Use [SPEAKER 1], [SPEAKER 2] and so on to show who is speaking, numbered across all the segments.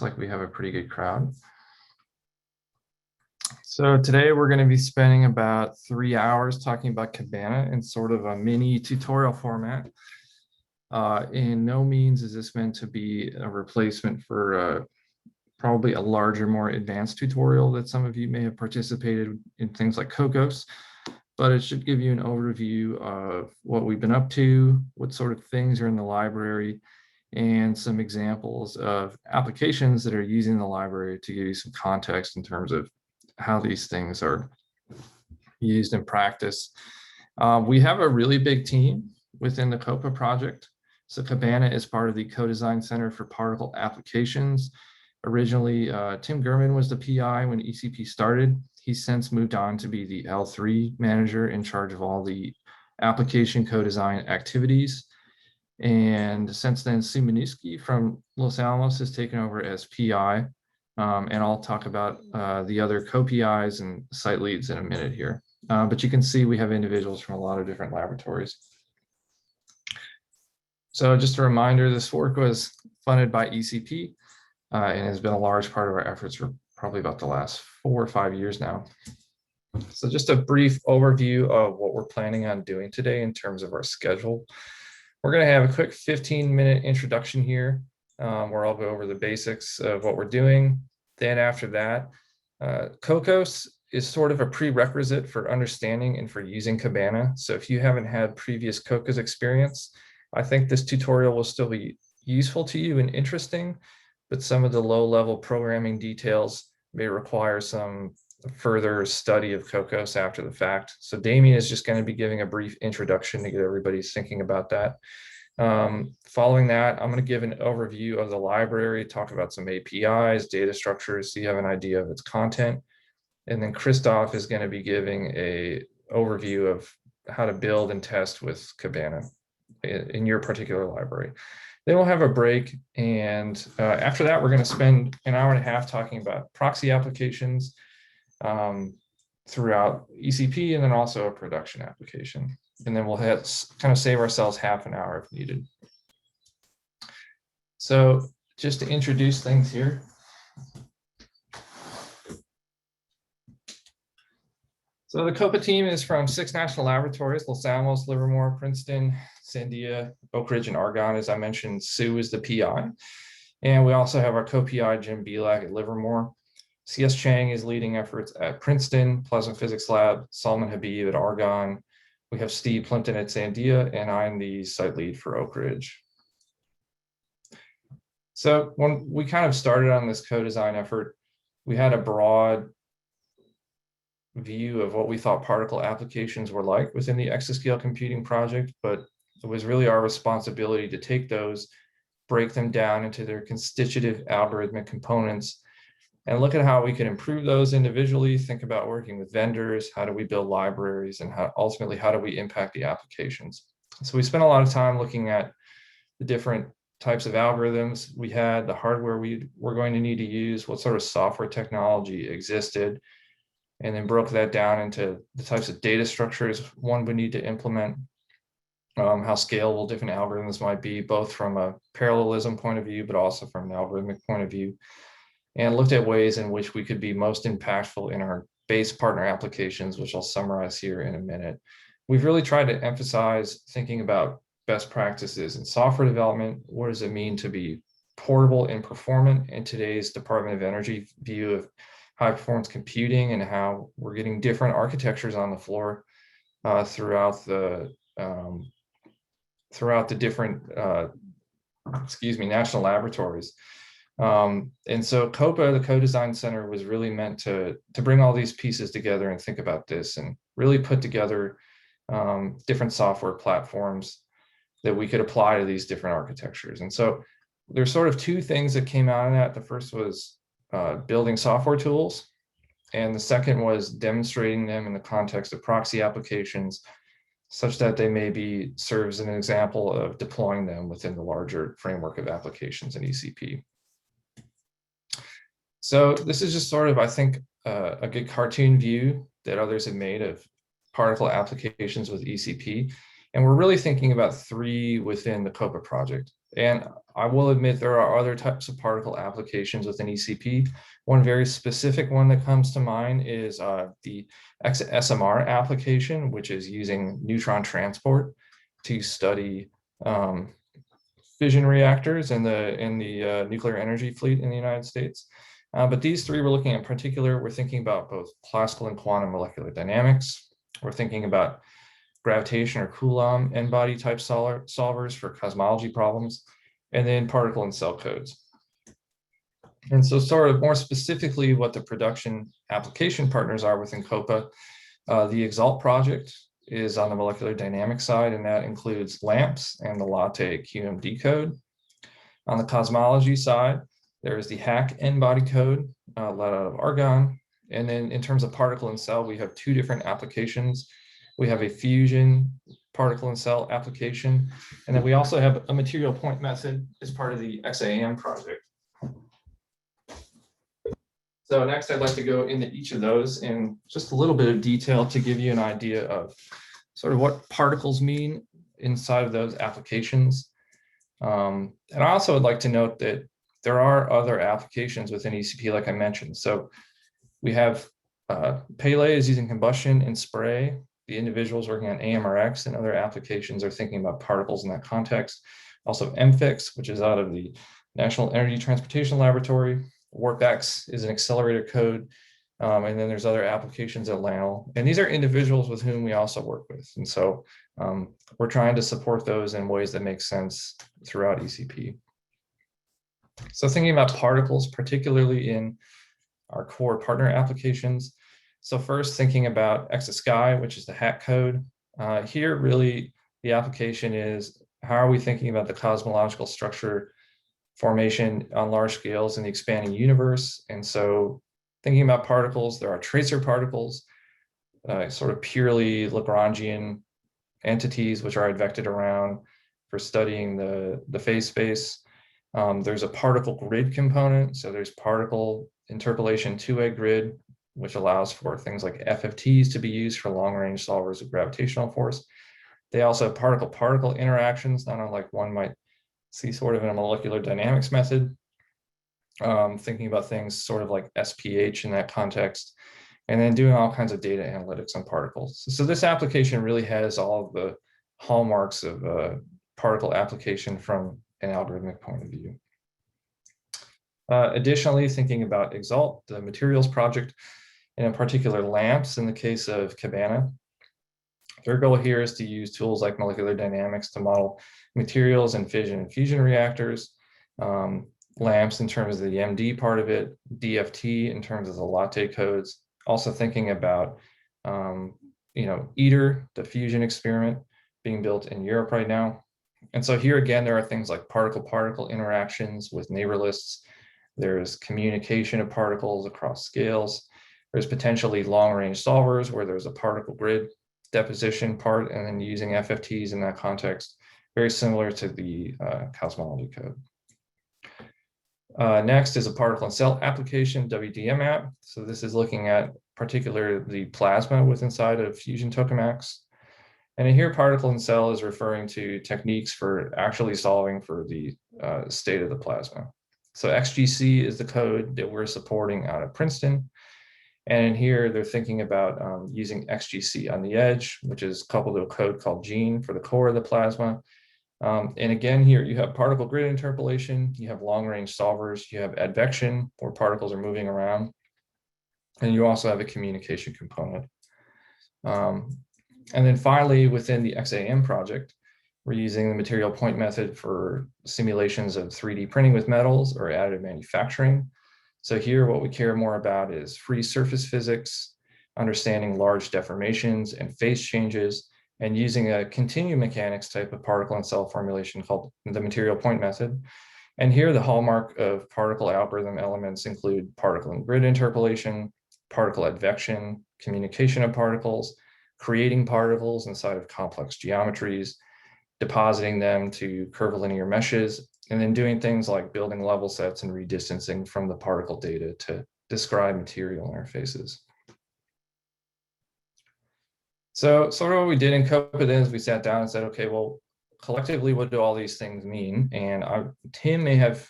[SPEAKER 1] like we have a pretty good crowd. So today we're going to be spending about 3 hours talking about Cabana in sort of a mini tutorial format. In no means is this meant to be a replacement for probably a larger, more advanced tutorial that some of you may have participated in, things like Cocos, but it should give you an overview of what we've been up to, what sort of things are in the library, and some examples of applications that are using the library to give you some context in terms of how these things are used in practice. We have a really big team within the CoPA project. So Cabana is part of the CoDesign Center for Particle Applications. Originally, Tim Gurman was the PI when ECP started. He's since moved on to be the L3 manager in charge of all the application co-design activities. And since then, Sue Minuski from Los Alamos has taken over as PI. And I'll talk about the other co-PIs and site leads in a minute here. But you can see we have individuals from a lot of different laboratories. So just a reminder, this work was funded by ECP and has been a large part of our efforts for probably about the last 4 or 5 years now. So just a brief overview of what we're planning on doing today in terms of our schedule. We're going to have a quick 15-minute introduction here where I'll go over the basics of what we're doing. Then after that, Cocos is sort of a prerequisite for understanding and for using Cabana. So if you haven't had previous Cocos experience, I think this tutorial will still be useful to you and interesting, but some of the low-level programming details may require some further study of Cocos after the fact. So Damian is just going to be giving a brief introduction to get everybody thinking about that. Following that, I'm going to give an overview of the library, talk about some APIs, data structures, so you have an idea of its content. And then Christoph is going to be giving an overview of how to build and test with Cabana in your particular library. Then we'll have a break, and after that, we're going to spend an hour and a half talking about proxy applications throughout ECP, and then also a production application. And then we'll kind of save ourselves half an hour if needed. So just to introduce things here. So the CoPA team is from 6 national laboratories: Los Alamos, Livermore, Princeton, Sandia, Oak Ridge, and Argonne. As I mentioned, Sue is the PI. And we also have our co-PI, Jim Belak at Livermore. C.S. Chang is leading efforts at Princeton, Plasma Physics Lab, Salman Habib at Argonne. We have Steve Plimpton at Sandia, and I'm the site lead for Oak Ridge. So when we kind of started on this co-design effort, we had a broad view of what we thought particle applications were like within the exascale computing project, but it was really our responsibility to take those, break them down into their constitutive algorithmic components, and look at how we could improve those individually, think about working with vendors, how do we build libraries, and ultimately, how do we impact the applications. So we spent a lot of time looking at the different types of algorithms we had, the hardware we were going to need to use, what sort of software technology existed, and then broke that down into the types of data structures one would need to implement, how scalable different algorithms might be, both from a parallelism point of view, but also from an algorithmic point of view, and looked at ways in which we could be most impactful in our base partner applications, which I'll summarize here in a minute. We've really tried to emphasize thinking about best practices in software development. What does it mean to be portable and performant in today's Department of Energy view of high performance computing, and how we're getting different architectures on the floor throughout the different national laboratories. And so CoPA, the CoDesign Center, was really meant to bring all these pieces together and think about this, and really put together different software platforms that we could apply to these different architectures. And so there's sort of 2 things that came out of that. The first was building software tools, and the second was demonstrating them in the context of proxy applications, such that they maybe serve as an example of deploying them within the larger framework of applications in ECP. So this is just sort of, I think, a good cartoon view that others have made of particle applications with ECP. And we're really thinking about 3 within the CoPA project. And I will admit there are other types of particle applications within ECP. One very specific one that comes to mind is the SMR application, which is using neutron transport to study fission reactors in the nuclear energy fleet in the United States. But these three we're looking at in particular, we're thinking about both classical and quantum molecular dynamics. We're thinking about gravitation or Coulomb n-body type solvers for cosmology problems, and then particle and cell codes. And so sort of more specifically what the production application partners are within CoPA, the EXALT project is on the molecular dynamics side, and that includes LAMPS and the Latte QMD code. On the cosmology side, there is the HACK n-body code let out of argon. And then in terms of particle and cell, we have two different applications. We have a fusion particle and cell application, and then we also have a material point method as part of the XAM project. So next, I'd like to go into each of those in just a little bit of detail to give you an idea of sort of what particles mean inside of those applications. And I also would like to note that there are other applications within ECP, like I mentioned. So we have Pele is using combustion and spray. The individuals working on AMRX and other applications are thinking about particles in that context. Also MFIX, which is out of the National Energy Transportation Laboratory. WarpX is an accelerator code. And then there's other applications at LANL. And these are individuals with whom we also work with. And so we're trying to support those in ways that make sense throughout ECP. So thinking about particles, particularly in our core partner applications. So first thinking about ExaSky, which is the HACK code. Here really the application is how are we thinking about the cosmological structure formation on large scales in the expanding universe. And so thinking about particles, there are tracer particles, sort of purely Lagrangian entities, which are advected around for studying the phase space. There's a particle grid component. So there's particle interpolation two-way grid, which allows for things like FFTs to be used for long-range solvers of gravitational force. They also have particle-particle interactions, not unlike one might see sort of in a molecular dynamics method, thinking about things sort of like SPH in that context, and then doing all kinds of data analytics on particles. So this application really has all of the hallmarks of particle application from an algorithmic point of view. Additionally, thinking about EXALT, the materials project, and in particular LAMPS in the case of Cabana. Their goal here is to use tools like molecular dynamics to model materials and fission and fusion reactors. LAMPS in terms of the MD part of it, DFT in terms of the Latte codes. Also thinking about, ITER, the fusion experiment being built in Europe right now. And so here again, there are things like particle-particle interactions with neighbor lists. There's communication of particles across scales. There's potentially long-range solvers where there's a particle grid deposition part and then using FFTs in that context, very similar to the cosmology code. Next is a particle and cell application, WDM app. So this is looking at particularly the plasma within inside of fusion tokamaks. And here particle and cell is referring to techniques for actually solving for the state of the plasma. So XGC is the code that we're supporting out of Princeton. And in here, they're thinking about using XGC on the edge, which is coupled to a code called GENE for the core of the plasma. And again, here you have particle grid interpolation, you have long-range solvers, you have advection, where particles are moving around, and you also have a communication component. And then finally, within the XAM project, we're using the material point method for simulations of 3D printing with metals or additive manufacturing. So here, what we care more about is free surface physics, understanding large deformations and phase changes, and using a continuum mechanics type of particle and cell formulation called the material point method. And here, the hallmark of particle algorithm elements include particle and grid interpolation, particle advection, communication of particles, creating particles inside of complex geometries, depositing them to curvilinear meshes, and then doing things like building level sets and redistancing from the particle data to describe material interfaces. So sort of what we did in CoPA then is we sat down and said, okay, well, collectively, what do all these things mean? And Tim may have,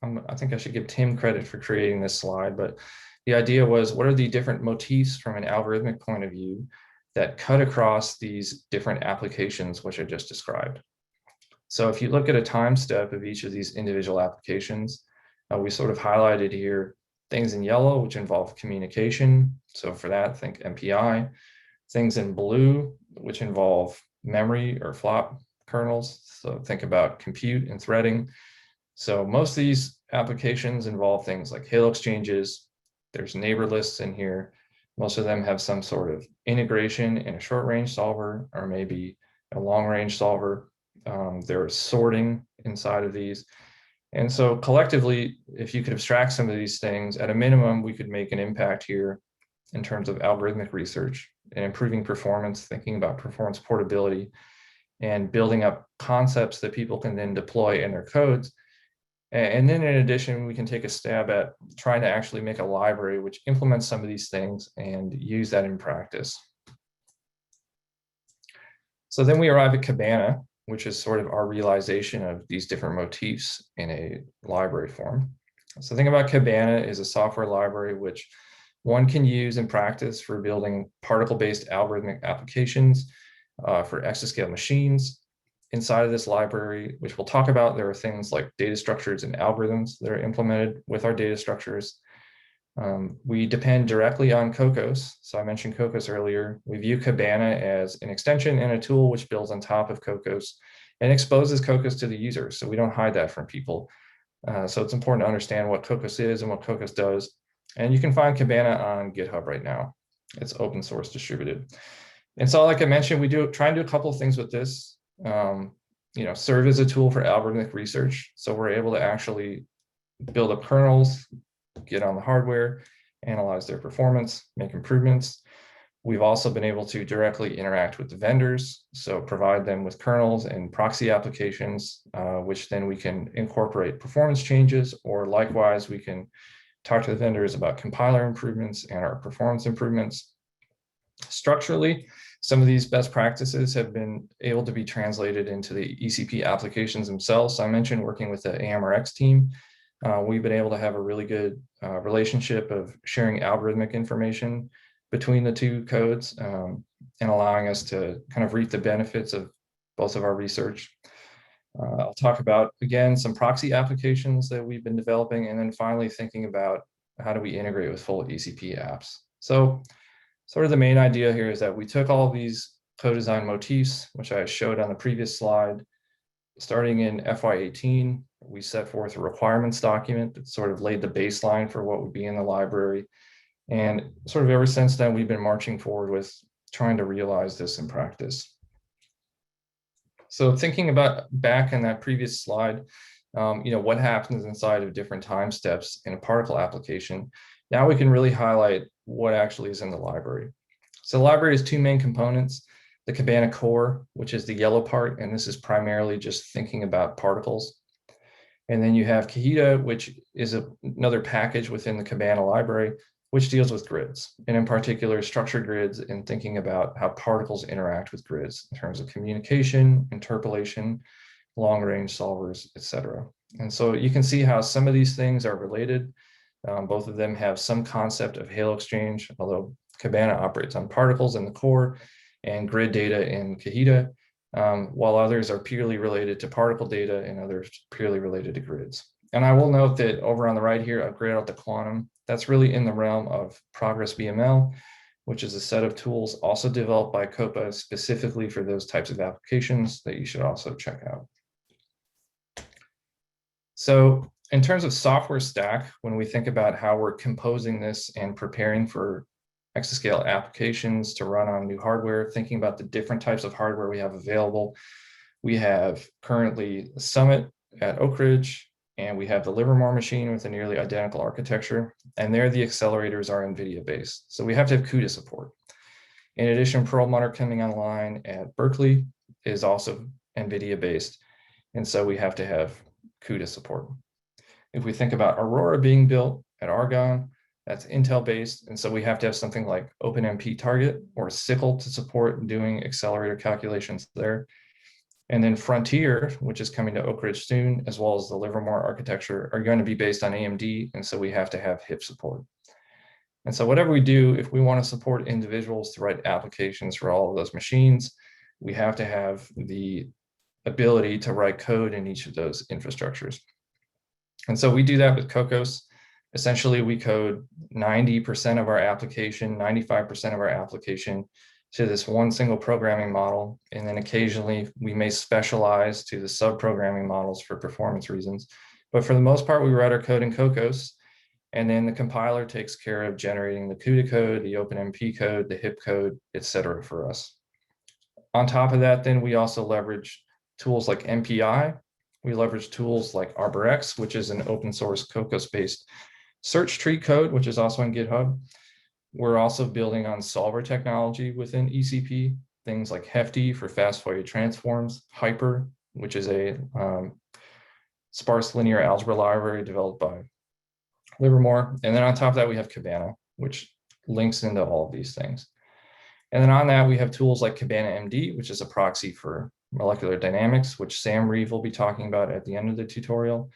[SPEAKER 1] I think I should give Tim credit for creating this slide, but the idea was, what are the different motifs from an algorithmic point of view that cut across these different applications, which I just described? So if you look at a time step of each of these individual applications, we sort of highlighted here things in yellow, which involve communication. So for that, think MPI. Things in blue, which involve memory or flop kernels. So think about compute and threading. So most of these applications involve things like Halo exchanges. There's neighbor lists in here. Most of them have some sort of integration in a short range solver or maybe a long range solver. There's sorting inside of these. And so collectively, if you could abstract some of these things, at a minimum, we could make an impact here in terms of algorithmic research and improving performance, thinking about performance portability, and building up concepts that people can then deploy in their codes. And then in addition, we can take a stab at trying to actually make a library which implements some of these things and use that in practice. So then we arrive at Cabana, which is sort of our realization of these different motifs in a library form. So think about Cabana as a software library which one can use in practice for building particle-based algorithmic applications for exascale machines. Inside of this library, which we'll talk about, there are things like data structures and algorithms that are implemented with our data structures. We depend directly on Cocos. So I mentioned Cocos earlier. We view Cabana as an extension and a tool which builds on top of Cocos and exposes Cocos to the user. So we don't hide that from people. So it's important to understand what Cocos is and what Cocos does. And you can find Cabana on GitHub right now. It's open source distributed. And so like I mentioned, we try and do a couple of things with this. Serve as a tool for algorithmic research. So we're able to actually build up kernels, get on the hardware, analyze their performance, make improvements. We've also been able to directly interact with the vendors, so provide them with kernels and proxy applications, which then we can incorporate performance changes, or likewise, we can talk to the vendors about compiler improvements and our performance improvements. Structurally, some of these best practices have been able to be translated into the ECP applications themselves. So I mentioned working with the AMRX team. We've been able to have a really good relationship of sharing algorithmic information between the two codes and allowing us to kind of reap the benefits of both of our research. I'll talk about, again, some proxy applications that we've been developing, and then finally thinking about how do we integrate with full ECP apps. So sort of the main idea here is that we took all of these CoDesign motifs, which I showed on the previous slide. Starting in FY18, we set forth a requirements document that sort of laid the baseline for what would be in the library. And sort of ever since then, we've been marching forward with trying to realize this in practice. So thinking about back in that previous slide, what happens inside of different time steps in a particle application. Now we can really highlight what actually is in the library. So the library has two main components: the Cabana core, which is the yellow part, and this is primarily just thinking about particles. And then you have Kahita, which is another package within the Cabana library, which deals with grids, and in particular structured grids, and thinking about how particles interact with grids in terms of communication, interpolation, long-range solvers, etc. And so you can see how some of these things are related. Both of them have some concept of Halo exchange, although Cabana operates on particles in the core and grid data in Kahita, while others are purely related to particle data and others purely related to grids. And I will note that over on the right here, I've grayed out the quantum. That's really in the realm of Progress BML, which is a set of tools also developed by CoPA specifically for those types of applications that you should also check out. So in terms of software stack, when we think about how we're composing this and preparing for exascale applications to run on new hardware, thinking about the different types of hardware we have available, we have currently Summit at Oak Ridge, and we have the Livermore machine with a nearly identical architecture, and there the accelerators are NVIDIA based. So we have to have CUDA support. In addition, Perlmutter coming online at Berkeley is also NVIDIA based, and so we have to have CUDA support. If we think about Aurora being built at Argonne, that's Intel based, and so we have to have something like OpenMP Target or SYCL to support doing accelerator calculations there. And then Frontier, which is coming to Oak Ridge soon, as well as the Livermore architecture, are going to be based on AMD. And so we have to have HIP support. And so whatever we do, if we want to support individuals to write applications for all of those machines, we have to have the ability to write code in each of those infrastructures. And so we do that with Cocos. Essentially, we code 90% of our application, 95% of our application to this one single programming model. And then occasionally we may specialize to the sub-programming models for performance reasons. But for the most part, we write our code in Cocos. And then the compiler takes care of generating the CUDA code, the OpenMP code, the HIP code, et cetera for us. On top of that, then we also leverage tools like MPI. We leverage tools like ArborX, which is an open source Cocos-based search tree code, which is also on GitHub. We're also building on solver technology within ECP, things like Hefty for fast Fourier transforms, Hyper, which is a sparse linear algebra library developed by Livermore. And then on top of that, we have Cabana, which links into all of these things. And then on that, we have tools like Cabana MD, which is a proxy for molecular dynamics, which Sam Reeve will be talking about at the end of the tutorial.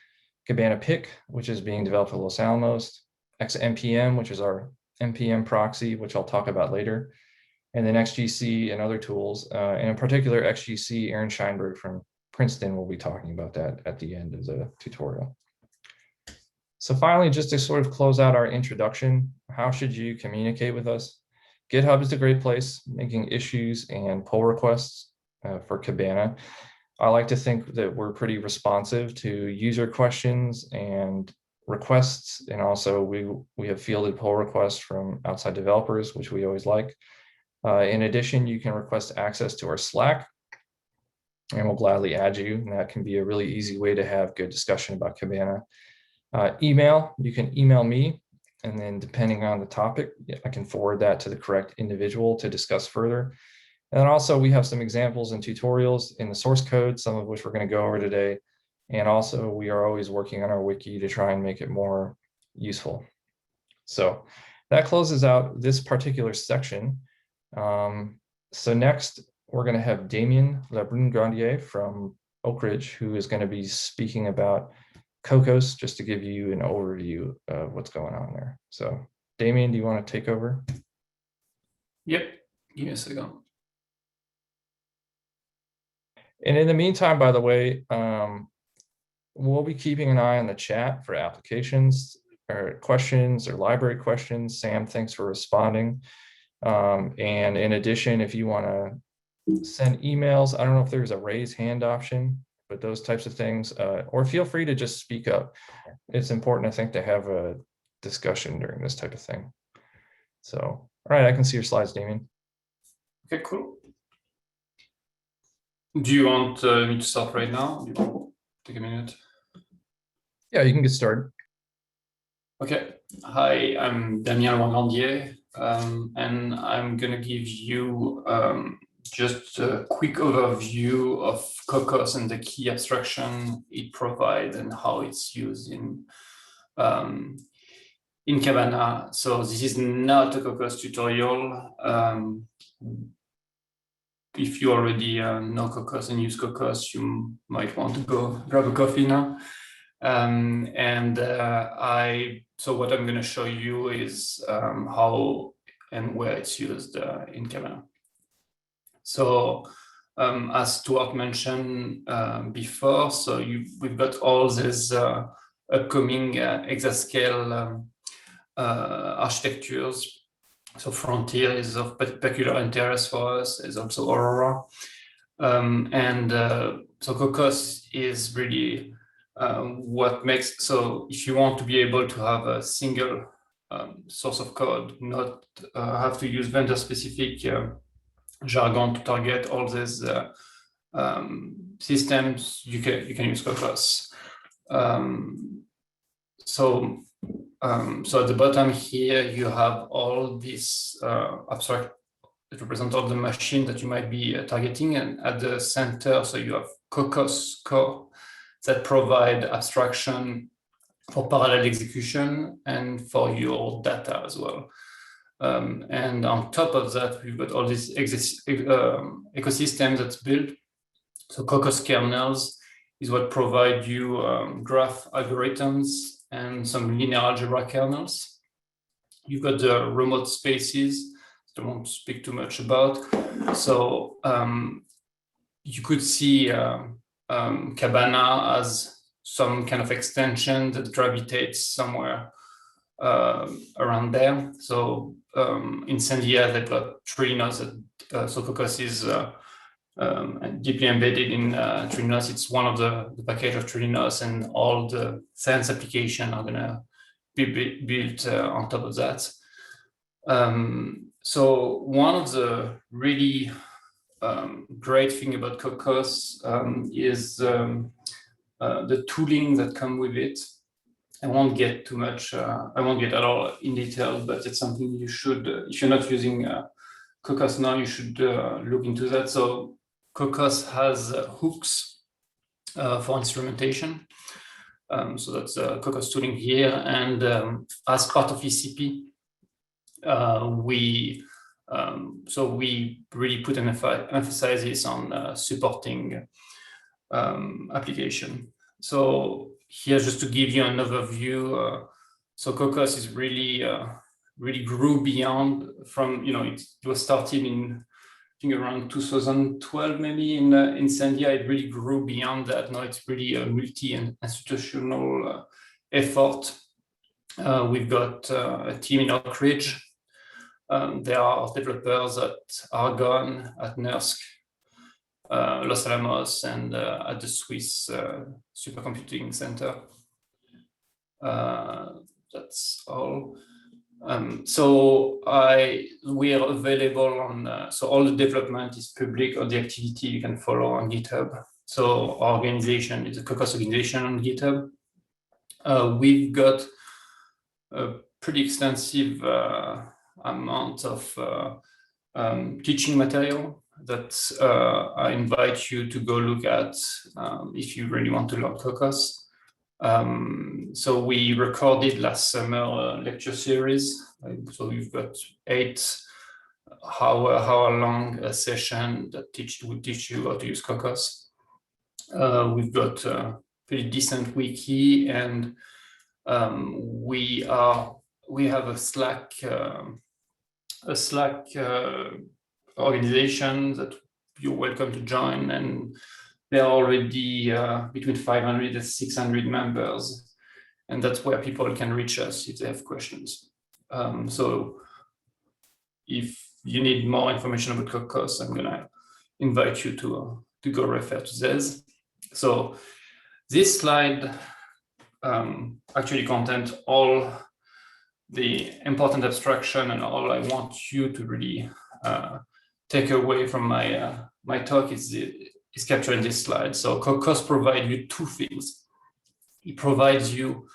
[SPEAKER 1] Cabana PIC, which is being developed at Los Alamos. XMPM, which is our NPM proxy, which I'll talk about later. And then XGC and other tools. And in particular, XGC, Aaron Scheinberg from Princeton will be talking about that at the end of the tutorial. So finally, just to sort of close out our introduction, how should you communicate with us? GitHub is a great place, making issues and pull requests for Cabana. I like to think that we're pretty responsive to user questions and requests. And also we have fielded pull requests from outside developers, which we always like. In addition, you can request access to our Slack, and we'll gladly add you. And that can be a really easy way to have good discussion about Cabana. Email, you can email me, and then depending on the topic, I can forward that to the correct individual to discuss further. And then also we have some examples and tutorials in the source code, some of which we're going to go over today. And also we are always working on our wiki to try and make it more useful. So that closes out this particular section. So next we're going to have Damian Lebrun-Grandier from Oak Ridge, who is going to be speaking about Cocos, just to give you an overview of what's going on there. So Damian, do you want to take over?
[SPEAKER 2] Yep, give me a second.
[SPEAKER 1] And in the meantime, by the way, we'll be keeping an eye on the chat for applications or questions or library questions. Sam, thanks for responding. And in addition, if you want to send emails, I don't know if there's a raise hand option, but those types of things, or feel free to just speak up. It's important, I think, to have a discussion during this type of thing. So, all right, I can see your slides, Damian.
[SPEAKER 2] Okay, cool. Do you want me to start right now? Do you want to take a minute?
[SPEAKER 1] Yeah, you can get started.
[SPEAKER 2] Okay. Hi, I'm Damian Lebrun-Grandier, and I'm going to give you just a quick overview of Cocos and the key abstraction it provides and how it's used in Cabana. So this is not a Cocos tutorial. If you already know Cocos and use Cocos, you might want to go grab a coffee now. So what I'm going to show you is how and where it's used in Cabana. So as Stuart mentioned before, so we've got all these upcoming exascale architectures. So Frontier is of particular interest for us, is also Aurora. So Cocos is really what makes, so if you want to be able to have a single source of code, not have to use vendor-specific jargon to target all these systems, you can use Cocos. So at the bottom here, you have all these abstract that represent all the machine that you might be targeting, and at the center, so you have Cocos core that provide abstraction for parallel execution and for your data as well. And on top of that, we've got all this ecosystem that's built So Cocos kernels is what provide you graph algorithms and some linear algebra kernels. You've got the remote spaces, I won't speak too much about. So you could see Cabana as some kind of extension that gravitates somewhere around there. So in Sandia, they've got Trinos, so Cocos is deeply embedded in Trinos. It's one of the package of Trinos, and all the science application are gonna be built on top of that. So one of the really great thing about Cocos is the tooling that come with it. I won't get too much, I won't get at all in detail, but it's something you should, if you're not using Cocos now, you should look into that. So Cocos has hooks for instrumentation. So that's Cocos tooling here. And as part of ECP, we really put an emphasis on supporting application. So here, just to give you an overview, so Cocos is really grew beyond from, it was started in, I think, around 2012 maybe in Sandia. It really grew beyond that. Now it's really a multi-institutional effort. We've got a team in Oak Ridge. There are developers at Argonne, at NERSC, Los Alamos, and at the Swiss Supercomputing Center. That's all. So we are available on, so all the development is public, or the activity you can follow on GitHub. So our organization is a Cocos organization on GitHub. We've got a pretty extensive amount of teaching material that I invite you to go look at if you really want to learn Cocos. So we recorded last summer a lecture series. So we've got 8-hour long a session that would teach you how to use Cocos. We've got a pretty decent wiki, and we have a Slack organization that you're welcome to join, and there are already between 500 and 600 members, and that's where people can reach us if they have questions. So if you need more information about Cocos, I'm gonna invite you to go refer to this. So this slide actually contains all the important abstraction, and all I want you to really take away from my talk is captured in this slide. So Cocos provides you two things. It provides you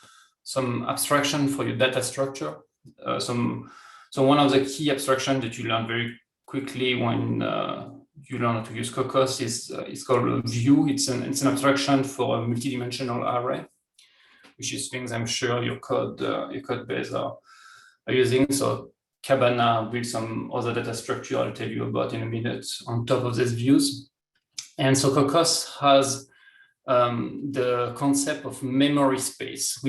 [SPEAKER 2] some abstraction for your data structure. So one of the key abstractions that you learn very quickly when you learn how to use Cocos is called a view. It's an abstraction for a multidimensional array, which is things I'm sure your code base are using. So Cabana built some other data structure I'll tell you about in a minute on top of these views. And so Cocos has the concept of memory space, so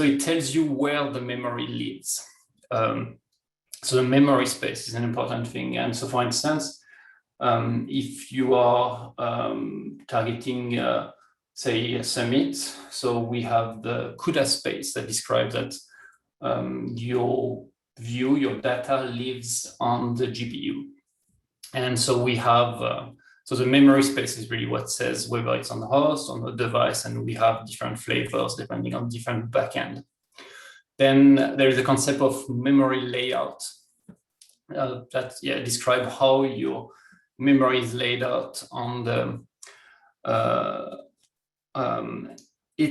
[SPEAKER 2] it tells you where the memory lives. So the memory space is an important thing. And so, for instance, if you are targeting, say, a summit, so we have the CUDA space that describes that your data lives on the GPU. And so we have, so the memory space is really what says whether it's on the host, on the device, and we have different flavors depending on different backend. Then there is a concept of memory layout that describe how your memory is laid out on the,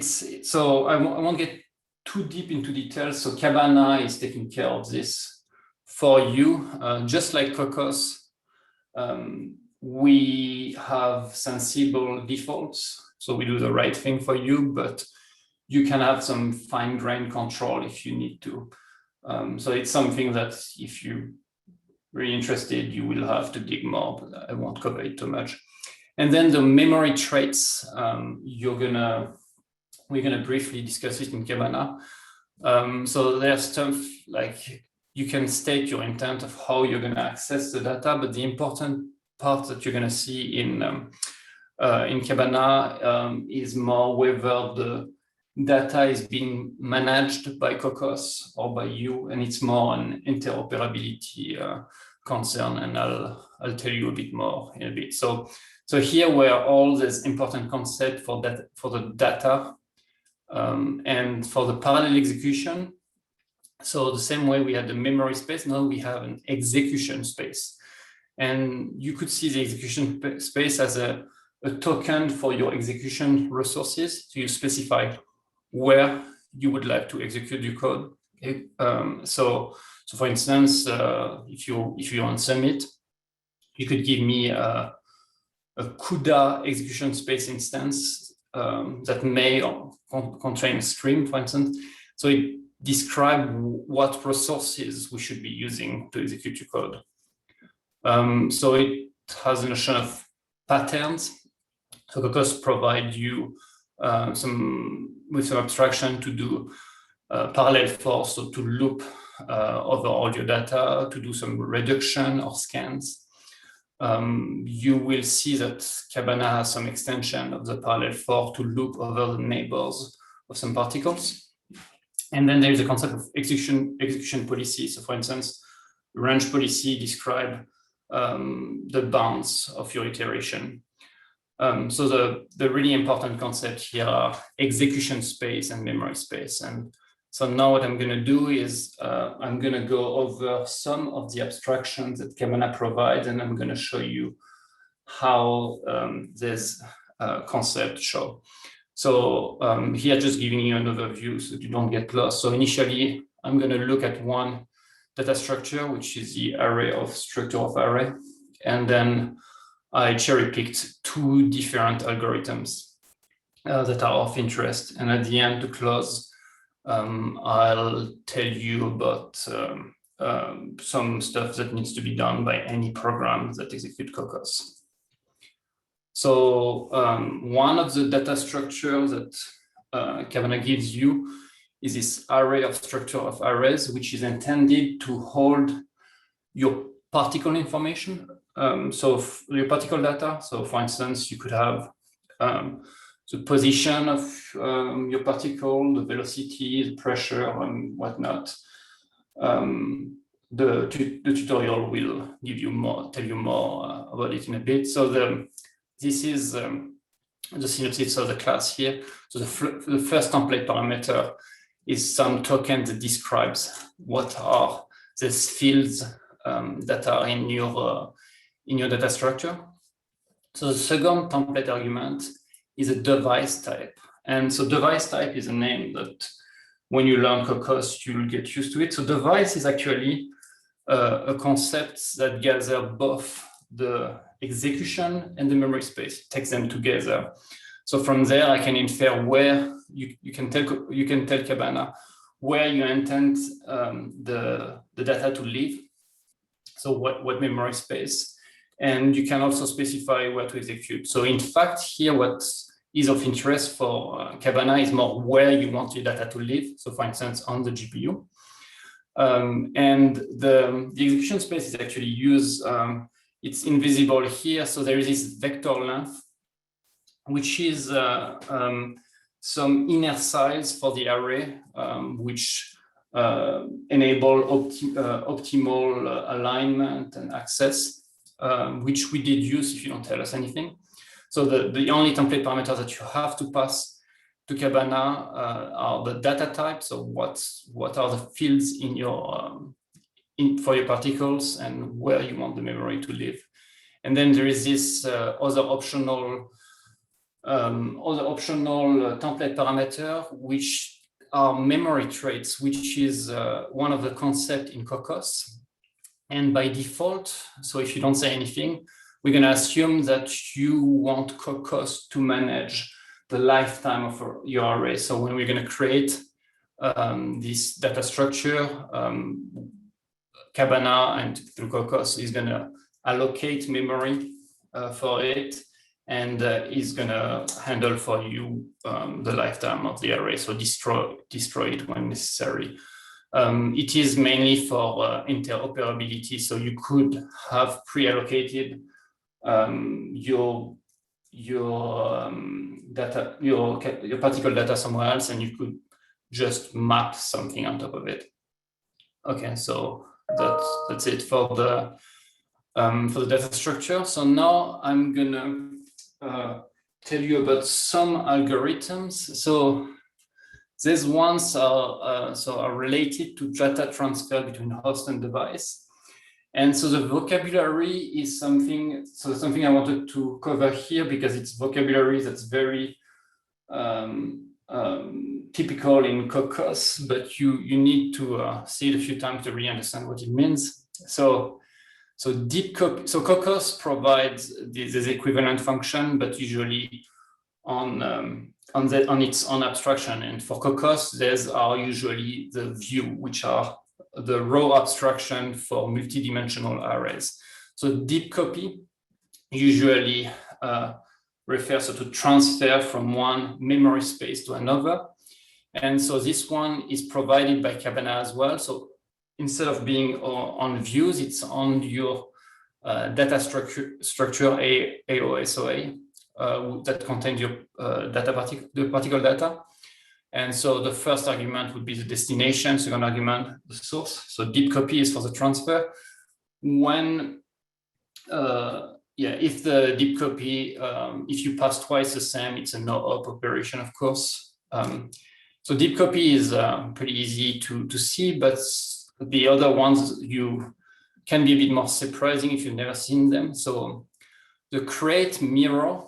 [SPEAKER 2] so I won't get too deep into details. So Cabana is taking care of this for you, just like Cocos. We have sensible defaults, so we do the right thing for you, but you can have some fine-grained control if you need to. So it's something that if you really interested, you will have to dig more, but I won't cover it too much. And then the memory traits, we're gonna briefly discuss it in Cabana. So there's stuff like you can state your intent of how you're gonna access the data, but the important part that you're gonna see in Cabana is more whether the data is being managed by Cocos or by you, and it's more an interoperability concern, and I'll tell you a bit more in a bit. So here were all these important concepts for that, for the data and for the parallel execution. So the same way we had the memory space, now we have an execution space, and you could see the execution space as a token for your execution resources. So you specify where you would like to execute your code. Okay? So for instance, if you're on Summit, you could give me a CUDA execution space instance that may contain a stream, for instance. So it describes what resources we should be using to execute your code. So it has a notion of patterns. So Cocos provide you with some abstraction to do parallel for, so to loop over all your data, to do some reduction or scans. You will see that Cabana has some extension of the parallel for to loop over the neighbors of some particles. And then there is a concept of execution policy. So for instance, range policy describe the bounds of your iteration. So the really important concept here are execution space and memory space. And so now what I'm going to do is I'm going to go over some of the abstractions that Cabana provides, and I'm going to show you how this concept show. So here, just giving you an overview so you don't get lost. So initially, I'm going to look at one data structure, which is the array of structure of array. And then I cherry-picked two different algorithms that are of interest. And at the end, to close, I'll tell you about some stuff that needs to be done by any program that execute Cocos. So one of the data structures that Cabana gives you is this array of structure of arrays, which is intended to hold your particle information. So your particle data. So for instance, you could have the position of your particle, the velocity, the pressure, and whatnot. The tutorial will give you more, tell you more about it in a bit. So this is the synopsis of the class here. So the first template parameter is some token that describes what are these fields that are in your data structure. So the second template argument is a device type. And so device type is a name that when you learn Cocos, you'll get used to it. So device is actually a concept that gathers both the execution and the memory space, takes them together. So from there, I can infer where you can tell Cabana where you intend the data to live. So what memory space, and you can also specify where to execute. So in fact, here what is of interest for Cabana is more where you want your data to live. So for instance, on the GPU. And the execution space is actually used, it's invisible here. So there is this vector length, which is some inner size for the array, which enable optimal alignment and access, which we did use if you don't tell us anything. So the only template parameters that you have to pass to Cabana are the data type. So what are the fields in your for your particles and where you want the memory to live. And then there is this other optional template parameter, which are memory traits, which is one of the concepts in Cocos. And by default, so if you don't say anything, we're going to assume that you want Cocos to manage the lifetime of your array. So when we're going to create this data structure, Cabana and through Cocos is going to allocate memory for it, and is going to handle for you the lifetime of the array, so destroy it when necessary. It is mainly for interoperability, so you could have pre-allocated your data, your particle data somewhere else, and you could just map something on top of it. Okay, so that's it for the data structure. So now I'm gonna tell you about some algorithms. So these ones are related to data transfer between host and device. And so the vocabulary is something I wanted to cover here because it's vocabulary that's very typical in Cocos, but you need to see it a few times to really understand what it means. So deep copy. So Cocos provides this equivalent function, but usually on its own abstraction. And for Cocos, these are usually the view, which are the raw abstraction for multidimensional arrays. So deep copy usually refers to transfer from one memory space to another. And so this one is provided by Cabana as well. So instead of being on views, it's on your data structure AOSOA that contains your the particle data. And so the first argument would be the destination, second argument, the source. So deep copy is for the transfer. When, if the deep copy, if you pass twice the same, it's a no-op operation, of course. So deep copy is pretty easy to see, but the other ones you can be a bit more surprising if you've never seen them. So the create mirror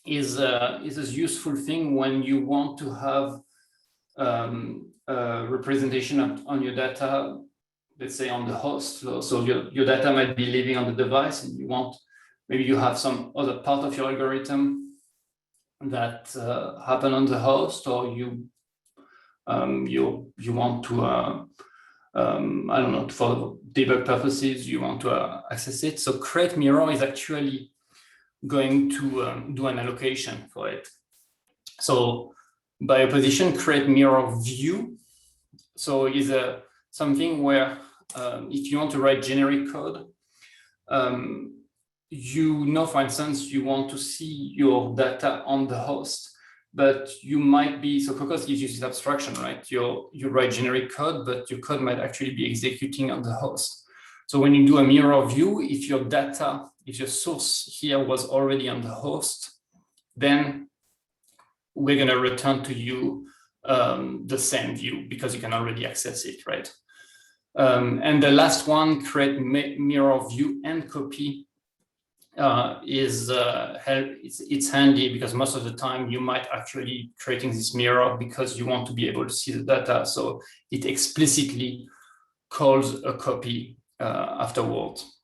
[SPEAKER 2] is a useful thing when you want to have a representation on your data, let's say on the host. So your data might be living on the device, and maybe you have some other part of your algorithm that happen on the host, or you want to I don't know, for debug purposes, you want to access it. So create mirror is actually going to do an allocation for it. So by opposition, create mirror view. So is something where if you want to write generic code, for instance, you want to see your data on the host, but you might be, so Cocos gives you this abstraction, right? You write generic code, but your code might actually be executing on the host. So when you do a mirror view, if your source here was already on the host, then we're going to return to you the same view because you can already access it, right? And the last one, create mirror view and copy, it's handy because most of the time you might actually creating this mirror because you want to be able to see the data. So it explicitly calls a copy afterwards.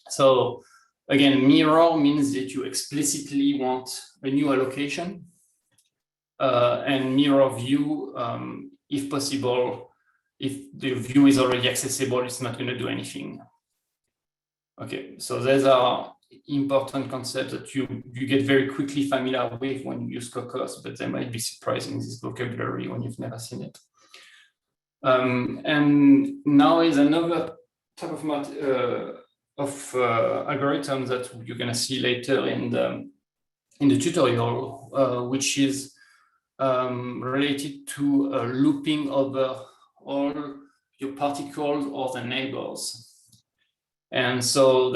[SPEAKER 2] So again, mirror means that you explicitly want a new allocation, and mirror view, if possible, if the view is already accessible, it's not going to do anything. Okay, so these are important concepts that you get very quickly familiar with when you use Cocos, but they might be surprising, this vocabulary, when you've never seen it. And now is another type of algorithm that you're going to see later in the tutorial, which is related to looping over all your particles or the neighbors. And so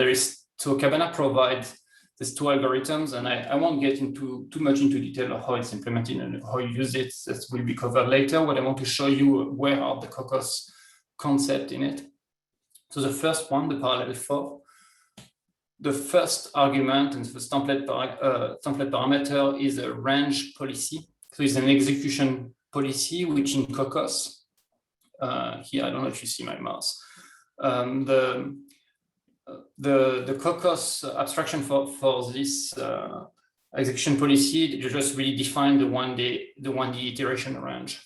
[SPEAKER 2] Cabana provides these two algorithms, and I won't get too much into detail of how it's implemented and how you use it. That will be covered later. What I want to show you where are the Cocos concept in it. So the first one, the parallel for, the first argument and the first template parameter is a range policy. So it's an execution policy, which in Cocos, here, I don't know if you see my mouse. The Cocos abstraction for this execution policy, you just really define the 1D iteration range.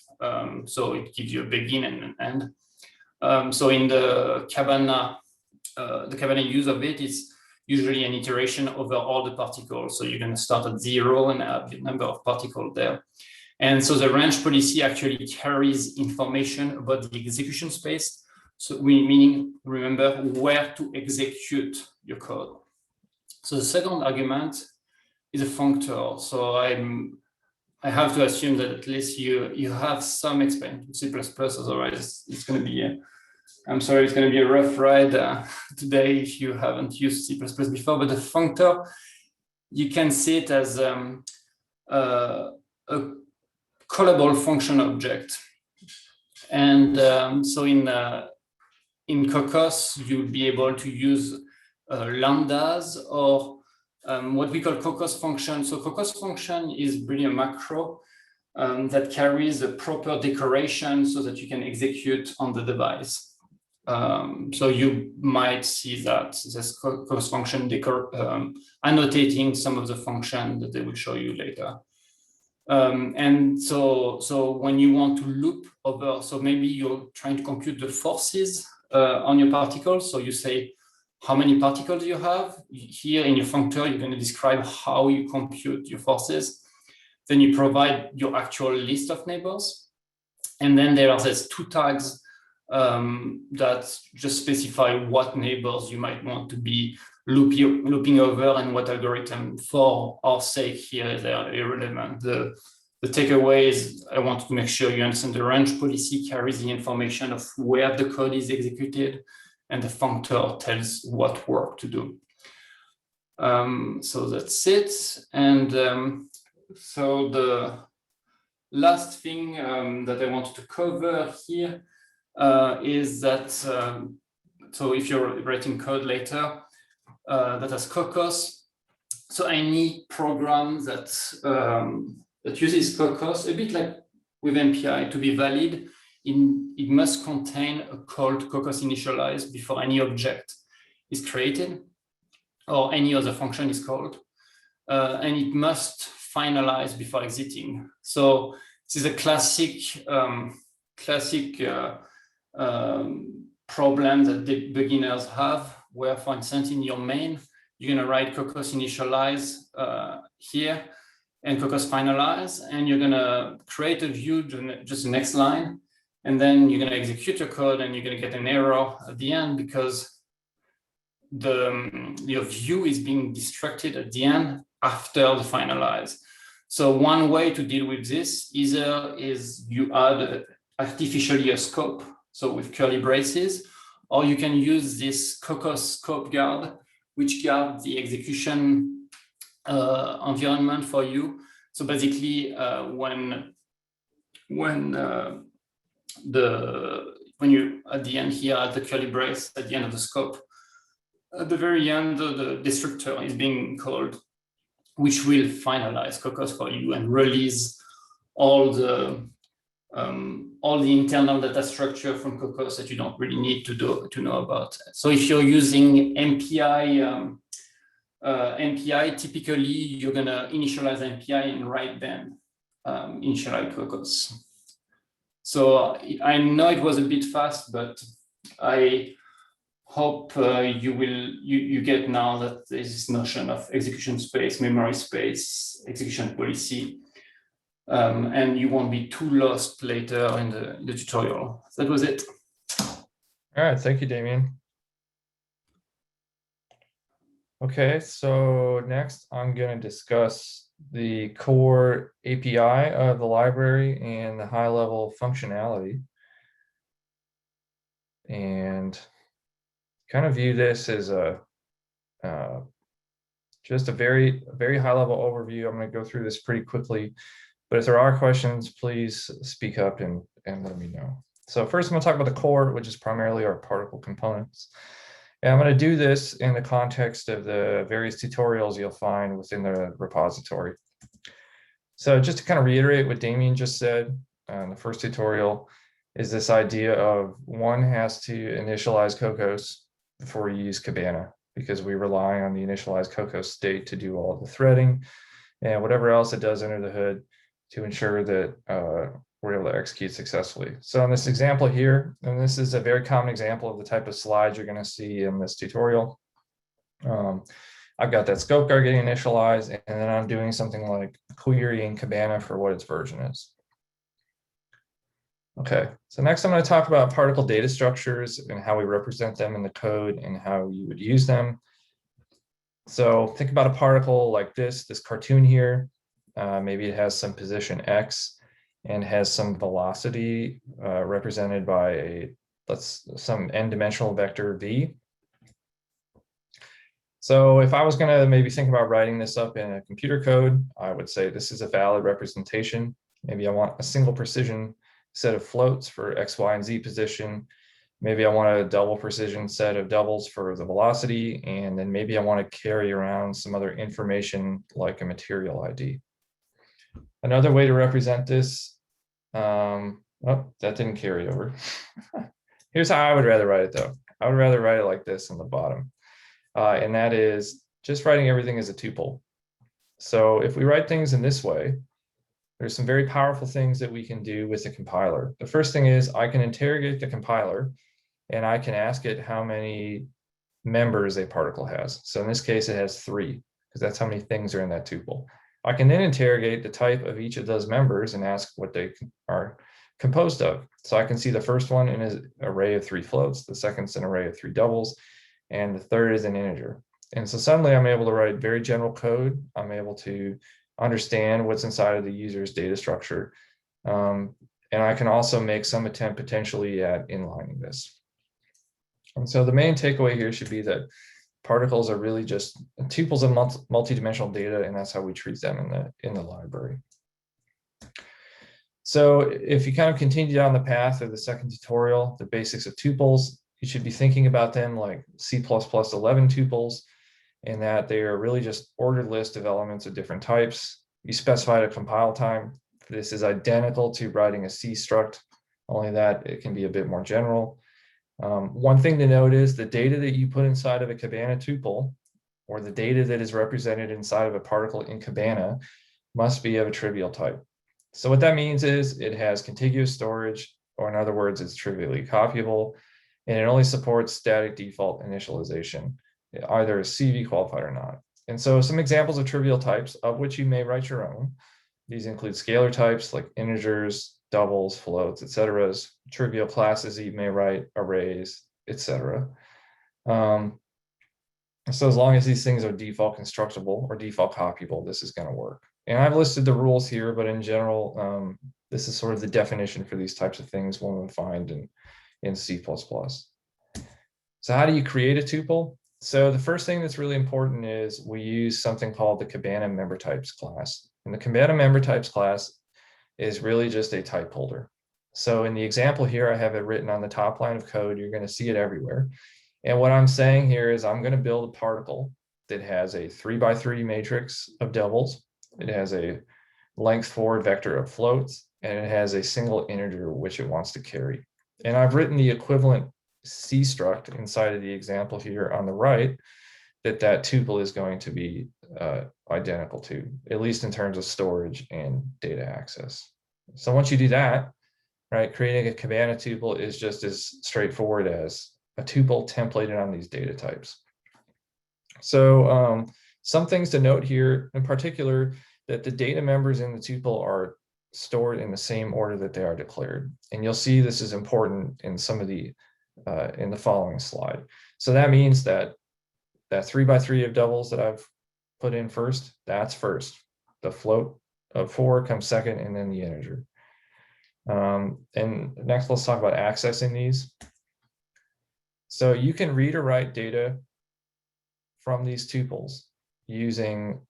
[SPEAKER 2] So it gives you a begin and an end. So in the Cabana use of it is usually an iteration over all the particles. So you're going to start at 0 and have the number of particles there. And so the range policy actually carries information about the execution space. So meaning, remember, where to execute your code. So the second argument is a functor. So I have to assume that at least you have some experience with C++, otherwise it's going to be I'm sorry, it's going to be a rough ride today if you haven't used C++ before, but the functor, you can see it as a callable function object. And so in Cocos, you'll be able to use lambdas or what we call Cocos function. So Cocos function is really a macro that carries a proper decoration so that you can execute on the device. So you might see that this Cocos function annotating some of the function that they will show you later. And so when you want to loop over, so maybe you're trying to compute the forces on your particles. So you say how many particles you have. Here in your functor, you're going to describe how you compute your forces. Then you provide your actual list of neighbors. And then there are these two tags that just specify what neighbors you might want to be looping over and what algorithm. For our sake here, they are irrelevant. The takeaway is I want to make sure you understand the range policy carries the information of where the code is executed, and the functor tells what work to do. So that's it. And so the last thing that I wanted to cover here is that, so if you're writing code later that has Cocos, so any program that uses Cocos, a bit like with MPI, to be valid, it must contain a called Cocos initialize before any object is created or any other function is called, and it must finalize before exiting. So this is a classic problem that the beginners have, where, for instance, in your main, you're going to write Cocos initialize here and Cocos finalize, and you're going to create a view, just the next line, and then you're going to execute your code, and you're going to get an error at the end because your view is being destructed at the end after the finalize. So one way to deal with this either is you add artificially a scope, so with curly braces, or you can use this Cocos scope guard, which guards the execution environment for you. So basically, when you at the end here at the curly brace at the end of the scope, at the very end, the destructor is being called, which will finalize Cocos for you and release all the internal data structure from Cocos that you don't really need to know about. So if you're using MPI, typically you're gonna initialize MPI and write then initialize Cocos. So I know it was a bit fast, but I hope you get now that there's this notion of execution space, memory space, execution policy, and you won't be too lost later in the tutorial. That was it.
[SPEAKER 1] All right, thank you, Damian. Okay, so next I'm going to discuss the core API of the library and the high-level functionality, and kind of view this as a just a very high-level overview. I'm going to go through this pretty quickly, but if there are questions, please speak up and let me know. So first, I'm going to talk about the core, which is primarily our particle components. And I'm going to do this in the context of the various tutorials you'll find within the repository. So just to kind of reiterate what Damian just said in the first tutorial, is this idea of one has to initialize Cocos before you use Cabana, because we rely on the initialized Cocos state to do all the threading and whatever else it does under the hood to ensure that we're able to execute successfully. So in this example here, and this is a very common example of the type of slides you're going to see in this tutorial. I've got that scope guard getting initialized, and then I'm doing something like querying Cabana for what its version is. Okay, so next I'm going to talk about particle data structures and how we represent them in the code and how you would use them. So think about a particle like this cartoon here. Maybe it has some position X and has some velocity represented by some n-dimensional vector V. So if I was going to maybe think about writing this up in a computer code, I would say this is a valid representation. Maybe I want a single precision set of floats for X, Y, and Z position. Maybe I want a double precision set of doubles for the velocity, and then maybe I want to carry around some other information like a material ID. Another way to represent this, oh, that didn't carry over. Here's how I would rather write it though. I would rather write it like this on the bottom. And that is just writing everything as a tuple. So if we write things in this way, there's some very powerful things that we can do with the compiler. The first thing is I can interrogate the compiler and I can ask it how many members a particle has. So in this case, it has 3, because that's how many things are in that tuple. I can then interrogate the type of each of those members and ask what they are composed of. So I can see the first one in an array of 3 floats, the second's an array of 3 doubles, and the third is an integer. And so suddenly I'm able to write very general code. I'm able to understand what's inside of the user's data structure. And I can also make some attempt potentially at inlining this. And so the main takeaway here should be that particles are really just tuples of multidimensional data, and that's how we treat them in the library. So if you kind of continue down the path of the second tutorial, the basics of tuples, you should be thinking about them like C++ 11 tuples, in that they are really just ordered list of elements of different types. You specified a compile time. This is identical to writing a C struct, only that it can be a bit more general. One thing to note is the data that you put inside of a Cabana tuple, or the data that is represented inside of a particle in Cabana, must be of a trivial type. So what that means is it has contiguous storage, or in other words, it's trivially copyable, and it only supports static default initialization, either CV qualified or not. And so some examples of trivial types, of which you may write your own. These include scalar types like integers, doubles, floats, etc. Trivial classes, you may write arrays, etc. So as long as these things are default constructible or default copyable, this is going to work. And I've listed the rules here, but in general, this is sort of the definition for these types of things one would find in C++. So how do you create a tuple? So the first thing that's really important is we use something called the Cabana member types class. And the Cabana member types class is really just a type holder. So in the example here, I have it written on the top line of code. You're going to see it everywhere. And what I'm saying here is I'm going to build a particle that has a 3x3 matrix of doubles. It has a length 4 vector of floats, and it has a single integer which it wants to carry. And I've written the equivalent C struct inside of the example here on the right that tuple is going to be identical to, at least in terms of storage and data access. So once you do that, right, creating a Cabana tuple is just as straightforward as a tuple templated on these data types. So some things to note here, in particular, that the data members in the tuple are stored in the same order that they are declared. And you'll see this is important in some of the in the following slide. So that means that 3x3 of doubles that I've put in first, that's first. The float of 4 comes second, and then the integer. And next, let's talk about accessing these. So you can read or write data from these tuples using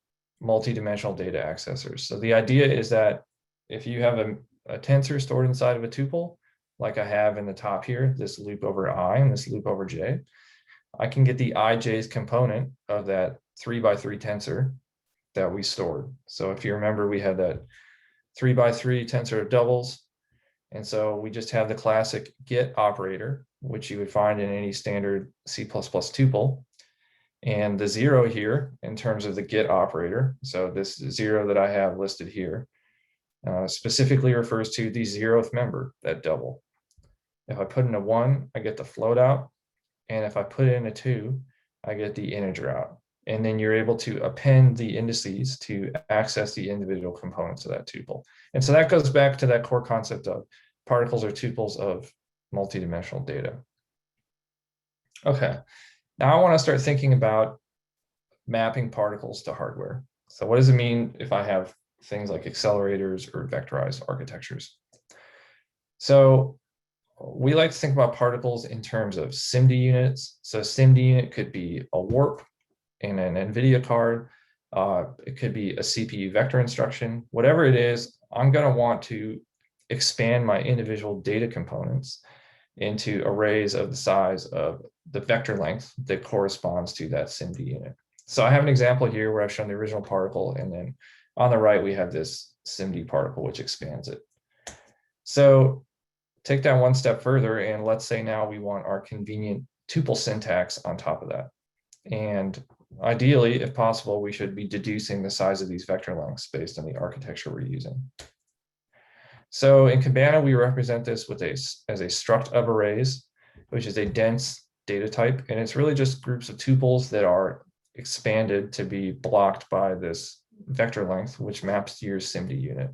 [SPEAKER 1] multi-dimensional data accessors. So the idea is that if you have a tensor stored inside of a tuple, like I have in the top here, this loop over I and this loop over j, I can get the ij's component of that 3x3 tensor that we stored. So if you remember, we had that 3x3 tensor of doubles. And so we just have the classic get operator, which you would find in any standard C++ tuple. And the 0 here in terms of the get operator, so this 0 that I have listed here, specifically refers to the 0th member, that double. If I put in a 1, I get the float out. And if I put in a 2, I get the integer out. And then you're able to append the indices to access the individual components of that tuple. And so that goes back to that core concept of particles or tuples of multidimensional data. Okay, now I want to start thinking about mapping particles to hardware. So what does it mean if I have things like accelerators or vectorized architectures? So we like to think about particles in terms of SIMD units. So SIMD unit could be a warp in an NVIDIA card. It could be a CPU vector instruction. Whatever it is, I'm going to want to expand my individual data components into arrays of the size of the vector length that corresponds to that SIMD unit. So I have an example here where I've shown the original particle, and then on the right we have this SIMD particle which expands it. So take that one step further, and let's say now we want our convenient tuple syntax on top of that. And ideally, if possible, we should be deducing the size of these vector lengths based on the architecture we're using. So in Cabana, we represent this with as a struct of arrays, which is a dense data type. And it's really just groups of tuples that are expanded to be blocked by this vector length, which maps to your SIMD unit.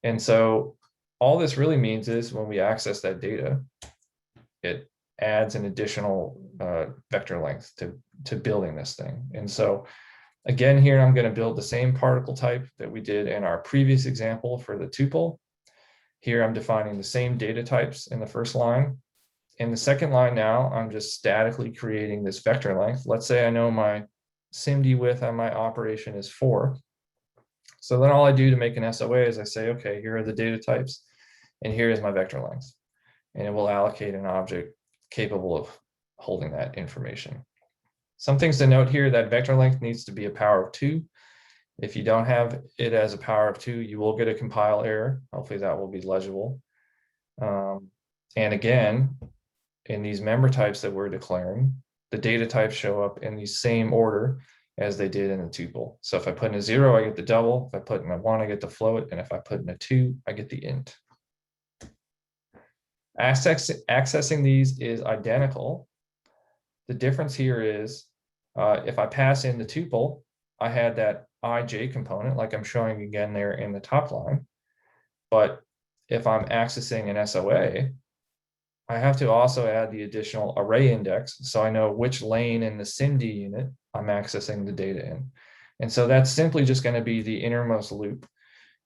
[SPEAKER 1] And so all this really means is when we access that data, it adds an additional vector length to building this thing. And so again, here I'm going to build the same particle type that we did in our previous example for the tuple. Here I'm defining the same data types in the first line. In the second line now, I'm just statically creating this vector length. Let's say I know my SIMD width on my operation is 4. So then all I do to make an SOA is I say, okay, here are the data types, and here is my vector length. And it will allocate an object capable of holding that information. Some things to note here, that vector length needs to be a power of 2. If you don't have it as a power of 2, you will get a compile error. Hopefully that will be legible. And again, in these member types that we're declaring, the data types show up in the same order as they did in the tuple. So if I put in a 0, I get the double. If I put in a 1, I get the float. And if I put in a 2, I get the int. Accessing these is identical. The difference here is if I pass in the tuple, I had that ij component like I'm showing again there in the top line. But if I'm accessing an SOA, I have to also add the additional array index so I know which lane in the SIMD unit I'm accessing the data in. And so that's simply just going to be the innermost loop,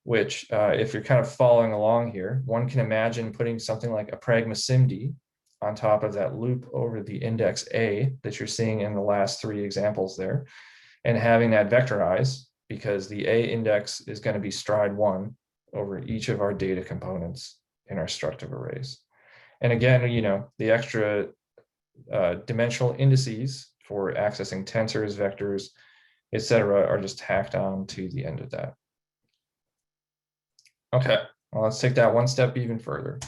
[SPEAKER 1] which if you're kind of following along here, one can imagine putting something like a pragma SIMD on top of that loop over the index A that you're seeing in the last 3 examples there, and having that vectorize because the A index is going to be stride 1 over each of our data components in our structive arrays. And again, you know, the extra dimensional indices for accessing tensors, vectors, etc., are just tacked on to the end of that. Okay, well, let's take that one step even further.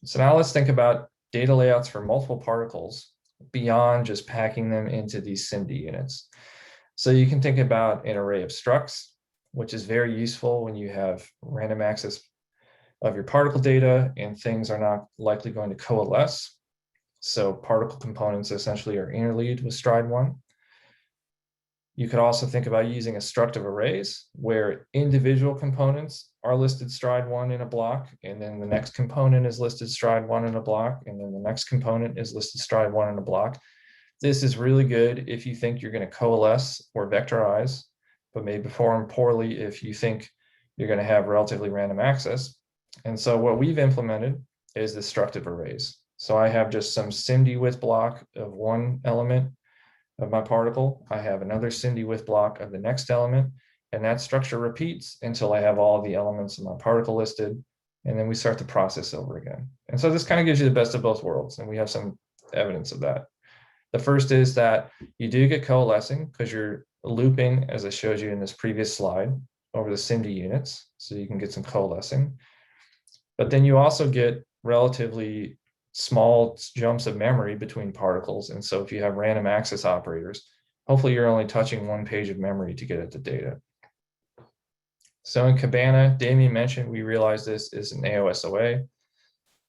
[SPEAKER 1] So now let's think about data layouts for multiple particles beyond just packing them into these SIMD units. So you can think about an array of structs, which is very useful when you have random access of your particle data and things are not likely going to coalesce. So particle components essentially are interleaved with stride 1. You could also think about using a struct of arrays where individual components are listed stride 1 in a block, and then the next component is listed stride 1 in a block, and then the next component is listed stride 1 in a block. This is really good if you think you're going to coalesce or vectorize, but may perform poorly if you think you're going to have relatively random access. And so what we've implemented is the structive arrays. So I have just some SIMD width block of one element of my particle. I have another SIMD width block of the next element, and that structure repeats until I have all the elements of my particle listed, and then we start the process over again. And so this kind of gives you the best of both worlds, and we have some evidence of that. The first is that you do get coalescing because you're looping, as I showed you in this previous slide, over the SIMD units, so you can get some coalescing. But then you also get relatively small jumps of memory between particles. And so if you have random access operators, hopefully you're only touching one page of memory to get at the data. So in Cabana, Damian mentioned we realize this is an AOSOA.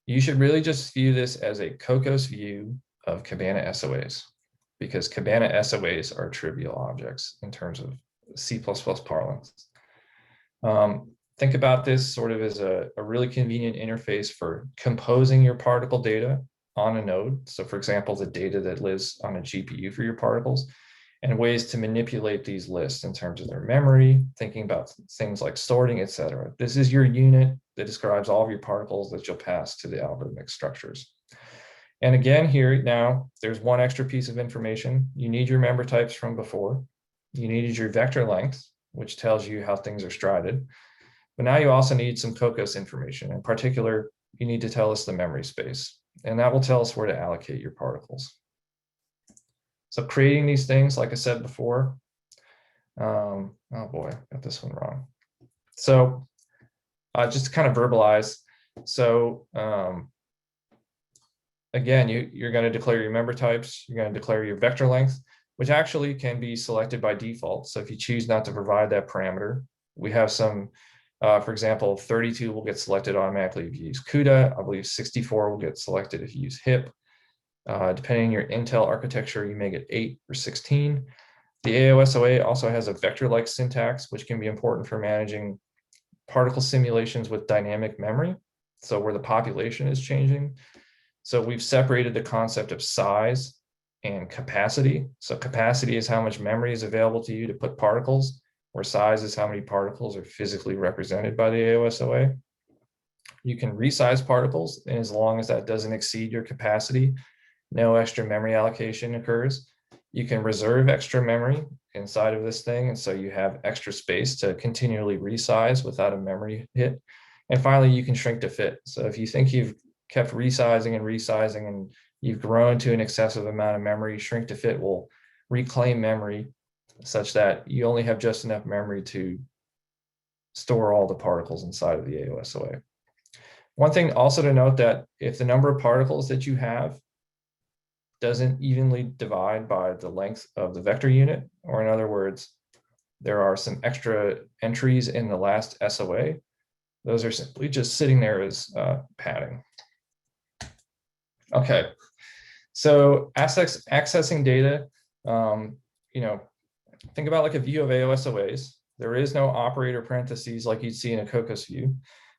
[SPEAKER 1] You should really just view this as a Cocos view of Cabana SOAs, because Cabana SOAs are trivial objects in terms of C++ parlance. Think about this sort of as a really convenient interface for composing your particle data on a node. So for example, the data that lives on a GPU for your particles, and ways to manipulate these lists in terms of their memory, thinking about things like sorting, etc. This is your unit that describes all of your particles that you'll pass to the algorithmic structures. And again, here now, there's one extra piece of information. You need your member types from before. You needed your vector length, which tells you how things are strided. But now you also need some Cocos information. In particular, you need to tell us the memory space, and that will tell us where to allocate your particles. So creating these things, like I said before, oh boy, got this one wrong. So just to kind of verbalize. So again, you're going to declare your member types. You're going to declare your vector length, which actually can be selected by default. So if you choose not to provide that parameter, we have some, for example, 32 will get selected automatically if you use CUDA. I believe 64 will get selected if you use HIP. Depending on your Intel architecture, you may get 8 or 16. The AOSOA also has a vector-like syntax, which can be important for managing particle simulations with dynamic memory, so where the population is changing. So we've separated the concept of size and capacity. So capacity is how much memory is available to you to put particles, where size is how many particles are physically represented by the AOSOA. You can resize particles, and as long as that doesn't exceed your capacity, no extra memory allocation occurs. You can reserve extra memory inside of this thing, and so you have extra space to continually resize without a memory hit. And finally, you can shrink to fit. So if you think you've kept resizing and resizing and you've grown to an excessive amount of memory, shrink to fit will reclaim memory such that you only have just enough memory to store all the particles inside of the AOSOA. One thing also to note, that if the number of particles that you have doesn't evenly divide by the length of the vector unit, or in other words, there are some extra entries in the last SOA, those are simply just sitting there as padding. Okay, so accessing data, think about like a view of AOSOAs. There is no operator parentheses like you'd see in a Cocos view,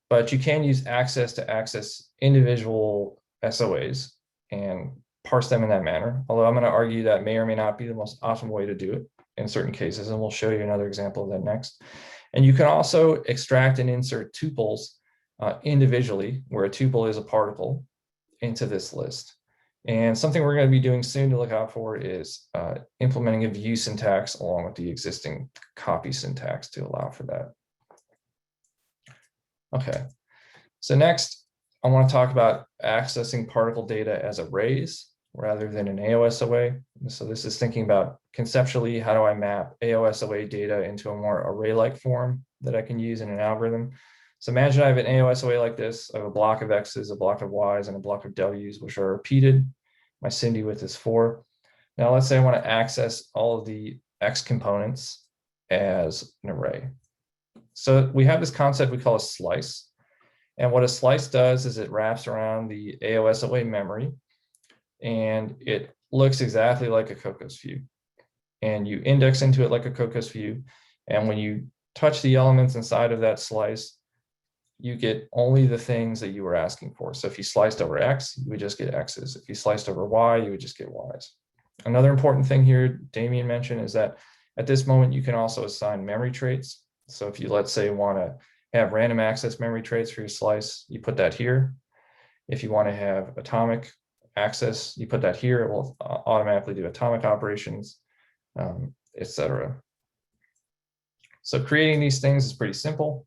[SPEAKER 1] but you can use access to access individual SOAs and parse them in that manner. Although I'm going to argue that may or may not be the most optimal way to do it in certain cases, and we'll show you another example of that next. And you can also extract and insert tuples individually, where a tuple is a particle, into this list. And something we're going to be doing soon to look out for is implementing a view syntax along with the existing copy syntax to allow for that. Okay, so next I want to talk about accessing particle data as arrays rather than an AOSOA. So this is thinking about conceptually, how do I map AOSOA data into a more array-like form that I can use in an algorithm. So imagine I have an AOSOA like this. I have a block of X's, a block of Y's, and a block of W's, which are repeated. My Cindy width is 4. Now let's say I want to access all of the X components as an array. So we have this concept we call a slice. And what a slice does is it wraps around the AOSOA memory, and it looks exactly like a Cocos view. And you index into it like a Cocos view. And when you touch the elements inside of that slice, you get only the things that you were asking for. So if you sliced over X, you would just get X's. If you sliced over Y, you would just get Y's. Another important thing here, Damian mentioned, is that at this moment, you can also assign memory traits. So if you, let's say, want to have random access memory traits for your slice, you put that here. If you want to have atomic access, you put that here. It will automatically do atomic operations, etc. So creating these things is pretty simple.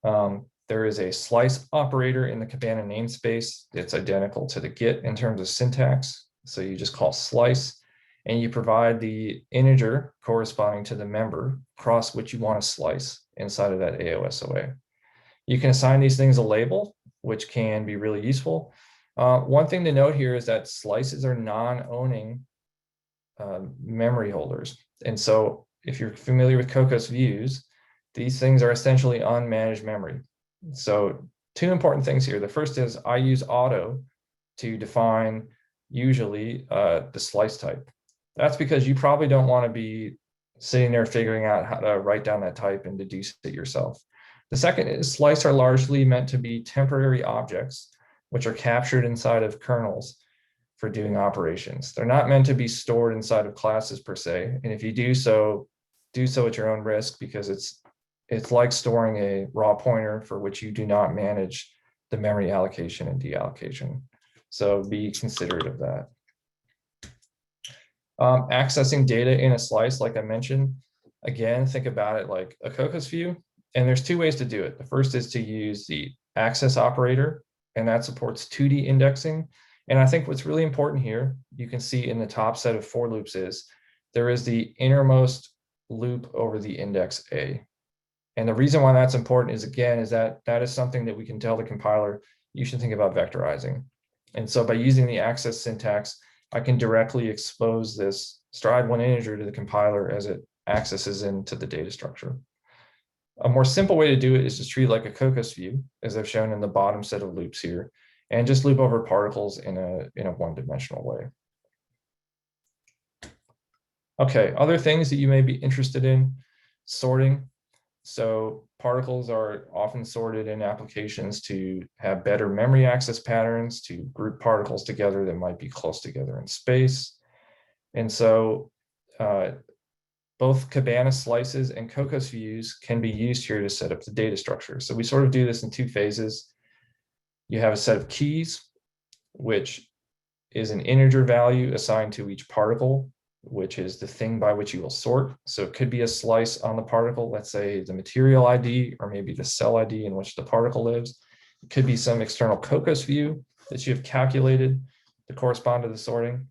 [SPEAKER 1] There is a slice operator in the Cabana namespace. It's identical to the get in terms of syntax. So you just call slice, and you provide the integer corresponding to the member across which you want to slice inside of that AOSOA. You can assign these things a label, which can be really useful. One thing to note here is that slices are non-owning memory holders. And so if you're familiar with Cocos views, These things are essentially unmanaged memory. So two important things here. The first is I use auto to define usually the slice type. That's because you probably don't want to be sitting there figuring out how to write down that type and deduce it yourself. The second is slice are largely meant to be temporary objects, which are captured inside of kernels for doing operations. They're not meant to be stored inside of classes per se. And if you do so at your own risk, because it's like storing a raw pointer for which you do not manage the memory allocation and deallocation. So be considerate of that. Accessing data in a slice, like I mentioned, again, think about it like a Cocos view. And there's two ways to do it. The first is to use the access operator, and that supports 2D indexing. And I think what's really important here, you can see in the top set of for loops is there is the innermost loop over the index A. And the reason why that's important is, again, is that is something that we can tell the compiler, you should think about vectorizing. And so by using the access syntax, I can directly expose this stride1 integer to the compiler as it accesses into the data structure. A more simple way to do it is just treat it like a Cocos view, as I've shown in the bottom set of loops here, and just loop over particles in a one-dimensional way. Okay, other things that you may be interested in, sorting. So particles are often sorted in applications to have better memory access patterns, to group particles together that might be close together in space. And so both Cabana slices and Cocos views can be used here to set up the data structure. So we sort of do this in two phases. You have a set of keys, which is an integer value assigned to each particle, which is the thing by which you will sort. So it could be a slice on the particle, let's say the material ID, or maybe the cell ID in which the particle lives. It could be some external Cocos view that you have calculated to correspond to the sorting.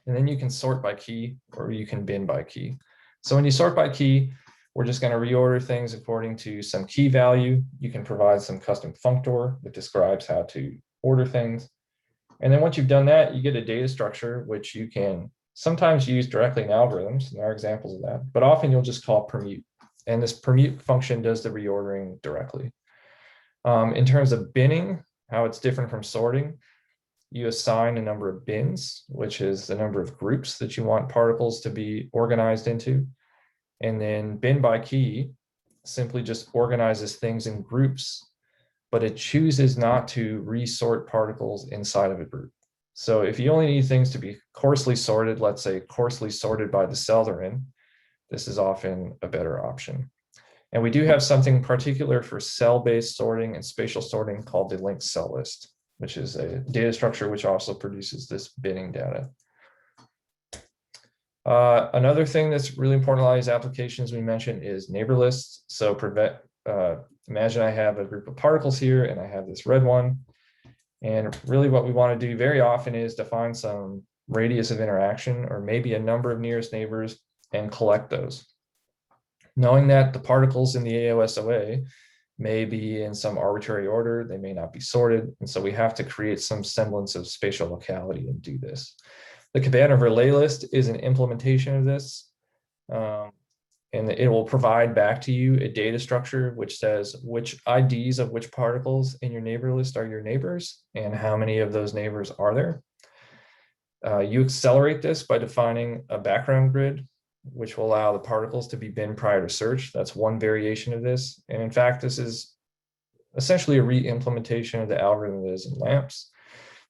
[SPEAKER 1] And then you can sort by key, or you can bin by key. So when you sort by key, we're just going to reorder things according to some key value. You can provide some custom functor that describes how to order things. And then once you've done that, you get a data structure, which you can sometimes use directly in algorithms, and there are examples of that, but often you'll just call permute. And this permute function does the reordering directly. In terms of binning, how it's different from sorting, you assign a number of bins, which is the number of groups that you want particles to be organized into. And then bin by key simply just organizes things in groups, but it chooses not to resort particles inside of a group. So if you only need things to be coarsely sorted, let's say coarsely sorted by the cell they're in, this is often a better option. And we do have something particular for cell-based sorting and spatial sorting called the linked cell list, which is a data structure which also produces this binning data. Another thing that's really important in a lot of these applications we mentioned is neighbor lists. So imagine I have a group of particles here and I have this red one. And really what we want to do very often is define some radius of interaction, or maybe a number of nearest neighbors, and collect those. Knowing that the particles in the AOSOA may be in some arbitrary order, they may not be sorted. And so we have to create some semblance of spatial locality and do this. The Cabana relay list is an implementation of this. And it will provide back to you a data structure which says which IDs of which particles in your neighbor list are your neighbors and how many of those neighbors are there. You accelerate this by defining a background grid, which will allow the particles to be binned prior to search. That's one variation of this. And in fact, this is essentially a re-implementation of the algorithm that is in LAMMPS.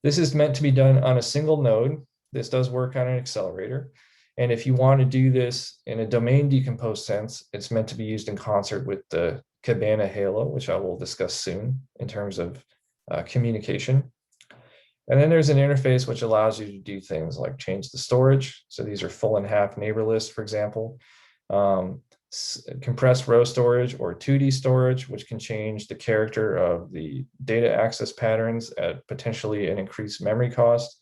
[SPEAKER 1] This is meant to be done on a single node. This does work on an accelerator. And if you want to do this in a domain decomposed sense, it's meant to be used in concert with the Cabana Halo, which I will discuss soon in terms of communication. And then there's an interface which allows you to do things like change the storage. So these are full and half neighbor lists, for example. Compressed row storage or 2D storage, which can change the character of the data access patterns at potentially an increased memory cost.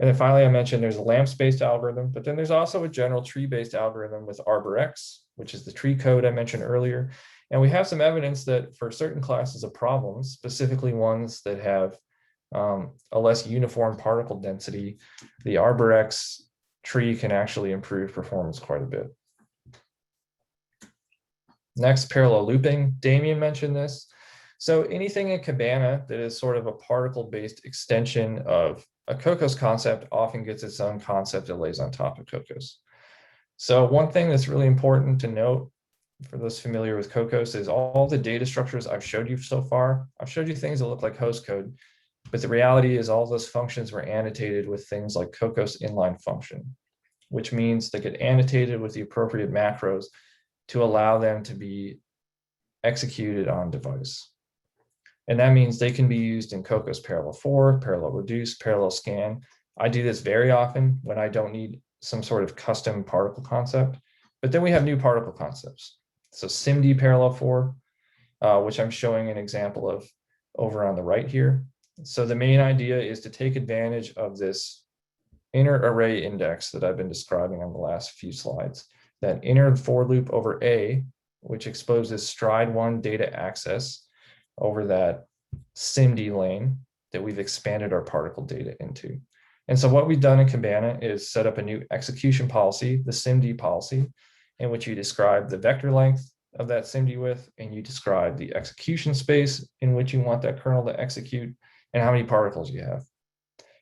[SPEAKER 1] And then finally, I mentioned there's a LAMMPS-based algorithm, but then there's also a general tree-based algorithm with ArborX, which is the tree code I mentioned earlier. And we have some evidence that for certain classes of problems, specifically ones that have a less uniform particle density, the ArborX tree can actually improve performance quite a bit. Next, parallel looping. Damian mentioned this. So anything in Cabana that is sort of a particle-based extension of a Cocos concept often gets its own concept that lays on top of Cocos. So one thing that's really important to note for those familiar with Cocos is all the data structures I've showed you so far. I've showed you things that look like host code, but the reality is all those functions were annotated with things like Cocos inline function, which means they get annotated with the appropriate macros to allow them to be executed on device. And that means they can be used in Cocos parallel for, parallel reduce, parallel scan. I do this very often when I don't need some sort of custom particle concept, but then we have new particle concepts. So SIMD parallel for, which I'm showing an example of over on the right here. So the main idea is to take advantage of this inner array index that I've been describing on the last few slides, that inner for loop over A, which exposes stride 1 data access over that SIMD lane that we've expanded our particle data into. And so what we've done in Cabana is set up a new execution policy, the SIMD policy, in which you describe the vector length of that SIMD width, and you describe the execution space in which you want that kernel to execute, and how many particles you have.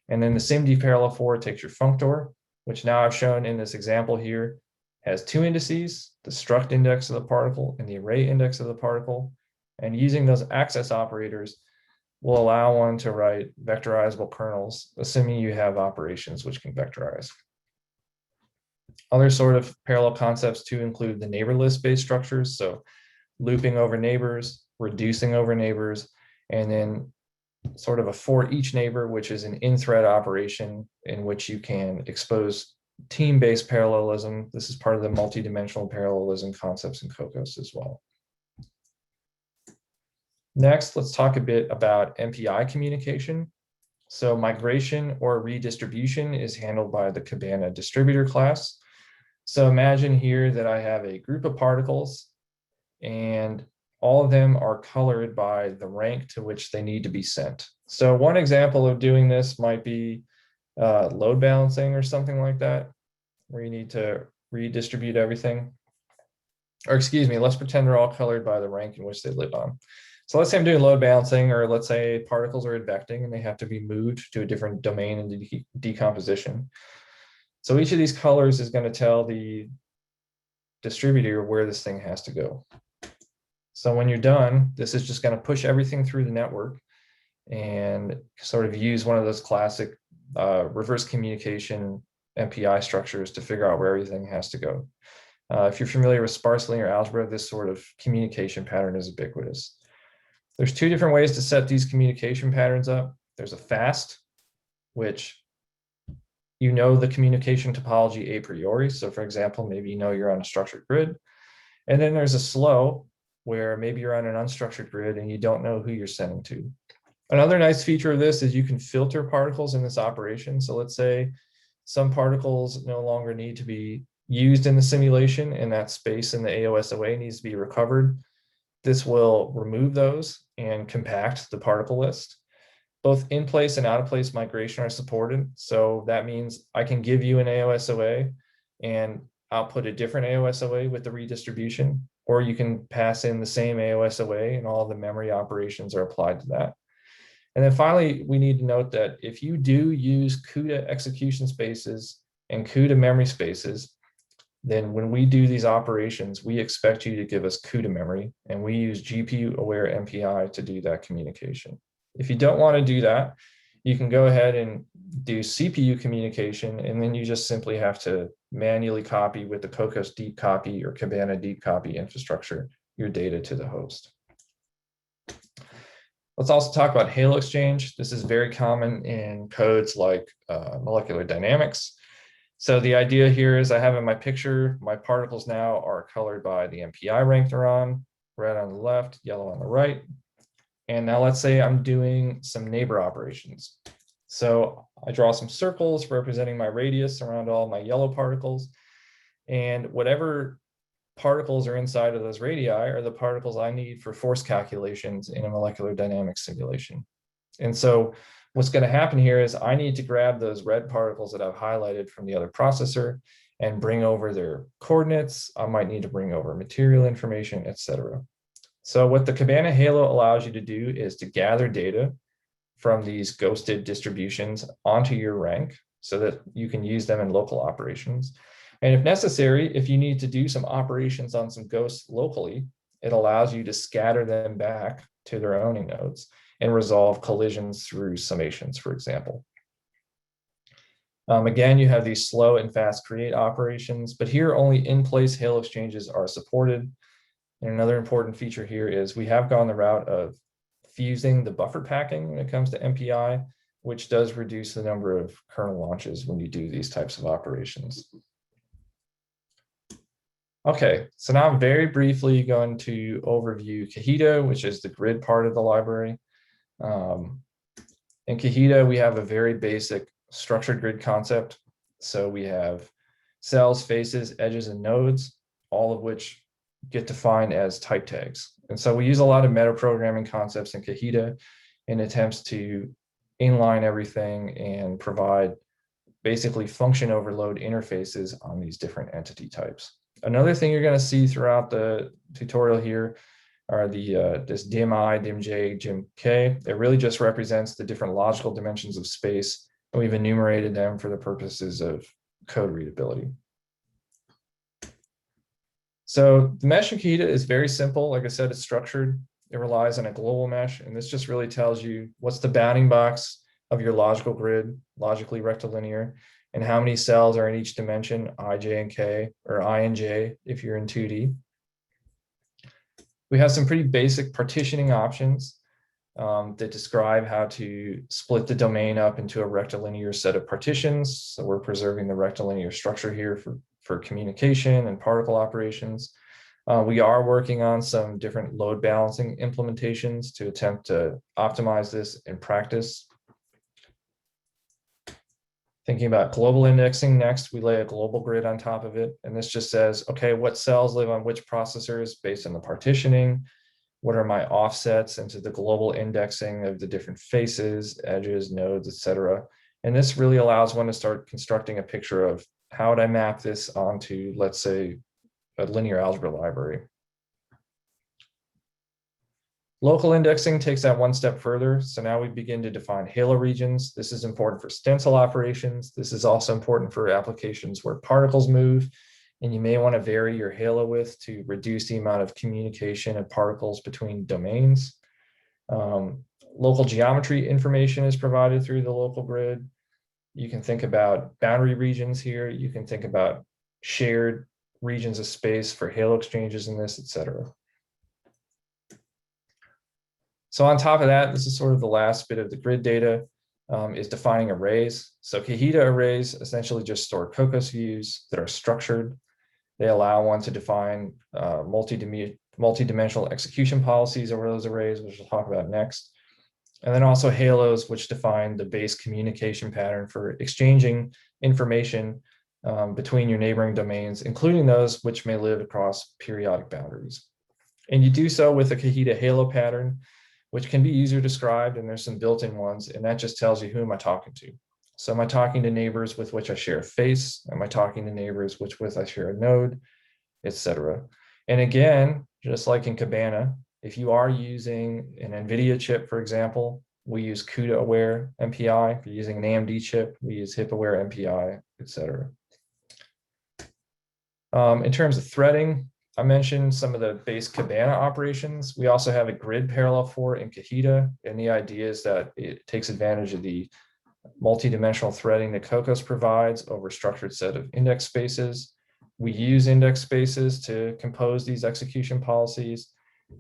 [SPEAKER 1] And then the SIMD parallel for takes your functor, which now I've shown in this example here, has two indices, the struct index of the particle and the array index of the particle. And using those access operators will allow one to write vectorizable kernels, assuming you have operations which can vectorize. Other sort of parallel concepts too include the neighbor list-based structures, so looping over neighbors, reducing over neighbors, and then sort of a for each neighbor, which is an in-thread operation in which you can expose team-based parallelism. This is part of the multi-dimensional parallelism concepts in Cocos as well. Next, let's talk a bit about MPI communication. So migration or redistribution is handled by the Cabana distributor class. So imagine here that I have a group of particles and all of them are colored by the rank to which they need to be sent. So one example of doing this might be load balancing or something like that, where you need to redistribute everything. Or excuse me, let's pretend they're all colored by the rank in which they live on. So let's say I'm doing load balancing, or let's say particles are advecting and they have to be moved to a different domain in decomposition. So each of these colors is going to tell the distributor where this thing has to go. So when you're done, this is just going to push everything through the network and sort of use one of those classic reverse communication MPI structures to figure out where everything has to go. If you're familiar with sparse linear algebra, this sort of communication pattern is ubiquitous. There's two different ways to set these communication patterns up. There's a fast, which you know the communication topology a priori. So for example, maybe you know you're on a structured grid. And then there's a slow, where maybe you're on an unstructured grid and you don't know who you're sending to. Another nice feature of this is you can filter particles in this operation. So let's say some particles no longer need to be used in the simulation, and that space in the AOSOA needs to be recovered. This will remove those and compact the particle list. Both in-place and out-of-place migration are supported. So that means I can give you an AOSOA and output a different AOSOA with the redistribution, or you can pass in the same AOSOA and all the memory operations are applied to that. And then finally, we need to note that if you do use CUDA execution spaces and CUDA memory spaces, then when we do these operations, we expect you to give us CUDA memory, and we use GPU-aware MPI to do that communication. If you don't want to do that, you can go ahead and do CPU communication, and then you just simply have to manually copy with the Cocos deep copy or Cabana deep copy infrastructure your data to the host. Let's also talk about halo exchange. This is very common in codes like molecular dynamics. So the idea here is I have in my picture, my particles now are colored by the MPI rank they're on, red on the left, yellow on the right. And now let's say I'm doing some neighbor operations. So I draw some circles representing my radius around all my yellow particles. And whatever particles are inside of those radii are the particles I need for force calculations in a molecular dynamics simulation. And so what's going to happen here is I need to grab those red particles that I've highlighted from the other processor, and bring over their coordinates. I might need to bring over material information, etc. So what the Cabana Halo allows you to do is to gather data from these ghosted distributions onto your rank so that you can use them in local operations. And if necessary, if you need to do some operations on some ghosts locally, it allows you to scatter them back to their owning nodes and resolve collisions through summations, for example. Again, you have these slow and fast create operations, but here only in-place Halo exchanges are supported. And another important feature here is we have gone the route of fusing the buffer packing when it comes to MPI, which does reduce the number of kernel launches when you do these types of operations. Okay, so now I'm very briefly going to overview Kahita, which is the grid part of the library. In Kahita, we have a very basic structured grid concept. So we have cells, faces, edges, and nodes, all of which get defined as type tags. And so we use a lot of metaprogramming concepts in Kahita in attempts to inline everything and provide basically function overload interfaces on these different entity types. Another thing you're going to see throughout the tutorial here are the this dim-I, dim-j, dim-k. It really just represents the different logical dimensions of space, and we've enumerated them for the purposes of code readability. So the mesh in Kahita is very simple. Like I said, it's structured. It relies on a global mesh, and this just really tells you what's the bounding box of your logical grid, logically rectilinear, and how many cells are in each dimension, I, j, and k, or I and j if you're in 2D. We have some pretty basic partitioning options that describe how to split the domain up into a rectilinear set of partitions. So we're preserving the rectilinear structure here for communication and particle operations. We are working on some different load balancing implementations to attempt to optimize this in practice. Thinking about global indexing next, we lay a global grid on top of it. And this just says, okay, what cells live on which processors based on the partitioning? What are my offsets into the global indexing of the different faces, edges, nodes, etc. And this really allows one to start constructing a picture of how would I map this onto, let's say, a linear algebra library. Local indexing takes that one step further. So now we begin to define halo regions. This is important for stencil operations. This is also important for applications where particles move, and you may want to vary your halo width to reduce the amount of communication of particles between domains. Local geometry information is provided through the local grid. You can think about boundary regions here. You can think about shared regions of space for halo exchanges in this, etc. So on top of that, this is sort of the last bit of the grid data, is defining arrays. So Kahita arrays essentially just store Cocos views that are structured. They allow one to define multi-dimensional execution policies over those arrays, which we'll talk about next. And then also halos, which define the base communication pattern for exchanging information between your neighboring domains, including those which may live across periodic boundaries. And you do so with a Kahita halo pattern, which can be user described, and there's some built-in ones, and that just tells you who am I talking to. So am I talking to neighbors with which I share a face? Am I talking to neighbors with I share a node, etc. And again, just like in Cabana, if you are using an NVIDIA chip, for example, we use CUDA aware MPI. If you're using an AMD chip, we use HIP aware MPI, etc. In terms of threading, I mentioned some of the base Cabana operations. We also have a grid parallel for in Kahita, and the idea is that it takes advantage of the multi-dimensional threading that Cocos provides over a structured set of index spaces. We use index spaces to compose these execution policies,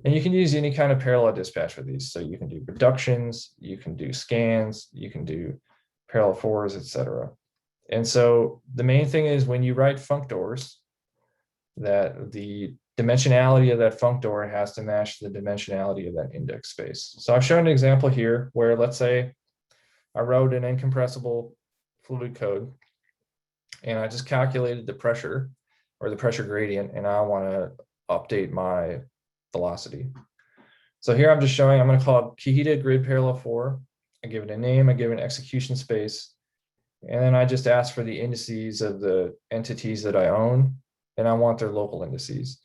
[SPEAKER 1] and you can use any kind of parallel dispatch for these. So you can do reductions, you can do scans, you can do parallel fors, etc. And so the main thing is when you write functors, that the dimensionality of that functor has to match the dimensionality of that index space. So I've shown an example here where, let's say I wrote an incompressible fluid code and I just calculated the pressure or the pressure gradient, and I want to update my velocity. So here I'm just showing, I'm going to call it Kahita grid parallel for. I give it a name, I give it an execution space, And then I just ask for the indices of the entities that I own, and I want their local indices.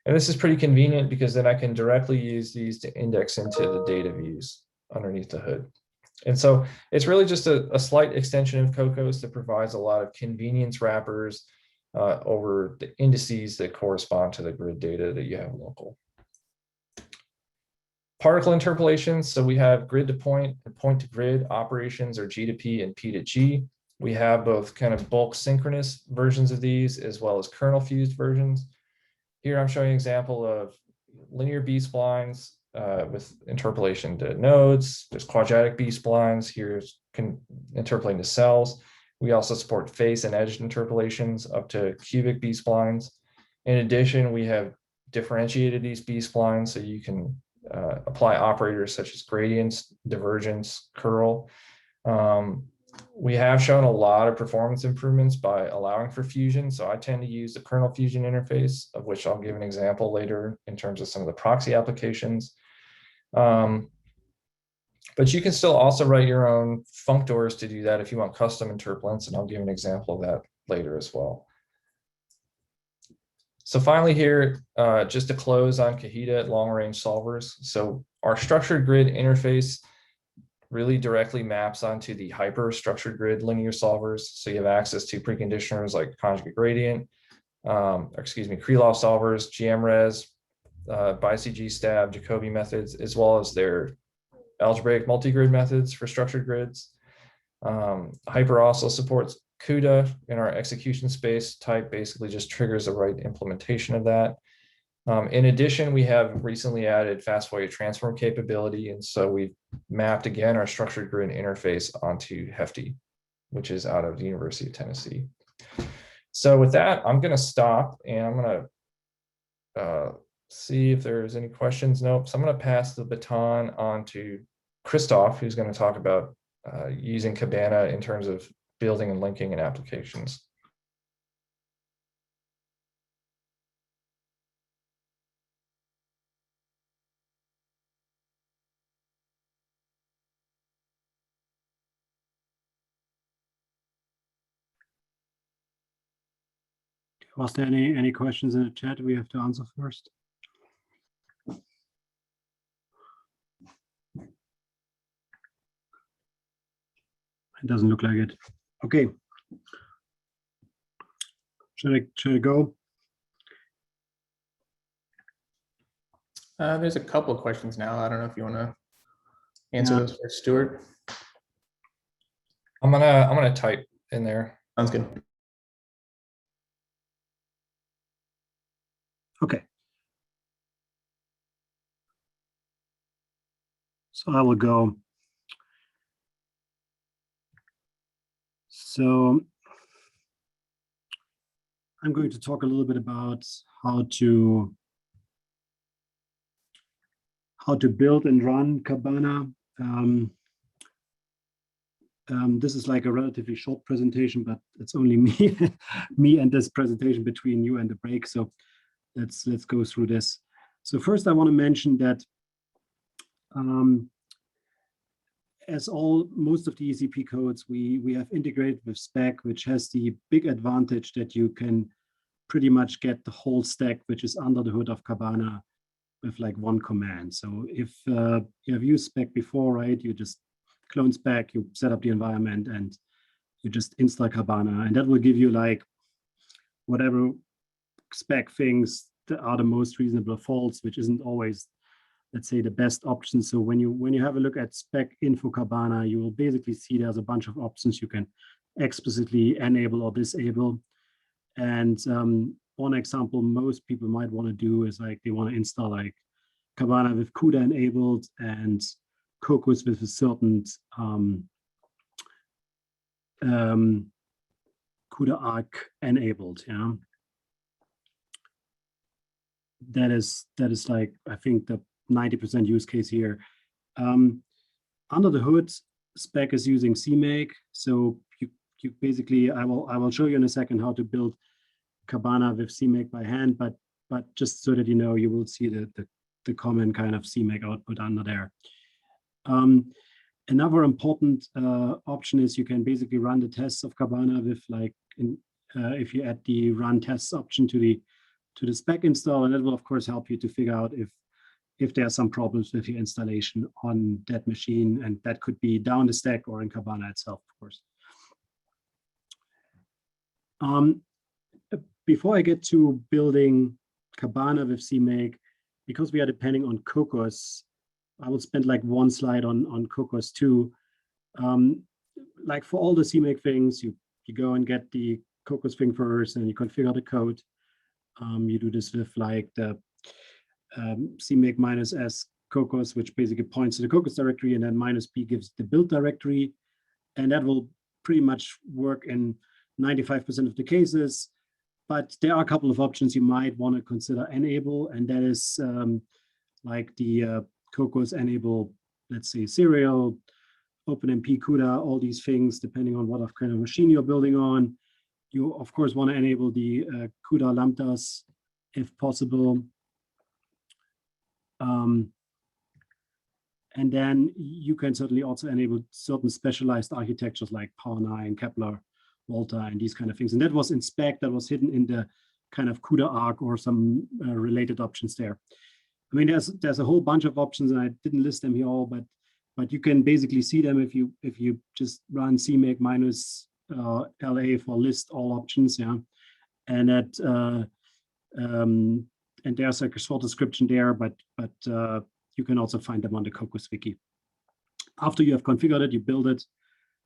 [SPEAKER 1] And this is pretty convenient because then I can directly use these to index into the data views underneath the hood. And so it's really just a slight extension of Cocos that provides a lot of convenience wrappers over the indices that correspond to the grid data that you have local. Particle interpolations. So we have grid to point and point to grid operations, or G to P and P to G. We have both kind of bulk synchronous versions of these as well as kernel fused versions. Here I'm showing an example of linear B-splines with interpolation to nodes. There's quadratic B-splines. Here's interpolating to cells. We also support face and edge interpolations up to cubic B-splines. In addition, we have differentiated these B-splines so you can apply operators such as gradients, divergence, curl. We have shown a lot of performance improvements by allowing for fusion. So I tend to use the kernel fusion interface, of which I'll give an example later in terms of some of the proxy applications. But you can still also write your own functors to do that if you want custom interpolants, and I'll give an example of that later as well. So finally here, just to close on Kahita long-range solvers. So our structured grid interface really directly maps onto the hyper-structured grid linear solvers. So you have access to preconditioners like conjugate gradient, Krylov solvers, GMRes, BiCG stab, Jacobi methods, as well as their algebraic multigrid methods for structured grids. Hyper also supports CUDA in our execution space. Type basically just triggers the right implementation of that. In addition, we have recently added fast Fourier transform capability. And so we've mapped again our structured grid interface onto Hefty, which is out of the University of Tennessee. So with that, I'm going to stop and I'm going to see if there's any questions. Nope. So I'm going to pass the baton on to Christoph, who's going to talk about using Cabana in terms of building and linking in applications.
[SPEAKER 3] Was there any questions in the chat we have to answer first? It doesn't look like it. Okay. Should I go?
[SPEAKER 4] There's a couple of questions now. I don't know if you want to answer those first, Stuart.
[SPEAKER 1] I'm gonna type in there.
[SPEAKER 4] Sounds good.
[SPEAKER 3] Okay. So I will go. So I'm going to talk a little bit about how to build and run Cabana. This is like a relatively short presentation, but it's only me and this presentation between you and the break. So let's go through this. So first, I want to mention that as most of the ECP codes, we have integrated with spec, which has the big advantage that you can pretty much get the whole stack, which is under the hood of Cabana, with like one command. So if you have used spec before, right, you just clone spec, you set up the environment, and you just install Cabana, and that will give you like whatever spec things that are the most reasonable faults, which isn't always, let's say, the best option. So when you have a look at spec info Cabana, you will basically see there's a bunch of options you can explicitly enable or disable. And one example most people might want to do is like they want to install like Cabana with CUDA enabled and Cocos with a certain CUDA arc enabled. Yeah, that is like, I think, the 90% use case here. Under the hood, spec is using CMake. So you basically, I will show you in a second how to build Cabana with CMake by hand, but just so that you know, you will see the common kind of CMake output under there. Another important option is you can basically run the tests of Cabana with if you add the run tests option to the spec install, and that will of course help you to figure out if there are some problems with your installation on that machine, and that could be down the stack or in Cabana itself, of course. Before I get to building Cabana with CMake, because we are depending on Cocos, I will spend like one slide on Cocos too. Like for all the CMake things, you go and get the Cocos thing first, and you configure the code. You do this with like the CMake -s Cocos, which basically points to the Cocos directory, and then -p gives the build directory, and that will pretty much work in 95% of the cases. But there are a couple of options you might want to consider enable, and that is like the Cocos enable, let's say serial, OpenMP, CUDA, all these things, depending on what kind of machine you're building on. You of course want to enable the CUDA lambdas if possible. And then you can certainly also enable certain specialized architectures like Power9, Kepler, Volta, and these kind of things. And that was in spec, that was hidden in the kind of CUDA arc or some related options there. I mean, there's a whole bunch of options, and I didn't list them here all, but you can basically see them if you just run CMake -LA for list all options, yeah. And that and there's like a short description there, but you can also find them on the Cocos wiki. After you have configured it, you build it,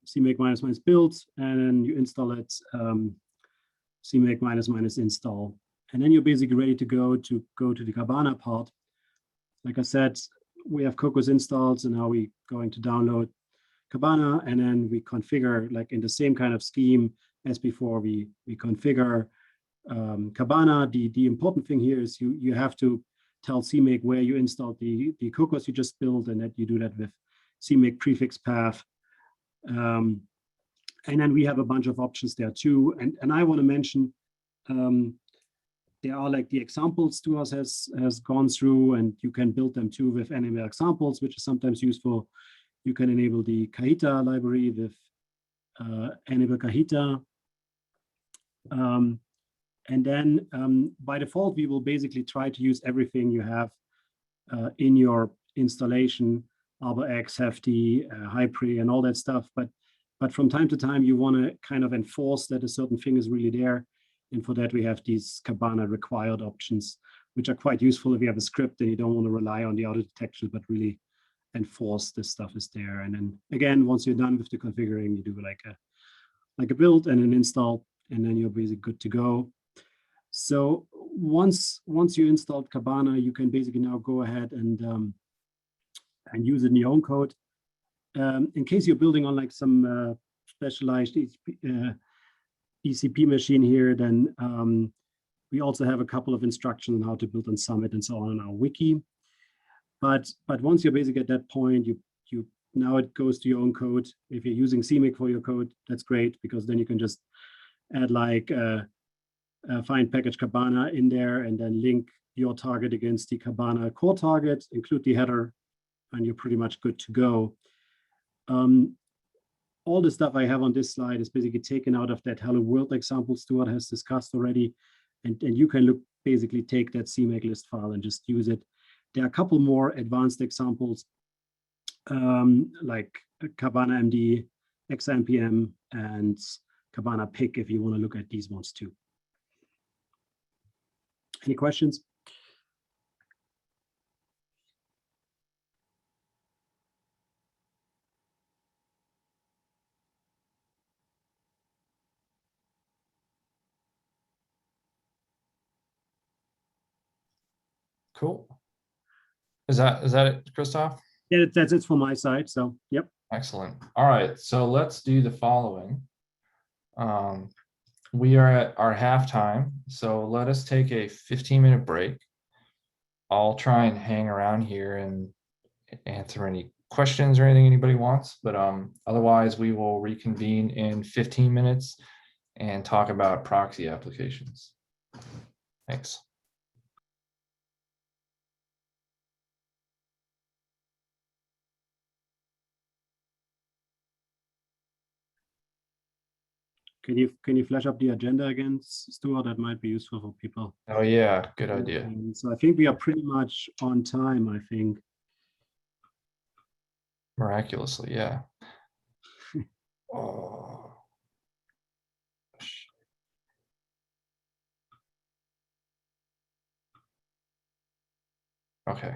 [SPEAKER 3] CMake ---- build, and then you install it, CMake ---- install, and then you're basically ready to go to the Cabana part. Like I said, we have Cocos installed, so now we're going to download Cabana, and then we configure like in the same kind of scheme as before. We configure Cabana. The important thing here is you have to tell CMake where you installed the Cocos you just built, and that you do that with CMake prefix path. And then we have a bunch of options there too. And I want to mention there are like the examples Stuart has gone through, and you can build them too with NML examples, which is sometimes useful. You can enable the Kahita library with enable Kahita. And then by default, we will basically try to use everything you have in your installation, ArborX, Hefty, Hypre, and all that stuff. But from time to time, you want to kind of enforce that a certain thing is really there. And for that, we have these Cabana required options, which are quite useful if you have a script and you don't want to rely on the auto detection, but really enforce this stuff is there. And then again, once you're done with the configuring, you do like a build and an install, and then you're basically good to go. So once you installed Cabana, you can basically now go ahead and use it in your own code. In case you're building on like some specialized ECP machine here, then we also have a couple of instructions on how to build on Summit and so on in our wiki. But once you're basically at that point, you now it goes to your own code. If you're using CMake for your code, that's great, because then you can just add like find package Cabana in there, and then link your target against the Cabana core target, include the header, and you're pretty much good to go. All the stuff I have on this slide is basically taken out of that Hello World example Stuart has discussed already. And you can basically take that CMake list file and just use it. There are a couple more advanced examples like Cabana MD, XMPM, and Cabana PIC if you want to look at these ones too. Any questions?
[SPEAKER 1] Cool. Is that it, Christoph?
[SPEAKER 3] Yeah, that's it from my side. So, yep.
[SPEAKER 1] Excellent. All right, so let's do the following. We are at our halftime, so let us take a 15-minute break. I'll try and hang around here and answer any questions or anything anybody wants, but otherwise we will reconvene in 15 minutes and talk about proxy applications. Thanks.
[SPEAKER 3] Can you flash up the agenda again, Stuart? That might be useful for people.
[SPEAKER 1] Oh yeah, good idea.
[SPEAKER 3] So I think we are pretty much on time, I think.
[SPEAKER 1] Miraculously, yeah. Oh. Okay.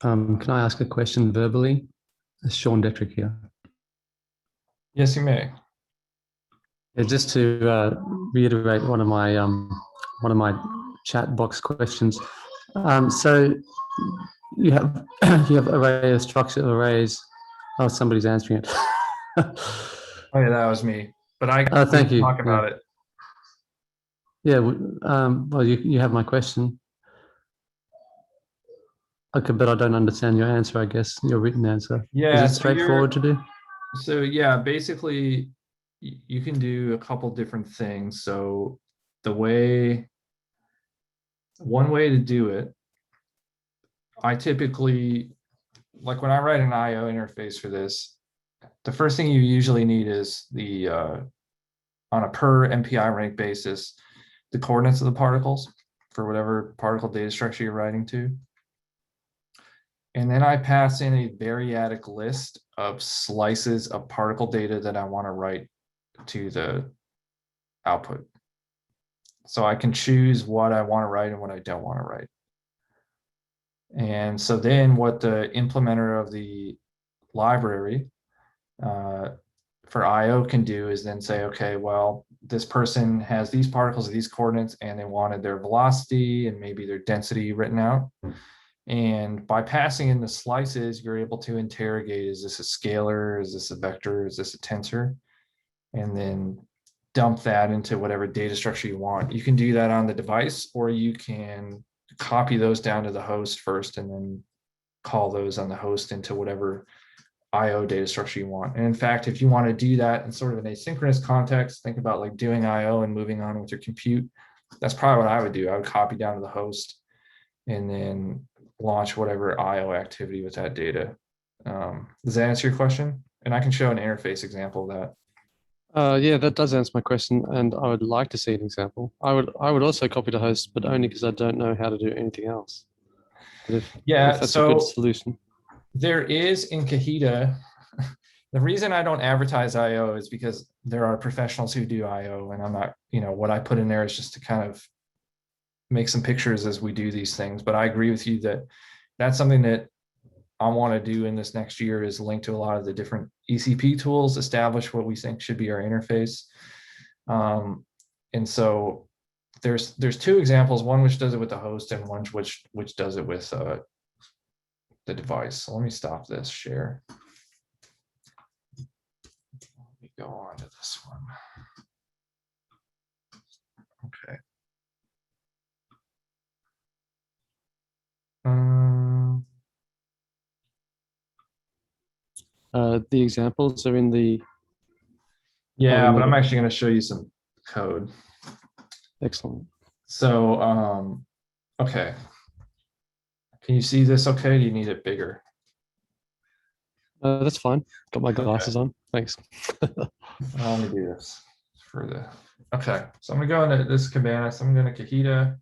[SPEAKER 5] Can I ask a question verbally? It's Sean Detrick here.
[SPEAKER 1] Yes, you may.
[SPEAKER 5] Yeah, just to reiterate one of my chat box questions. So you have you have array of structured arrays. Oh, somebody's answering it.
[SPEAKER 1] Oh yeah, that was me. But I
[SPEAKER 5] thank you.
[SPEAKER 1] talk about it.
[SPEAKER 5] Yeah. Well, you have my question. Okay, but I don't understand your answer. I guess your written answer.
[SPEAKER 1] Yeah,
[SPEAKER 5] Is it straightforward to do?
[SPEAKER 1] So yeah, basically you can do a couple different things. So one way to do it, I typically, like when I write an IO interface for this, the first thing you usually need is the, on a per MPI rank basis, the coordinates of the particles for whatever particle data structure you're writing to. And then I pass in a variadic list of slices of particle data that I want to write to the output. So I can choose what I want to write and what I don't want to write. And so then what the implementer of the library for IO can do is then say, okay, well, this person has these particles of these coordinates and they wanted their velocity and maybe their density written out. And by passing in the slices, you're able to interrogate, is this a scalar? Is this a vector? Is this a tensor? And then dump that into whatever data structure you want. You can do that on the device, or you can copy those down to the host first and then call those on the host into whatever IO data structure you want. And in fact, if you want to do that in sort of an asynchronous context, think about like doing IO and moving on with your compute. That's probably what I would do. I would copy down to the host and then launch whatever IO activity with that data. Does that answer your question? And I can show an interface example of that.
[SPEAKER 5] Yeah, that does answer my question, and I would like to see an example. I would also copy the host, but only because I don't know how to do anything else. But if that's a good solution.
[SPEAKER 1] There is in Kahita, the reason I don't advertise IO is because there are professionals who do IO, and I'm not, what I put in there is just to kind of make some pictures as we do these things. But I agree with you that that's something that I want to do in this next year, is link to a lot of the different ECP tools, establish what we think should be our interface. And so there's two examples, one which does it with the host and one which does it with the device. So let me stop this share. Let me go on to this one. Okay.
[SPEAKER 5] The examples are in the.
[SPEAKER 1] Yeah, but I'm actually going to show you some code.
[SPEAKER 5] Excellent.
[SPEAKER 1] So, okay. Can you see this okay? Do you need it bigger?
[SPEAKER 5] That's fine. Got my glasses on. Thanks.
[SPEAKER 1] Let me do this for the. Okay, so I'm going to go into this Cabana. So I'm going to Kahita.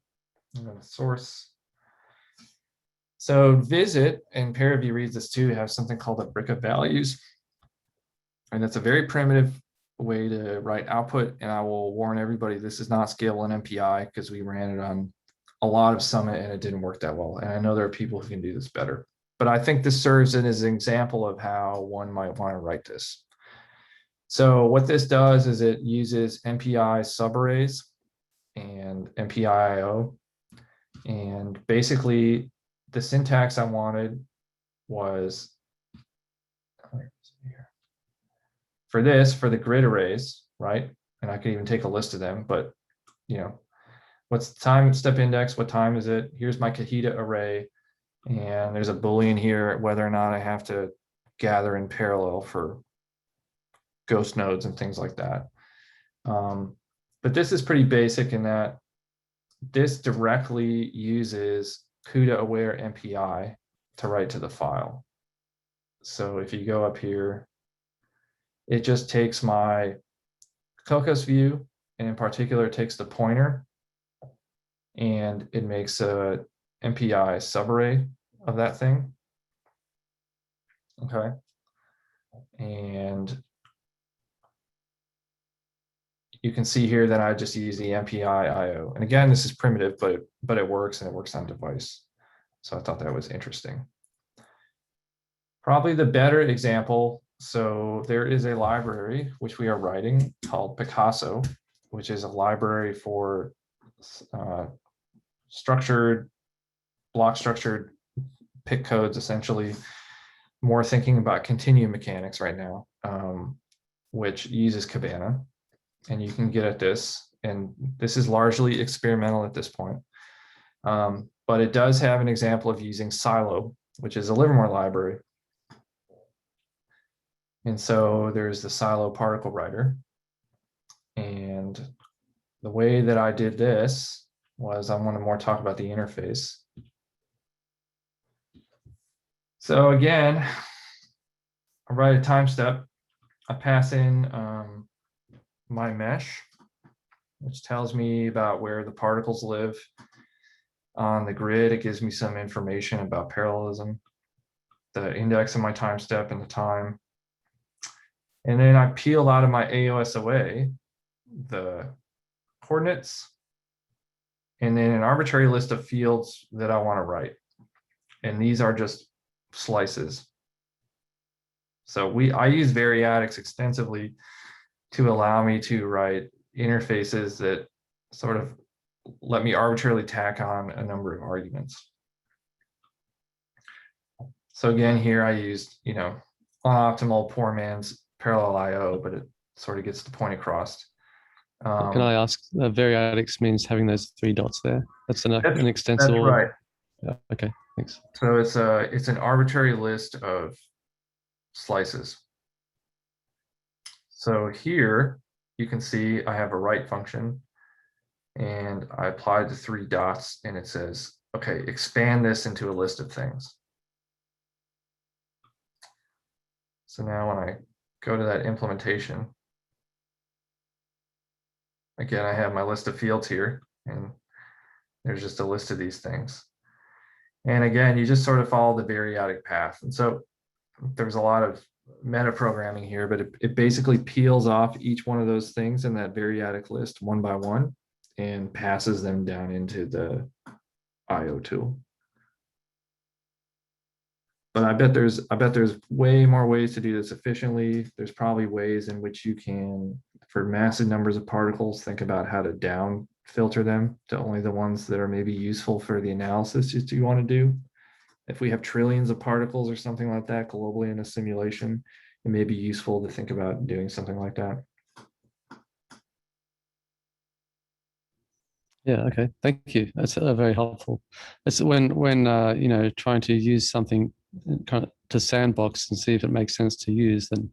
[SPEAKER 1] I'm going to source. So visit, and pair of you reads this too, have something called a brick of values. And that's a very primitive way to write output. And I will warn everybody, this is not scalable in MPI because we ran it on a lot of Summit and it didn't work that well. And I know there are people who can do this better. But I think this serves as an example of how one might want to write this. So what this does is it uses MPI subarrays and MPI-IO. And basically, the syntax I wanted was for the grid arrays, right? And I could even take a list of them, but what's the time step index? What time is it? Here's my Kahita array. And there's a Boolean here, whether or not I have to gather in parallel for ghost nodes and things like that. But this is pretty basic in that this directly uses CUDA aware MPI to write to the file. So if you go up here, it just takes my Cocos view, and in particular, it takes the pointer, and it makes a MPI subarray of that thing. Okay. And you can see here that I just use the MPI IO. And again, this is primitive, but it works, and it works on device. So I thought that was interesting. Probably the better example. So there is a library which we are writing called Picasso, which is a library for block structured pick codes, essentially. More thinking about continuum mechanics right now, which uses Cabana. And you can get at this, and this is largely experimental at this point. But it does have an example of using Silo, which is a Livermore library. And so there's the Silo particle writer. And the way that I did this was I want to more talk about the interface. So again, I write a time step. I pass in my mesh, which tells me about where the particles live on the grid. It gives me some information about parallelism, the index of my time step and the time. And then I peel out of my AOSOA the coordinates, and then an arbitrary list of fields that I want to write. And these are just slices. So I use variadics extensively to allow me to write interfaces that sort of let me arbitrarily tack on a number of arguments. So again, here I used, unoptimal poor man's parallel IO, but it sort of gets the point across.
[SPEAKER 5] Can I ask, variadics means having those 3 dots there? That's an extensible.
[SPEAKER 1] That's right.
[SPEAKER 5] Yeah, okay, thanks.
[SPEAKER 1] So it's an arbitrary list of slices. So here you can see I have a write function, and I applied the 3 dots, and it says, okay, expand this into a list of things. So now when I go to that implementation, again, I have my list of fields here, and there's just a list of these things. And again, you just sort of follow the variadic path. And so there's a lot of meta programming here, but it basically peels off each one of those things in that variadic list one by one and passes them down into the IO tool. But I bet there's way more ways to do this efficiently. There's probably ways in which you can, for massive numbers of particles, think about how to down filter them to only the ones that are maybe useful for the analysis that you want to do. If we have trillions of particles or something like that globally in a simulation, it may be useful to think about doing something like that.
[SPEAKER 5] Yeah, okay, thank you. That's very helpful. It's when trying to use something kind of to sandbox and see if it makes sense to use, then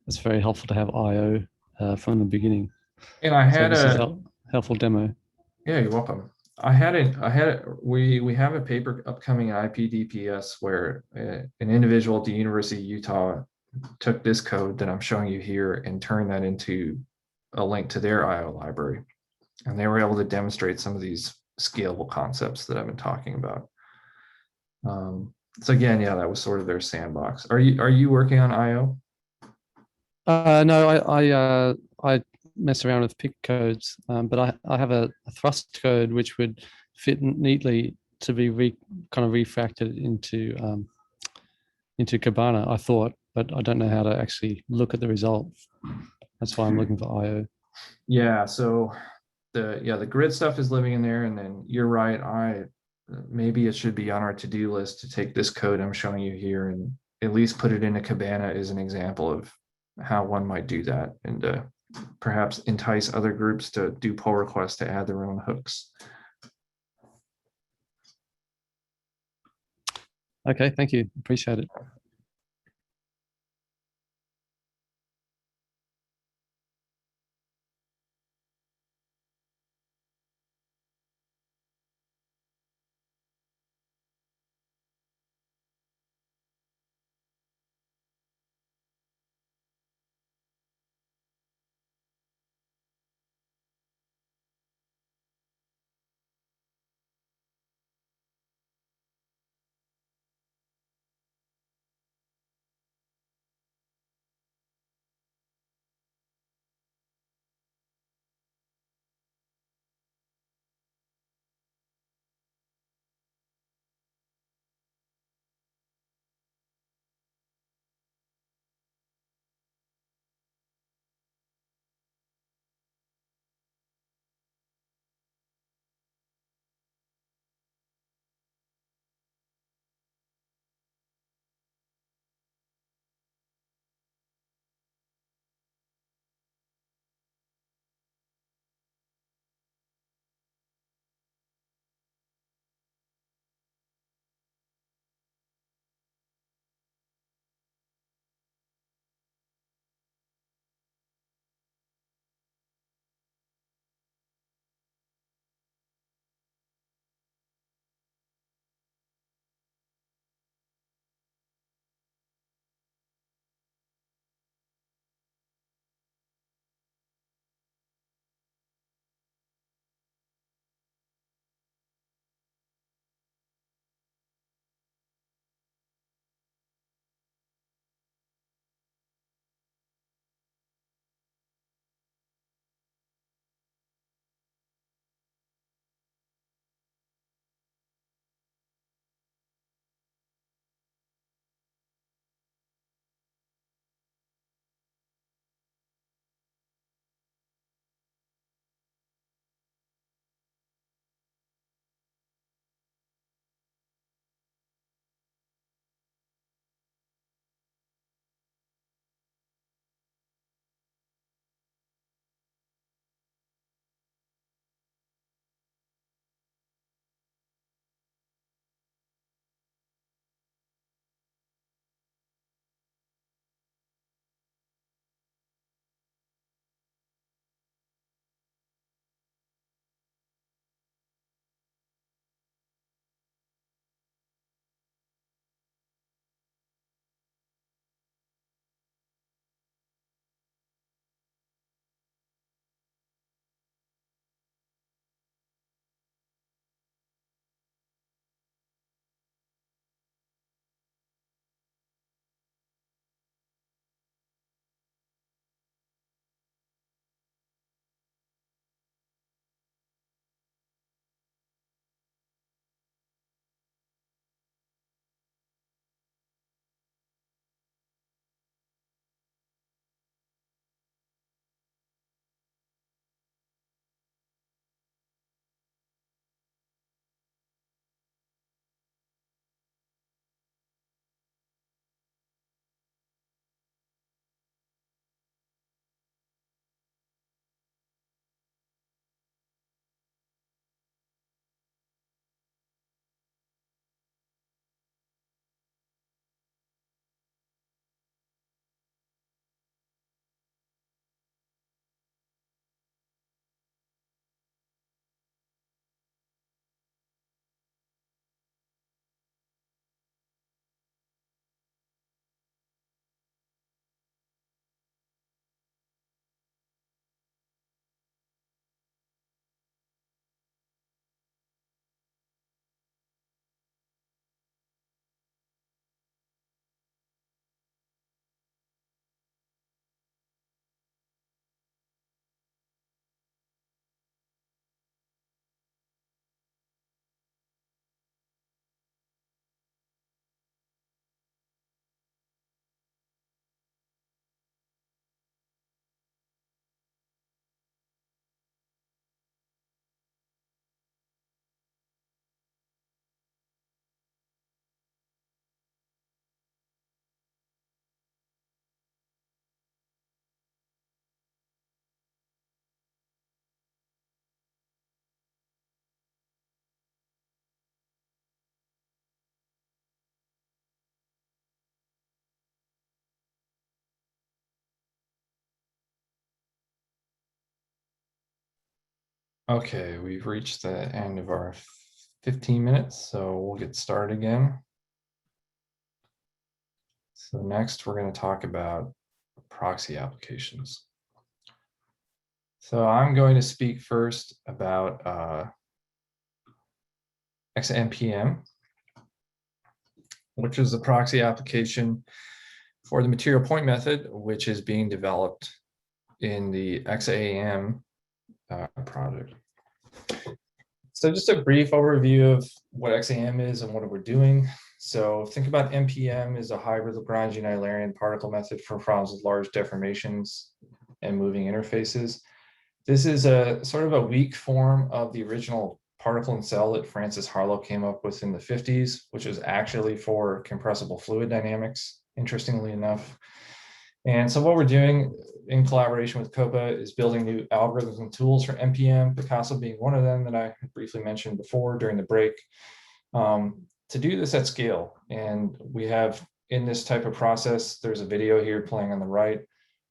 [SPEAKER 5] it's very helpful to have IO from the beginning.
[SPEAKER 1] And I had
[SPEAKER 5] this is a helpful demo.
[SPEAKER 1] Yeah, you're welcome. We have a paper upcoming at IPDPS where an individual at the University of Utah took this code that I'm showing you here and turned that into a link to their IO library. And they were able to demonstrate some of these scalable concepts that I've been talking about. So again, yeah, that was sort of their sandbox. Are you working on IO?
[SPEAKER 5] No, I mess around with pick codes, but I have a thrust code which would fit neatly to be kind of refactored into Cabana, I thought, but I don't know how to actually look at the result. That's why I'm looking for IO.
[SPEAKER 1] Yeah, so the grid stuff is living in there, and then you're right. Maybe it should be on our to-do list to take this code I'm showing you here and at least put it into Cabana as an example of how one might do that, and perhaps entice other groups to do pull requests to add their own hooks.
[SPEAKER 5] Okay, thank you. Appreciate it.
[SPEAKER 1] Okay, we've reached the end of our 15 minutes, so we'll get started again. So next, we're going to talk about proxy applications. So I'm going to speak first about XNPM, which is the proxy application for the material point method, which is being developed in the XAM project. So just a brief overview of what XAM is and what we're doing. So think about NPM as a hybrid Lagrangian Eulerian particle method for problems with large deformations and moving interfaces. This is a sort of a weak form of the original particle and cell that Francis Harlow came up with in the 50s, which is actually for compressible fluid dynamics, interestingly enough. And so what we're doing in collaboration with CoPA is building new algorithms and tools for NPM, Picasso being one of them that I briefly mentioned before during the break, to do this at scale. And we have in this type of process, there's a video here playing on the right.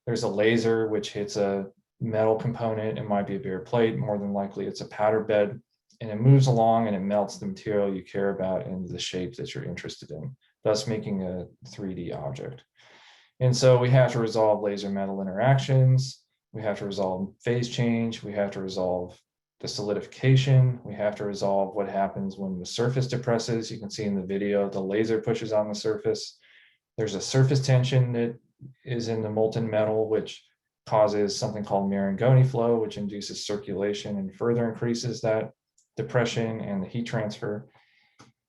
[SPEAKER 1] There's a laser which hits a metal component. It might be a bare plate. More than likely it's a powder bed. And it moves along and it melts the material you care about into the shape that you're interested in, thus making a 3D object. And so we have to resolve laser metal interactions. We have to resolve phase change. We have to resolve the solidification. We have to resolve what happens when the surface depresses. You can see in the video, the laser pushes on the surface. There's a surface tension that is in the molten metal, which causes something called Marangoni flow, which induces circulation and further increases that depression and the heat transfer.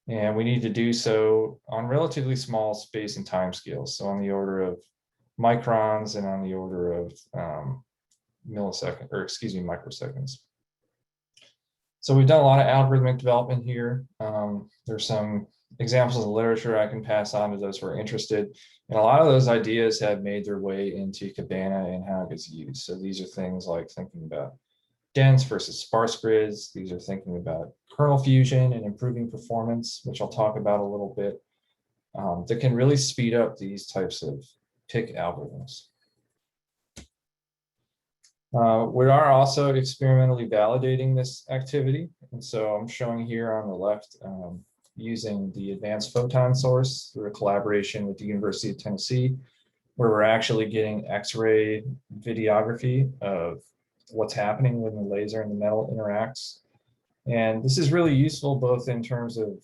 [SPEAKER 1] And we need to do so on relatively small space and time scales. So on the order of microns and on the order of microseconds. So we've done a lot of algorithmic development here. There's some examples of the literature I can pass on to those who are interested. And a lot of those ideas have made their way into Cabana and how it gets used. So these are things like thinking about dense versus sparse grids. These are thinking about kernel fusion and improving performance, which I'll talk about a little bit, that can really speed up these types of PIC algorithms. We are also experimentally validating this activity. And so I'm showing here on the left using the advanced photon source through a collaboration with the University of Tennessee, where we're actually getting X-ray videography of what's happening when the laser and the metal interacts. And this is really useful both in terms of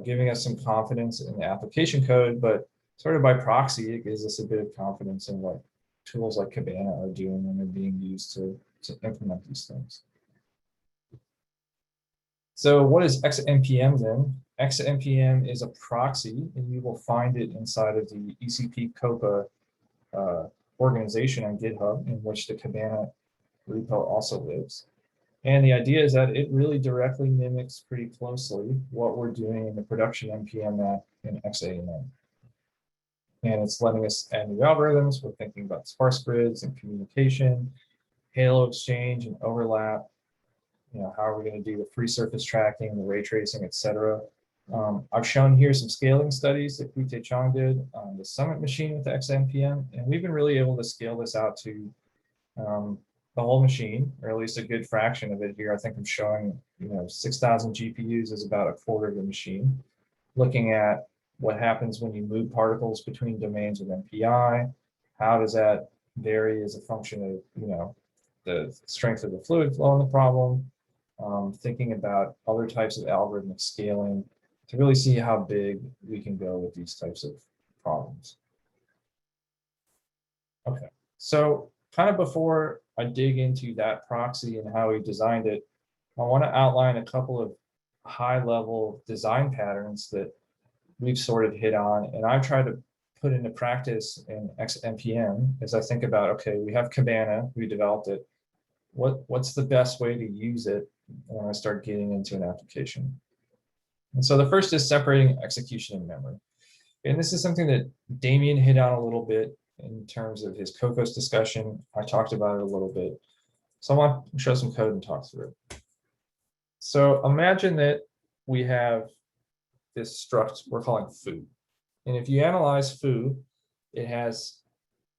[SPEAKER 1] giving us some confidence in the application code, but sort of by proxy, it gives us a bit of confidence in what tools like Cabana are doing when they're being used to implement these things. So what is XNPM then? XNPM is a proxy, and you will find it inside of the ECP CoPA organization on GitHub, in which the Cabana repo also lives. And the idea is that it really directly mimics pretty closely what we're doing in the production NPM app in XAM. And it's letting us add new algorithms. We're thinking about sparse grids and communication, halo exchange and overlap. You know, how are we going to do the free surface tracking, the ray tracing, et cetera. I've shown here some scaling studies that Kute Chong did on the Summit machine with XNPM, and we've been really able to scale this out to the whole machine, or at least a good fraction of it here. I think I'm showing, 6,000 GPUs is about a quarter of the machine. Looking at what happens when you move particles between domains with MPI, how does that vary as a function of, the strength of the fluid flow in the problem, thinking about other types of algorithmic scaling to really see how big we can go with these types of problems. Okay, so kind of before I dig into that proxy and how we designed it, I want to outline a couple of high-level design patterns that we've sort of hit on, and I've tried to put into practice in XNPM as I think about, okay, we have Cabana, we developed it. What's the best way to use it when I start getting into an application? And so the first is separating execution and memory. And this is something that Damian hit on a little bit in terms of his Cocos discussion. I talked about it a little bit. So I want to show some code and talk through it. So imagine that we have this struct we're calling foo. And if you analyze foo, it has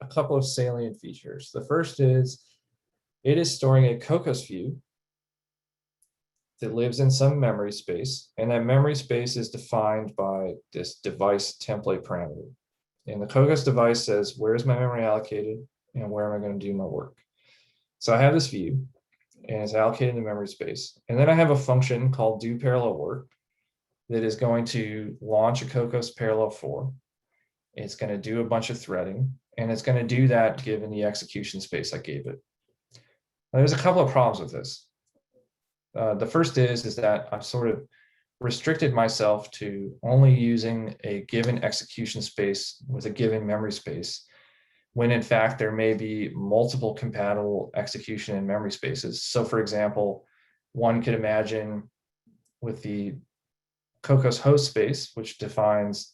[SPEAKER 1] a couple of salient features. The first is it is storing a Cocos view that lives in some memory space, and that memory space is defined by this device template parameter. And the Cocos device says, where's my memory allocated and where am I going to do my work? So I have this view and it's allocated in the memory space. And then I have a function called do parallel work that is going to launch a Cocos parallel 4. It's going to do a bunch of threading, and it's going to do that given the execution space I gave it. Now, there's a couple of problems with this. The first is that I've sort of restricted myself to only using a given execution space with a given memory space, when in fact there may be multiple compatible execution and memory spaces. So for example, one could imagine with the Cocos host space, which defines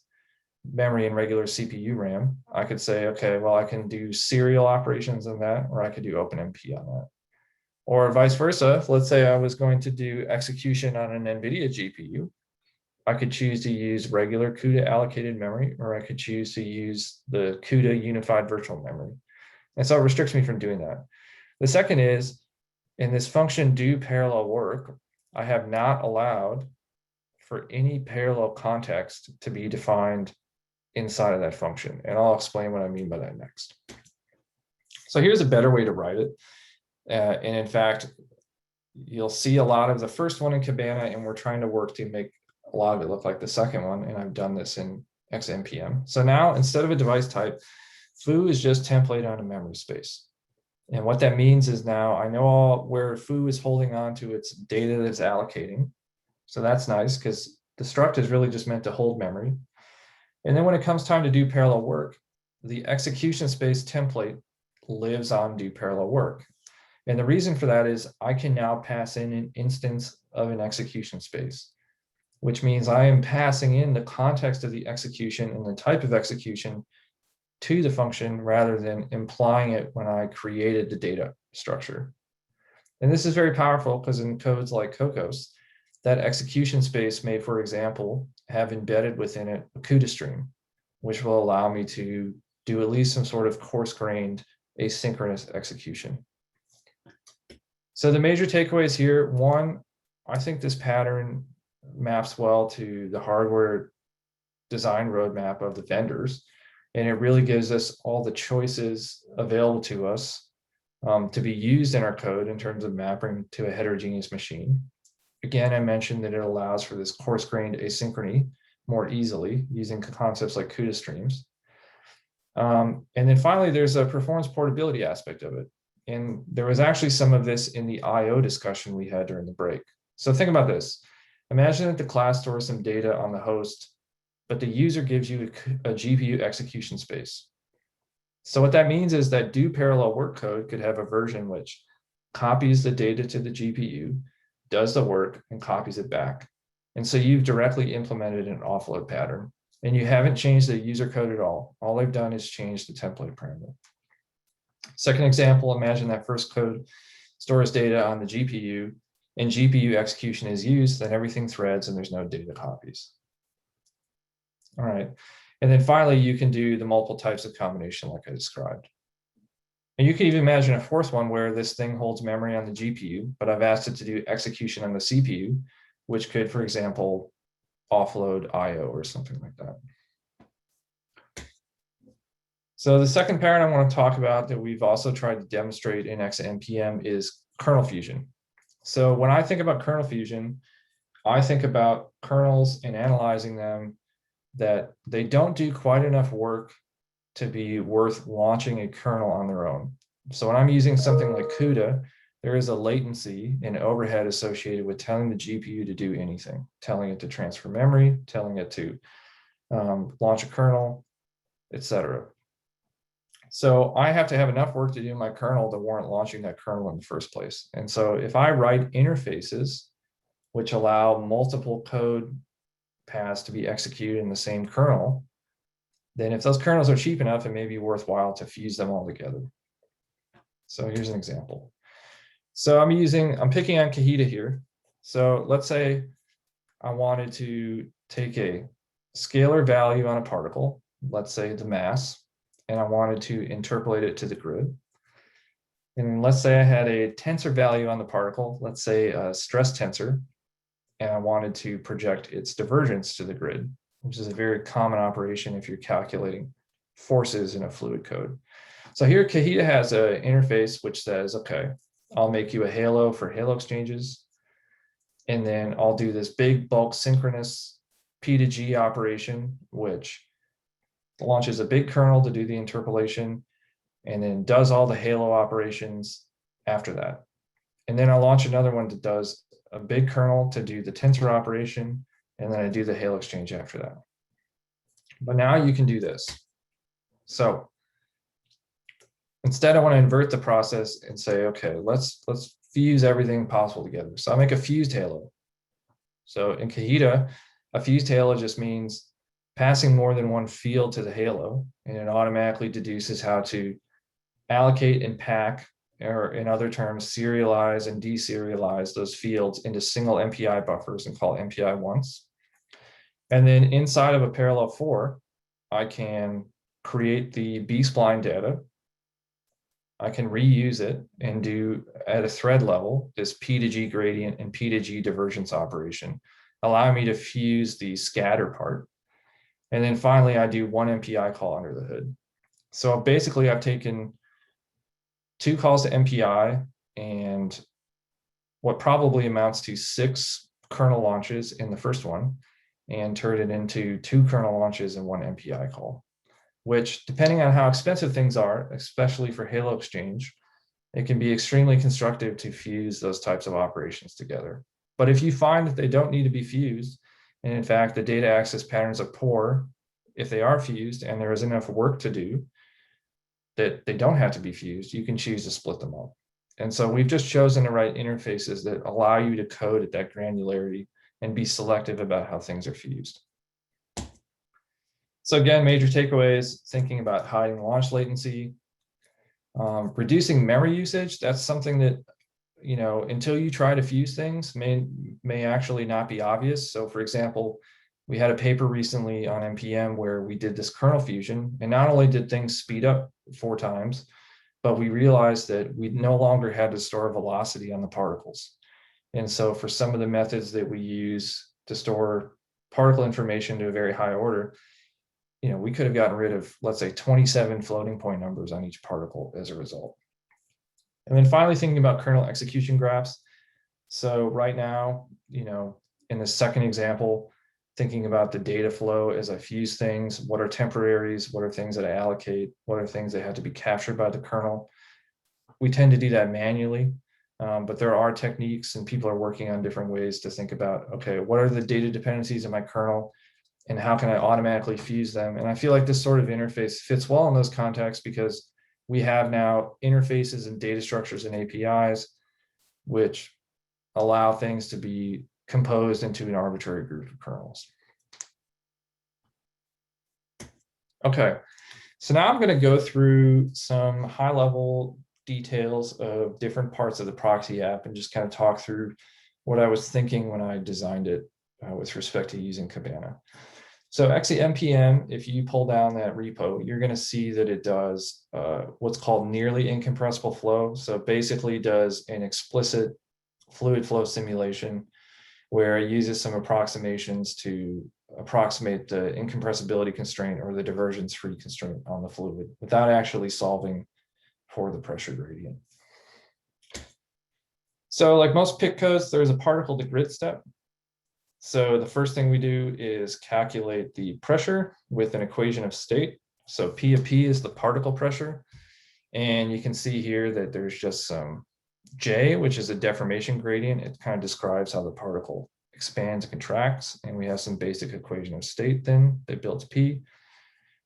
[SPEAKER 1] memory and regular CPU RAM, I could say, okay, well, I can do serial operations on that, or I could do OpenMP on that. Or vice versa, let's say I was going to do execution on an NVIDIA GPU. I could choose to use regular CUDA allocated memory, or I could choose to use the CUDA unified virtual memory. And so it restricts me from doing that. The second is, in this function do parallel work, I have not allowed for any parallel context to be defined inside of that function. And I'll explain what I mean by that next. So here's a better way to write it. And in fact, you'll see a lot of the first one in Cabana, and we're trying to work to make a lot of it look like the second one. And I've done this in XNPM. So now instead of a device type, foo is just template on a memory space. And what that means is now I know where foo is holding on to its data that's allocating. So that's nice because the struct is really just meant to hold memory. And then when it comes time to do parallel work, the execution space template lives on do parallel work. And the reason for that is I can now pass in an instance of an execution space, which means I am passing in the context of the execution and the type of execution to the function rather than implying it when I created the data structure. And this is very powerful because in codes like Cocos, that execution space may, for example, have embedded within it a CUDA stream, which will allow me to do at least some sort of coarse-grained asynchronous execution. So the major takeaways here, one, I think this pattern maps well to the hardware design roadmap of the vendors, and it really gives us all the choices available to us to be used in our code in terms of mapping to a heterogeneous machine. Again, I mentioned that it allows for this coarse-grained asynchrony more easily using concepts like CUDA streams. And then finally, there's a performance portability aspect of it. And there was actually some of this in the IO discussion we had during the break. So think about this. Imagine that the class stores some data on the host, but the user gives you a GPU execution space. So what that means is that do parallel work code could have a version which copies the data to the GPU, does the work, and copies it back. And so you've directly implemented an offload pattern, and you haven't changed the user code at all. All they've done is change the template parameter. Second example, imagine that first code stores data on the GPU, and GPU execution is used, then everything threads and there's no data copies. All right, and then finally, you can do the multiple types of combination like I described. And you can even imagine a fourth one where this thing holds memory on the GPU, but I've asked it to do execution on the CPU, which could, for example, offload IO or something like that. So the second pattern I want to talk about that we've also tried to demonstrate in XNPM is kernel fusion. So when I think about kernel fusion, I think about kernels and analyzing them that they don't do quite enough work to be worth launching a kernel on their own. So when I'm using something like CUDA, there is a latency and overhead associated with telling the GPU to do anything, telling it to transfer memory, telling it to launch a kernel, etc. So I have to have enough work to do in my kernel to warrant launching that kernel in the first place. And so if I write interfaces which allow multiple code paths to be executed in the same kernel, then if those kernels are cheap enough, it may be worthwhile to fuse them all together. So here's an example. So I'm picking on Kahita here. So let's say I wanted to take a scalar value on a particle, let's say the mass, and I wanted to interpolate it to the grid. And let's say I had a tensor value on the particle, let's say a stress tensor, and I wanted to project its divergence to the grid, which is a very common operation if you're calculating forces in a fluid code. So here Kahita has an interface which says, okay, I'll make you a halo for halo exchanges, and then I'll do this big bulk synchronous P to G operation, which launches a big kernel to do the interpolation, and then does all the halo operations after that. And then I'll launch another one that does a big kernel to do the tensor operation, and then I do the halo exchange after that. But now you can do this. So instead, I want to invert the process and say, okay, let's fuse everything possible together. So I make a fused halo. So in Kahita, a fused halo just means passing more than one field to the halo, and it automatically deduces how to allocate and pack, or in other terms, serialize and deserialize those fields into single MPI buffers and call MPI once. And then inside of a parallel 4, I can create the B-spline data. I can reuse it and do at a thread level this P to G gradient and P to G divergence operation, allowing me to fuse the scatter part. And then finally, I do one MPI call under the hood. So basically, I've taken 2 calls to MPI and what probably amounts to 6 kernel launches in the first one, and turned it into 2 kernel launches and 1 MPI call, which, depending on how expensive things are, especially for halo exchange, it can be extremely constructive to fuse those types of operations together. But if you find that they don't need to be fused, and in fact, the data access patterns are poor if they are fused and there is enough work to do that they don't have to be fused, you can choose to split them up. And so we've just chosen to write interfaces that allow you to code at that granularity and be selective about how things are fused. So again, major takeaways, thinking about hiding launch latency, reducing memory usage. That's something that, you know, until you try to fuse things may actually not be obvious. So for example, we had a paper recently on NPM where we did this kernel fusion, and not only did things speed up 4 times, but we realized that we no longer had to store velocity on the particles. And so for some of the methods that we use to store particle information to a very high order, you know, we could have gotten rid of, let's say, 27 floating point numbers on each particle as a result. And then finally, thinking about kernel execution graphs. So right now, you know, in the second example, thinking about the data flow as I fuse things, what are temporaries, what are things that I allocate, what are things that have to be captured by the kernel. We tend to do that manually, but there are techniques and people are working on different ways to think about, okay, what are the data dependencies in my kernel and how can I automatically fuse them? And I feel like this sort of interface fits well in those contexts because we have now interfaces and data structures and APIs, which allow things to be composed into an arbitrary group of kernels. Okay, so now I'm going to go through some high-level details of different parts of the proxy app and just kind of talk through what I was thinking when I designed it with respect to using Cabana. So XENPM, if you pull down that repo, you're going to see that it does what's called nearly incompressible flow. So basically does an explicit fluid flow simulation where it uses some approximations to approximate the incompressibility constraint or the divergence-free constraint on the fluid without actually solving for the pressure gradient. So like most PIC codes, there's a particle to grid step. So the first thing we do is calculate the pressure with an equation of state. So P of P is the particle pressure. And you can see here that there's just some J, which is a deformation gradient. It kind of describes how the particle expands and contracts. And we have some basic equation of state then that builds P.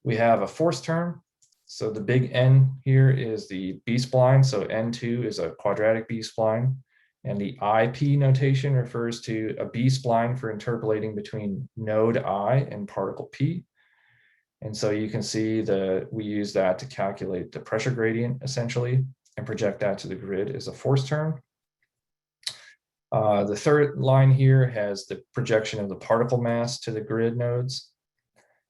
[SPEAKER 1] We have a force term. So the big N here is the B-spline. So N2 is a quadratic B-spline. And the IP notation refers to a B-spline for interpolating between node I and particle P. And so you can see that we use that to calculate the pressure gradient essentially and project that to the grid as a force term. The third line here has the projection of the particle mass to the grid nodes.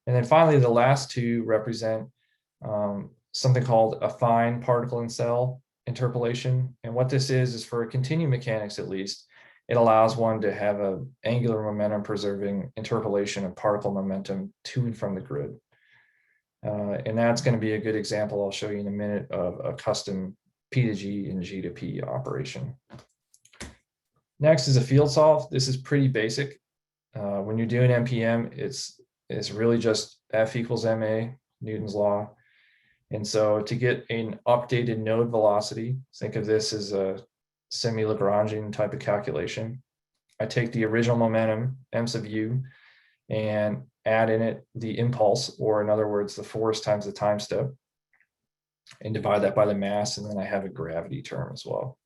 [SPEAKER 1] And then finally, the last two represent something called affine particle and cell interpolation. And what this is for continuum mechanics, at least, it allows one to have a angular momentum preserving interpolation of particle momentum to and from the grid. And that's going to be a good example I'll show you in a minute of a custom P to G and G to P operation. Next is a field solve. This is pretty basic. When you're doing NPM, it's really just F equals ma, Newton's law. And so to get an updated node velocity, think of this as a semi-Lagrangian type of calculation. I take the original momentum, m sub u, and add in it the impulse, or in other words, the force times the time step, and divide that by the mass, and then I have a gravity term as well.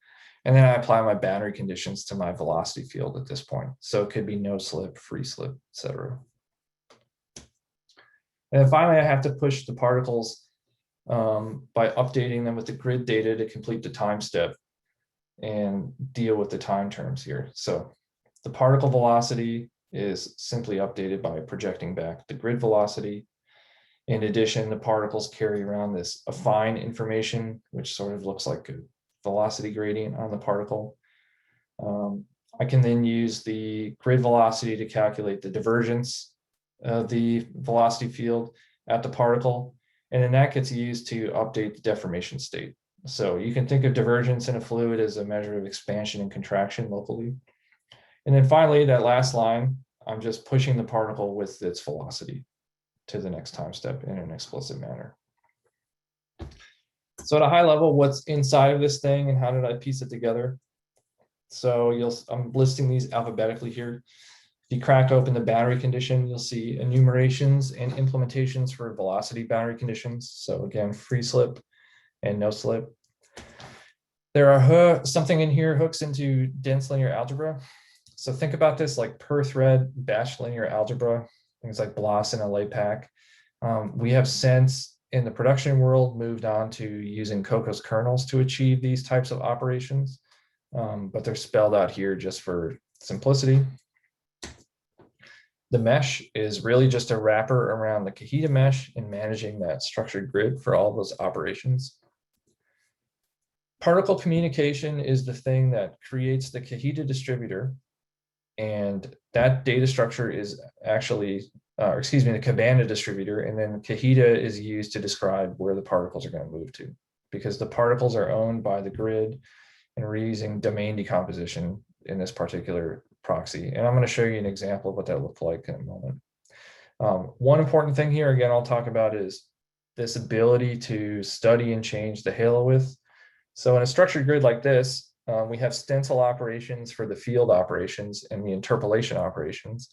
[SPEAKER 1] And then I apply my boundary conditions to my velocity field at this point. So it could be no slip, free slip, etc. And then finally, I have to push the particles by updating them with the grid data to complete the time step and deal with the time terms here. So the particle velocity is simply updated by projecting back the grid velocity. In addition, the particles carry around this affine information, which sort of looks like a velocity gradient on the particle. I can then use the grid velocity to calculate the divergence of the velocity field at the particle, and then that gets used to update the deformation state. So you can think of divergence in a fluid as a measure of expansion and contraction locally. And then finally, that last line, I'm just pushing the particle with its velocity to the next time step in an explicit manner. So at a high level, what's inside of this thing and how did I piece it together? So I'm listing these alphabetically here. If you crack open the boundary condition, you'll see enumerations and implementations for velocity boundary conditions. So again, free slip and no slip. There are something in here hooks into dense linear algebra. So think about this like per thread batch linear algebra, things like BLAS and LAPACK. We have since in the production world moved on to using Cocos kernels to achieve these types of operations, but they're spelled out here just for simplicity. The mesh is really just a wrapper around the Kahita mesh in managing that structured grid for all those operations. Particle communication is the thing that creates the Kahita distributor, and that data structure is actually, the Cabana distributor, and then Kahita is used to describe where the particles are going to move to, because the particles are owned by the grid, and we're using domain decomposition in this particular proxy. And I'm going to show you an example of what that looked like in a moment. One important thing here, again, I'll talk about is this ability to study and change the halo width. So in a structured grid like this, we have stencil operations for the field operations and the interpolation operations,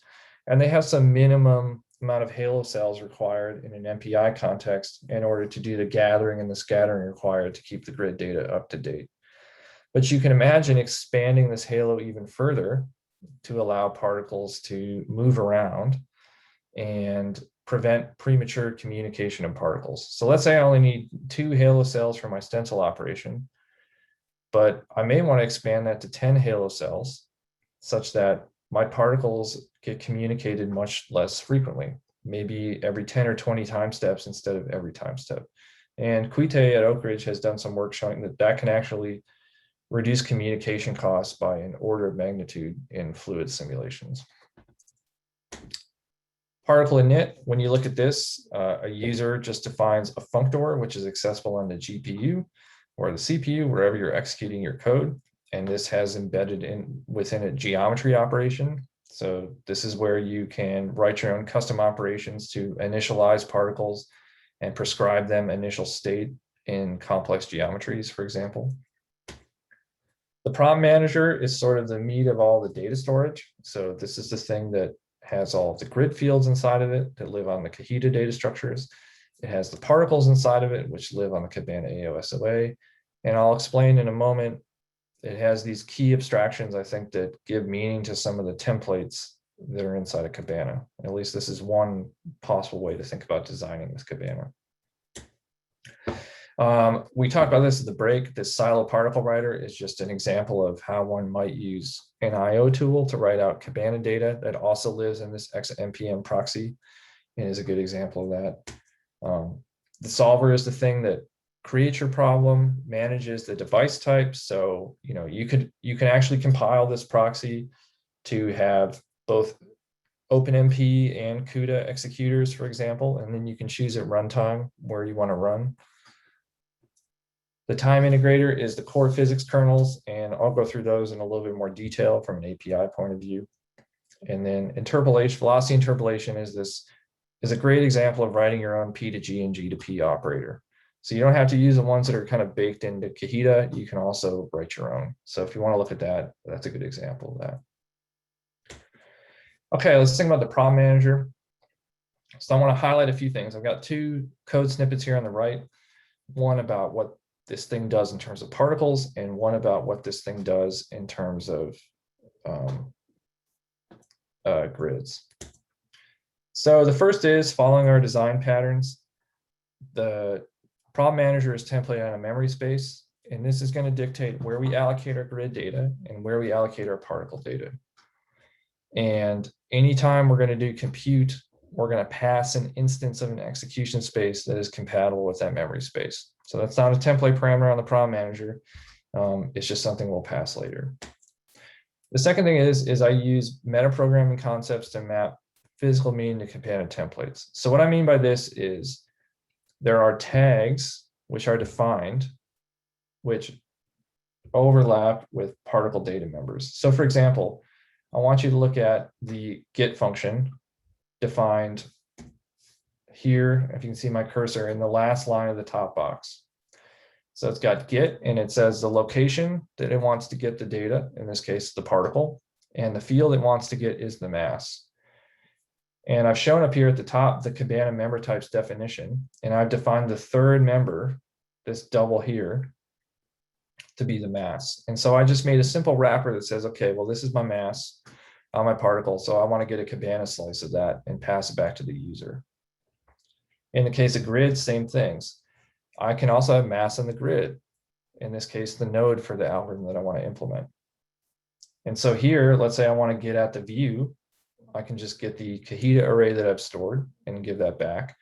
[SPEAKER 1] and they have some minimum amount of halo cells required in an MPI context in order to do the gathering and the scattering required to keep the grid data up to date. But you can imagine expanding this halo even further to allow particles to move around and prevent premature communication of particles. So let's say I only need 2 halo cells for my stencil operation, but I may want to expand that to 10 halo cells such that my particles get communicated much less frequently, maybe every 10 or 20 time steps instead of every time step. And Quite at Oak Ridge has done some work showing that that can actually reduce communication costs by an order of magnitude in fluid simulations. Particle init, when you look at this, a user just defines a functor, which is accessible on the GPU or the CPU, wherever you're executing your code. And this has embedded within a geometry operation. So this is where you can write your own custom operations to initialize particles and prescribe them initial state in complex geometries, for example. The prompt manager is sort of the meat of all the data storage. So this is the thing that has all of the grid fields inside of it that live on the Kahita data structures. It has the particles inside of it, which live on the Cabana AOSOA. And I'll explain in a moment, it has these key abstractions, I think, that give meaning to some of the templates that are inside of Cabana. At least this is one possible way to think about designing this Cabana. We talked about this at the break. This silo particle writer is just an example of how one might use an IO tool to write out Cabana data that also lives in this XNPM proxy, and is a good example of that. The solver is the thing that creates your problem, manages the device type. So, you know, you can actually compile this proxy to have both OpenMP and CUDA executors, for example, and then you can choose at runtime where you want to run. The time integrator is the core physics kernels, and I'll go through those in a little bit more detail from an API point of view. And then interpolation, velocity interpolation is a great example of writing your own P to G and G to P operator. So you don't have to use the ones that are kind of baked into Kahita. You can also write your own. So if you want to look at that, that's a good example of that. Okay, let's think about the problem manager. So I want to highlight a few things. I've got two code snippets here on the right. One about what this thing does in terms of particles, and one about what this thing does in terms of grids. So the first is following our design patterns. The problem manager is templated on a memory space, and this is going to dictate where we allocate our grid data and where we allocate our particle data. And anytime we're going to do compute, we're going to pass an instance of an execution space that is compatible with that memory space. So that's not a template parameter on the problem manager. It's just something we'll pass later. The second thing is I use metaprogramming concepts to map physical meaning to Cabana templates. So what I mean by this is there are tags which are defined, which overlap with particle data members. So for example, I want you to look at the get function defined here. If you can see my cursor in the last line of the top box. So it's got get, and it says the location that it wants to get the data, in this case, the particle, and the field it wants to get is the mass. And I've shown up here at the top the Cabana member types definition, and I've defined the third member, this double here, to be the mass. And so I just made a simple wrapper that says, okay, well, this is my mass on my particle, so I want to get a Cabana slice of that and pass it back to the user. In the case of grids, same things. I can also have mass in the grid, in this case, the node for the algorithm that I want to implement. And so here, let's say I want to get at the view, I can just get the Kahita array that I've stored and give that back,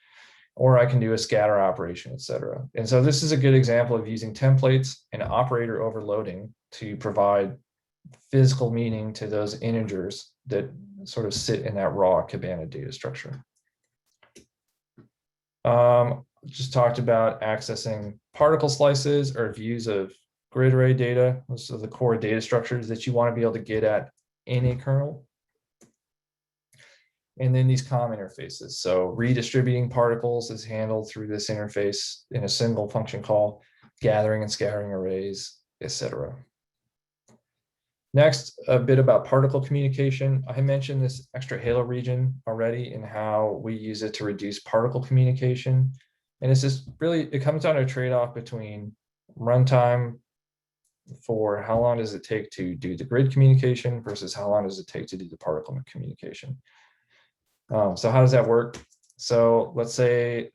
[SPEAKER 1] or I can do a scatter operation, etc. And so this is a good example of using templates and operator overloading to provide physical meaning to those integers that sort of sit in that raw Cabana data structure. Just talked about accessing particle slices or views of grid array data. Those are the core data structures that you want to be able to get at in a kernel. And then these COM interfaces. So redistributing particles is handled through this interface in a single function call, gathering and scattering arrays, etc. Next, a bit about particle communication. I mentioned this extra halo region already and how we use it to reduce particle communication. And it's just really, it comes down to a trade-off between runtime for how long does it take to do the grid communication versus how long does it take to do the particle communication. So how does that work? So let's say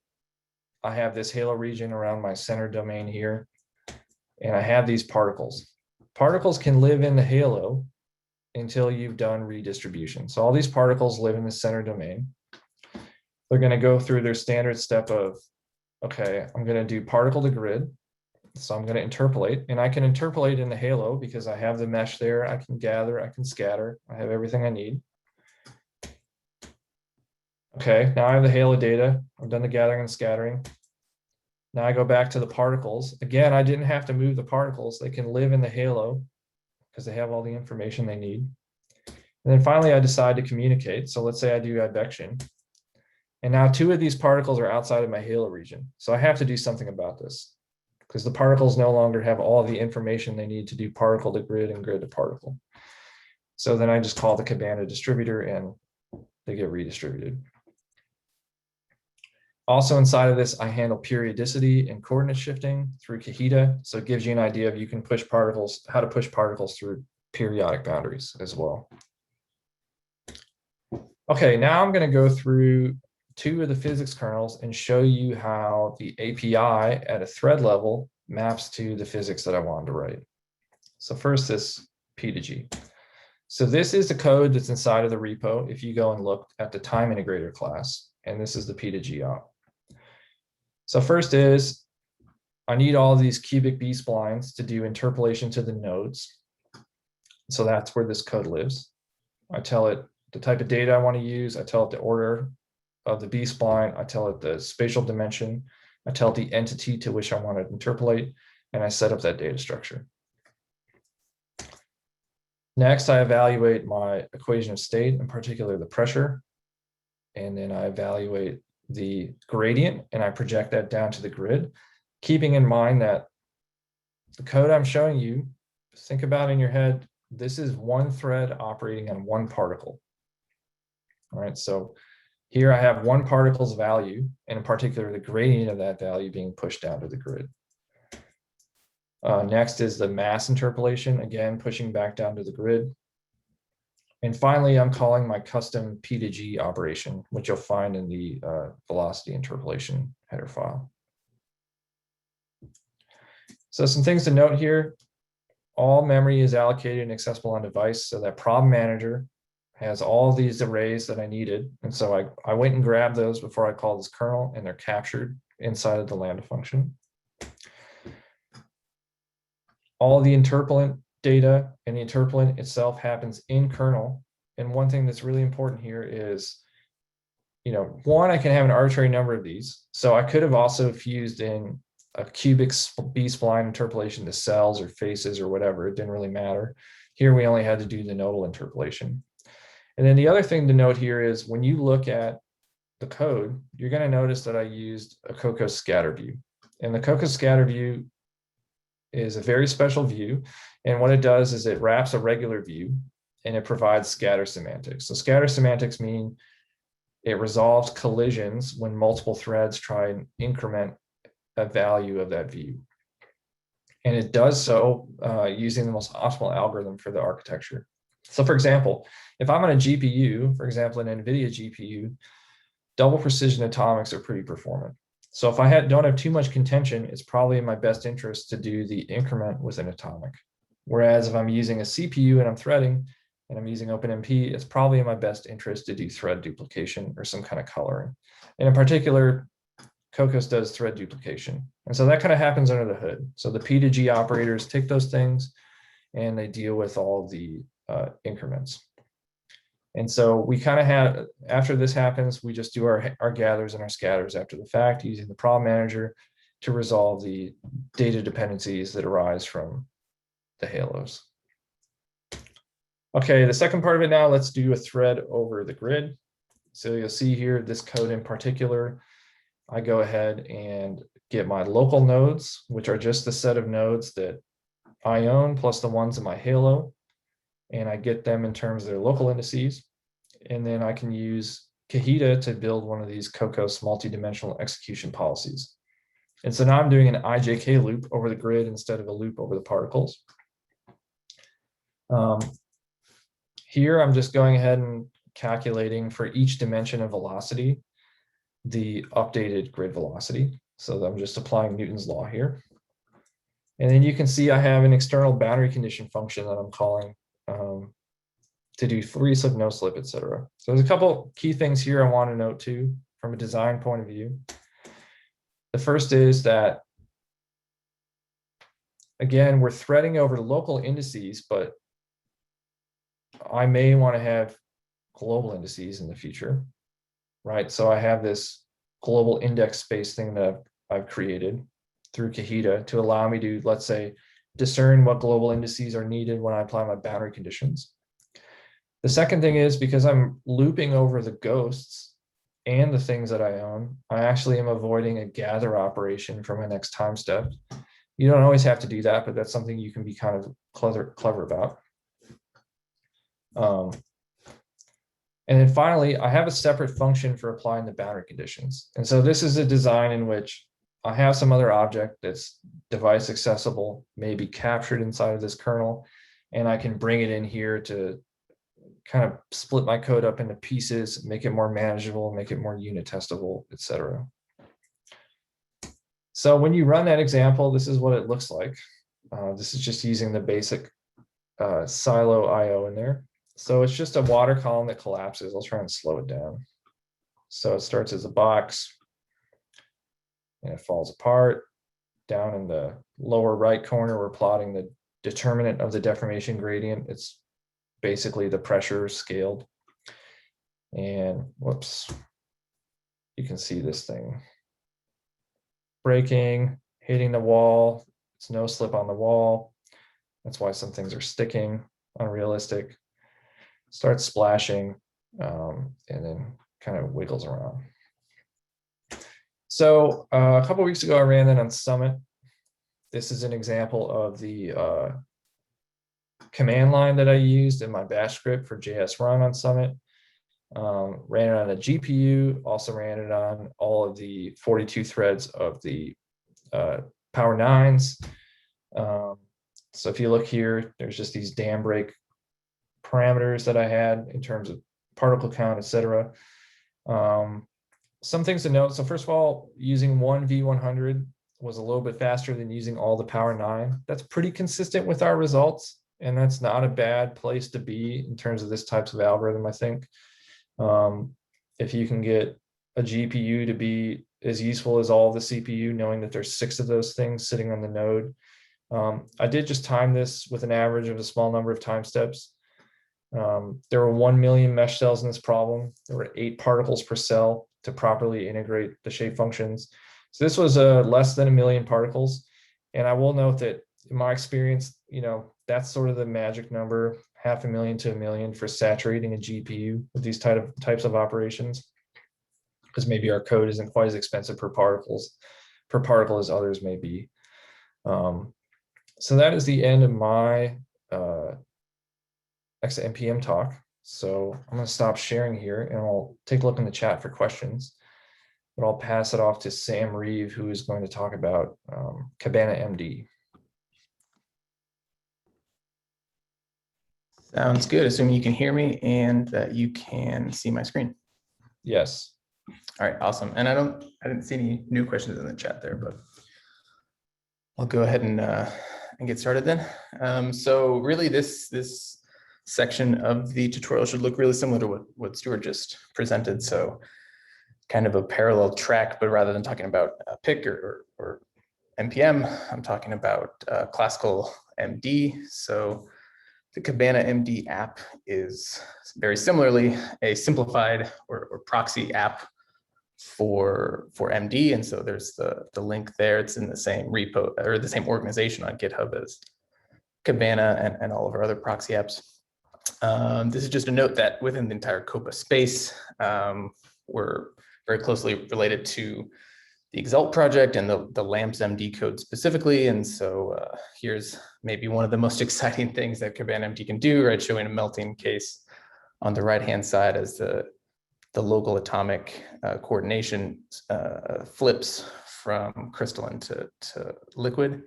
[SPEAKER 1] I have this halo region around my center domain here, and I have these particles. Particles can live in the halo until you've done redistribution. So all these particles live in the center domain. They're going to go through their standard step of, okay, I'm going to do particle to grid. So I'm going to interpolate, and I can interpolate in the halo because I have the mesh there. I can gather, I can scatter, I have everything I need. Okay, now I have the halo data. I've done the gathering and scattering. Now I go back to the particles. Again, I didn't have to move the particles. They can live in the halo because they have all the information they need. And then finally, I decide to communicate. So let's say I do advection. And now two of these particles are outside of my halo region. So I have to do something about this because the particles no longer have all the information they need to do particle to grid and grid to particle. So then I just call the Cabana distributor and they get redistributed. Also inside of this, I handle periodicity and coordinate shifting through Kahita. So it gives you an idea of you can push particles, how to push particles through periodic boundaries as well. Okay, now I'm going to go through two of the physics kernels and show you how the API at a thread level maps to the physics that I wanted to write. So first, this P to G. So this is the code that's inside of the repo if you go and look at the time integrator class, and this is the P to G op. So first is I need all these cubic B splines to do interpolation to the nodes. So that's where this code lives. I tell it the type of data I want to use. I tell it the order of the B spline. I tell it the spatial dimension. I tell it the entity to which I want to interpolate, and I set up that data structure. Next, I evaluate my equation of state, in particular the pressure, and then I evaluate the gradient, and I project that down to the grid, keeping in mind that the code I'm showing you, think about in your head, this is one thread operating on one particle. All right, so here I have one particle's value, and in particular, the gradient of that value being pushed down to the grid. Next is the mass interpolation, again, pushing back down to the grid. And finally, I'm calling my custom P to G operation, which you'll find in the velocity interpolation header file. So some things to note here. All memory is allocated and accessible on device, so that problem manager has all these arrays that I needed. And so I went and grabbed those before I called this kernel, and they're captured inside of the Lambda function. All the interpolant data and the interpolant itself happens in kernel. And one thing that's really important here is, one, I can have an arbitrary number of these. So I could have also fused in a cubic B-spline interpolation to cells or faces or whatever. It didn't really matter. Here we only had to do the nodal interpolation. And then the other thing to note here is when you look at the code, you're going to notice that I used a Cocos scatter view. And the Cocos scatter view is a very special view. And what it does is it wraps a regular view and it provides scatter semantics. So scatter semantics mean it resolves collisions when multiple threads try and increment a value of that view. And it does so using the most optimal algorithm for the architecture. So for example, if I'm on a GPU, for example, an NVIDIA GPU, double precision atomics are pretty performant. So if I don't have too much contention, it's probably in my best interest to do the increment with an atomic. Whereas if I'm using a CPU and I'm threading and I'm using OpenMP, it's probably in my best interest to do thread duplication or some kind of coloring. And in particular, Cocos does thread duplication. And so that kind of happens under the hood. So the P to G operators take those things and they deal with all the increments. And so we kind of have, after this happens, we just do our gathers and our scatters after the fact using the problem manager to resolve the data dependencies that arise from the halos. Okay, the second part of it now, let's do a thread over the grid. So you'll see here, this code in particular, I go ahead and get my local nodes, which are just the set of nodes that I own plus the ones in my halo. And I get them in terms of their local indices. And then I can use Kahita to build one of these Cocos multi-dimensional execution policies. And so now I'm doing an IJK loop over the grid instead of a loop over the particles. Here, I'm just going ahead and calculating for each dimension of velocity, the updated grid velocity. So I'm just applying Newton's law here. And then you can see I have an external boundary condition function that I'm calling to do free slip, no slip, etc. So there's a couple key things here I want to note too from a design point of view. The first is that, again, we're threading over local indices, but I may want to have global indices in the future, right? So I have this global index space thing that I've created through Kahita to allow me to, let's say, discern what global indices are needed when I apply my boundary conditions. The second thing is because I'm looping over the ghosts and the things that I own, I actually am avoiding a gather operation for my next time step. You don't always have to do that, but that's something you can be kind of clever about. And then finally, I have a separate function for applying the boundary conditions. And so this is a design in which I have some other object that's device accessible, maybe captured inside of this kernel, and I can bring it in here to kind of split my code up into pieces, make it more manageable, make it more unit testable, etc. So when you run that example, this is what it looks like. This is just using the basic silo IO in there. So it's just a water column that collapses. I'll try and slow it down. So it starts as a box and it falls apart. down in the lower right corner, we're plotting the determinant of the deformation gradient. It's basically the pressure scaled. And whoops, you can see this thing breaking, hitting the wall. It's no slip on the wall. That's why some things are sticking, unrealistic. Starts splashing, and then kind of wiggles around. So a couple weeks ago, I ran that on Summit. This is an example of the command line that I used in my bash script for JS run on Summit. Ran it on a GPU, also ran it on all of the 42 threads of the Power 9s. So if you look here, there's just these dam break parameters that I had in terms of particle count, etc. Some things to note. So first of all, using one V100 was a little bit faster than using all the Power 9. That's pretty consistent with our results, and that's not a bad place to be in terms of this types of algorithm, I think. If you can get a GPU to be as useful as all the CPU, knowing that there's 6 of those things sitting on the node. I did just time this with an average of a small number of time steps. There were 1 million mesh cells in this problem. There were 8 particles per cell to properly integrate the shape functions. So this was less than 1 million particles. And I will note that in my experience, that's sort of the magic number, 500,000 to 1 million for saturating a GPU with these types of operations, because maybe our code isn't quite as expensive per particle as others may be. So that is the end of my XNPM talk. So I'm going to stop sharing here and I'll take a look in the chat for questions, but I'll pass it off to Sam Reeve, who is going to talk about Cabana MD.
[SPEAKER 4] Sounds good. Assuming you can hear me and that you can see my screen.
[SPEAKER 1] Yes.
[SPEAKER 4] All right, awesome. And I didn't see any new questions in the chat there, but I'll go ahead and get started then. So really this section of the tutorial should look really similar to what Stuart just presented. So kind of a parallel track, but rather than talking about PIC or NPM, I'm talking about classical MD. So the Cabana MD app is very similarly a simplified or proxy app for MD. And so there's the link there. It's in the same repo or the same organization on GitHub as Cabana and all of our other proxy apps. This is just a note that within the entire CoPA space, we're very closely related to the Exalt project and the LAMPS MD code specifically. And so here's maybe one of the most exciting things that Cabana MD can do, right? Showing a melting case on the right-hand side as the local atomic coordination flips from crystalline to liquid.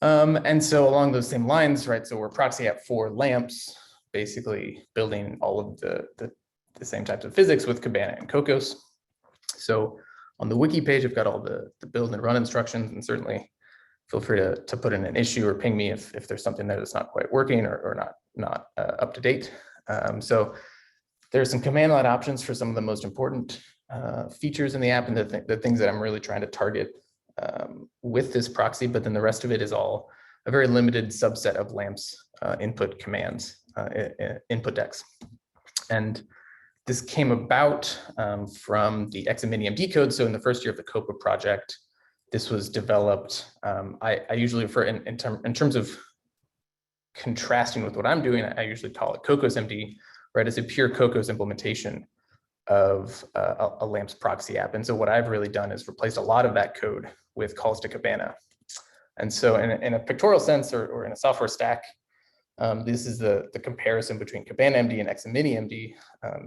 [SPEAKER 4] And so along those same lines, right? So we're proxy app for LAMPS, basically building all of the same types of physics with Cabana and Cocos. So on the wiki page, I've got all the build and run instructions, and certainly feel free to put in an issue or ping me if there's something there that's not quite working or not up to date. So there's some command line options for some of the most important features in the app and the things that I'm really trying to target with this proxy, but then the rest of it is all a very limited subset of LAMPS input commands, input decks. And this came about from the XMini-MD code. So in the first year of the CoPA project, this was developed. I usually refer in terms of contrasting with what I'm doing, I usually call it Cocos MD, right? It's a pure Cocos implementation of a LAMPS proxy app. And so what I've really done is replaced a lot of that code with calls to Cabana. And so in a pictorial sense or in a software stack, this is the comparison between Cabana MD and XMini-MD.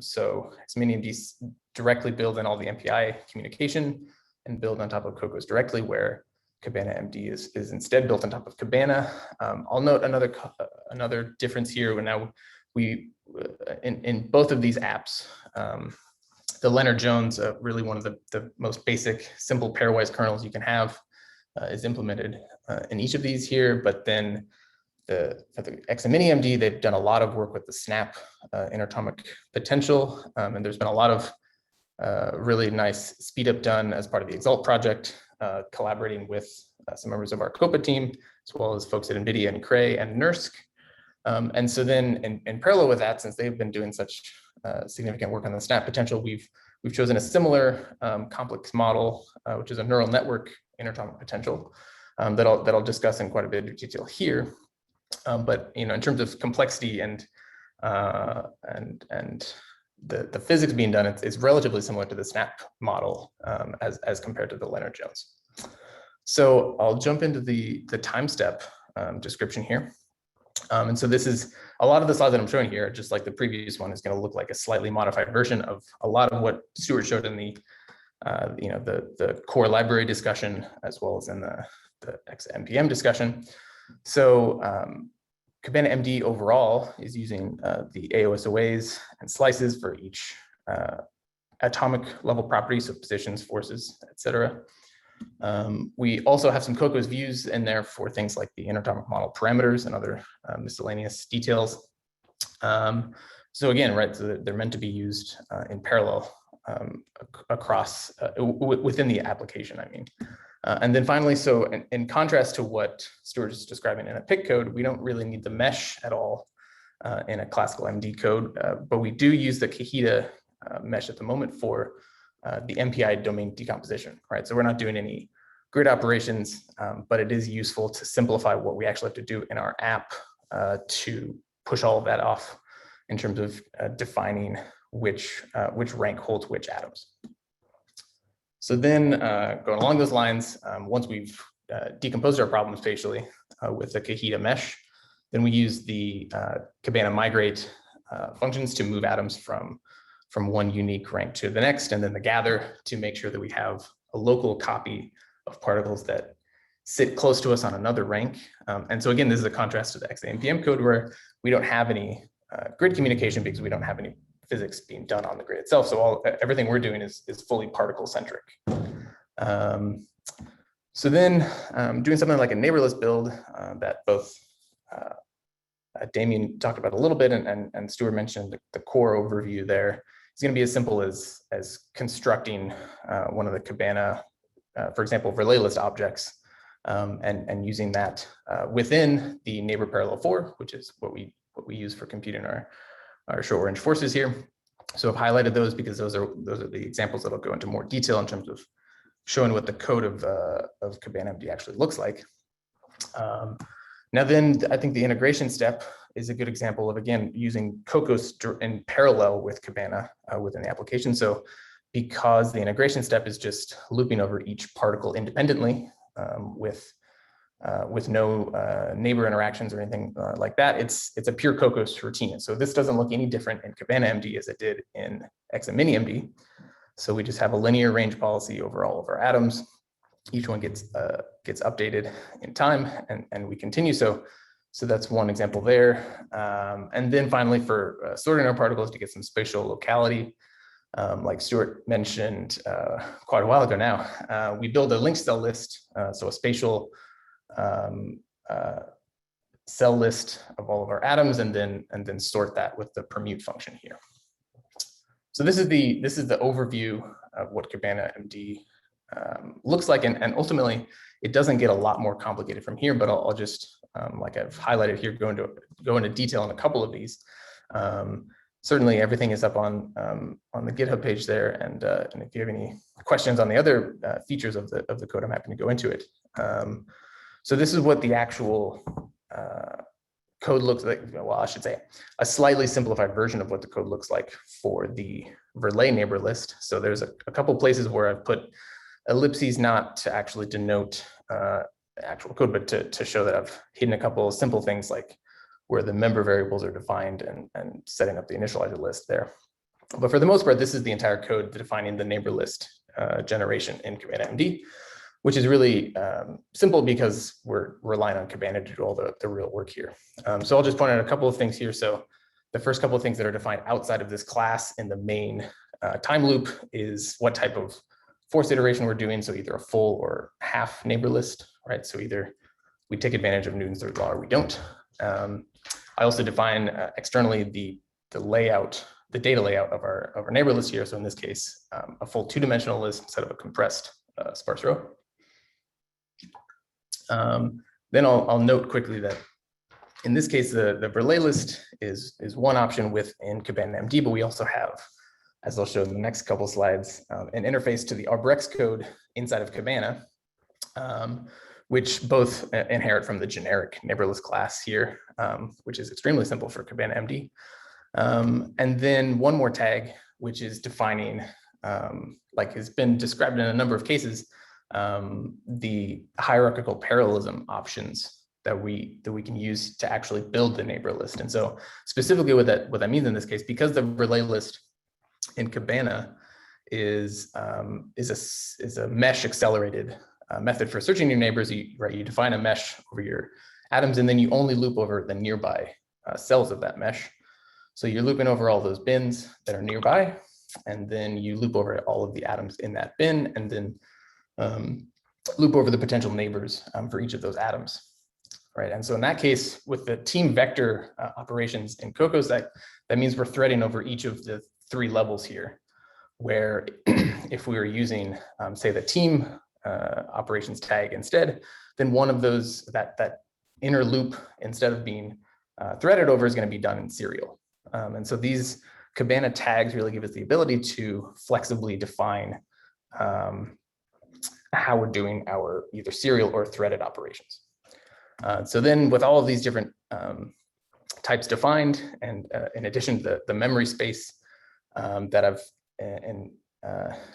[SPEAKER 4] So XMini-MD directly build in all the MPI communication and build on top of Cocos directly, where Cabana MD is instead built on top of Cabana. I'll note another difference here. When now we in both of these apps, the Leonard-Jones, really one of the most basic simple pairwise kernels you can have, is implemented in each of these here. But then for the XMini-MD, they've done a lot of work with the snap interatomic potential, and there's been a lot of really nice speed up done as part of the Exalt project, collaborating with some members of our CoPA team, as well as folks at NVIDIA and Cray and NERSC. And so then in parallel with that, since they've been doing such significant work on the snap potential, we've chosen a similar complex model, which is a neural network interatomic potential that I'll discuss in quite a bit of detail here. But in terms of complexity and the physics being done, it's relatively similar to the snap model as compared to the Leonard-Jones. So I'll jump into the time step description here. And so this is a lot of the slides that I'm showing here, just like the previous one, is going to look like a slightly modified version of a lot of what Stuart showed in the core library discussion, as well as in the XMPM discussion. So Cabana MD overall is using the AOSOAs and slices for each atomic level property, so positions, forces, etc. We also have some Cocos views in there for things like the interatomic model parameters and other miscellaneous details. So again, right, so they're meant to be used in parallel across within the application, I mean. And then finally, so in contrast to what Stuart is describing in a PIC code, we don't really need the mesh at all in a classical MD code, but we do use the Kahita mesh at the moment for the MPI domain decomposition, right? So we're not doing any grid operations, but it is useful to simplify what we actually have to do in our app to push all of that off in terms of defining which rank holds which atoms. So then going along those lines, once we've decomposed our problem spatially with the Kahita mesh, then we use the Cabana migrate functions to move atoms from one unique rank to the next, and then the gather to make sure that we have a local copy of particles that sit close to us on another rank. And so again, this is a contrast to the XAMPM code where we don't have any grid communication because we don't have any physics being done on the grid itself. So everything we're doing is fully particle centric. So then doing something like a neighborless build that both Damian talked about a little bit and Stuart mentioned the core overview there. It's going to be as simple as constructing one of the Cabana, for example, relay list objects and using that within the neighbor parallel 4, which is what we use for computing our short range forces here. So I've highlighted those because those are the examples that'll go into more detail in terms of showing what the code of Cabana MD actually looks like. Now then, I think the integration step is a good example of, again, using Cocos in parallel with Cabana within the application. So because the integration step is just looping over each particle independently with no neighbor interactions or anything like that, it's a pure Cocos routine. So this doesn't look any different in Cabana MD as it did in XMini MD. So we just have a linear range policy over all of our atoms. Each one gets updated in time, and we continue. So that's one example there. And then finally, for sorting our particles to get some spatial locality, like Stuart mentioned quite a while ago now, we build a linked cell list, so a spatial cell list of all of our atoms, and then sort that with the permute function here. So this is the overview of what Cabana MD looks like, and ultimately it doesn't get a lot more complicated from here, but I'll just like I've highlighted here, go into detail on a couple of these. Certainly everything is up on the GitHub page there, and if you have any questions on the other features of the code, I'm happy to go into it. So this is what the actual code looks like. Well, I should say a slightly simplified version of what the code looks like for the relay neighbor list. So there's a couple places where I've put ellipses, not to actually denote actual code, but to show that I've hidden a couple of simple things like where the member variables are defined and setting up the initializer list there. But for the most part, this is the entire code defining the neighbor list generation in Cabana MD, which is really simple because we're relying on Cabana to do all the real work here. So I'll just point out a couple of things here. So the first couple of things that are defined outside of this class in the main time loop is what type of force iteration we're doing. So either a full or half neighbor list, right? So either we take advantage of Newton's third law or we don't. I also define externally the layout, the data layout of our neighbor list here. So in this case, a full two-dimensional list instead of a compressed sparse row. Then I'll note quickly that in this case, the relay list is one option within Cabana MD, but we also have, as I'll show in the next couple slides, an interface to the Arbrex code inside of Cabana, which both inherit from the generic neighborless class here, which is extremely simple for Cabana MD. And then one more tag, which is defining, like has been described in a number of cases, the hierarchical parallelism options that we can use to actually build the neighbor list. And so specifically what that means in this case, because the relay list in Cabana is a mesh accelerated method for searching your neighbors. You define a mesh over your atoms, and then you only loop over the nearby cells of that mesh. So you're looping over all those bins that are nearby, and then you loop over all of the atoms in that bin, and then loop over the potential neighbors for each of those atoms. Right, and so in that case, with the team vector operations in Cocos, that means we're threading over each of the 3 levels here, where if we were using, say, the team operations tag instead, then one of those, that inner loop, instead of being threaded over, is going to be done in serial. And so these Cabana tags really give us the ability to flexibly define how we're doing our either serial or threaded operations. So then with all of these different types defined, and in addition to the memory space that I've,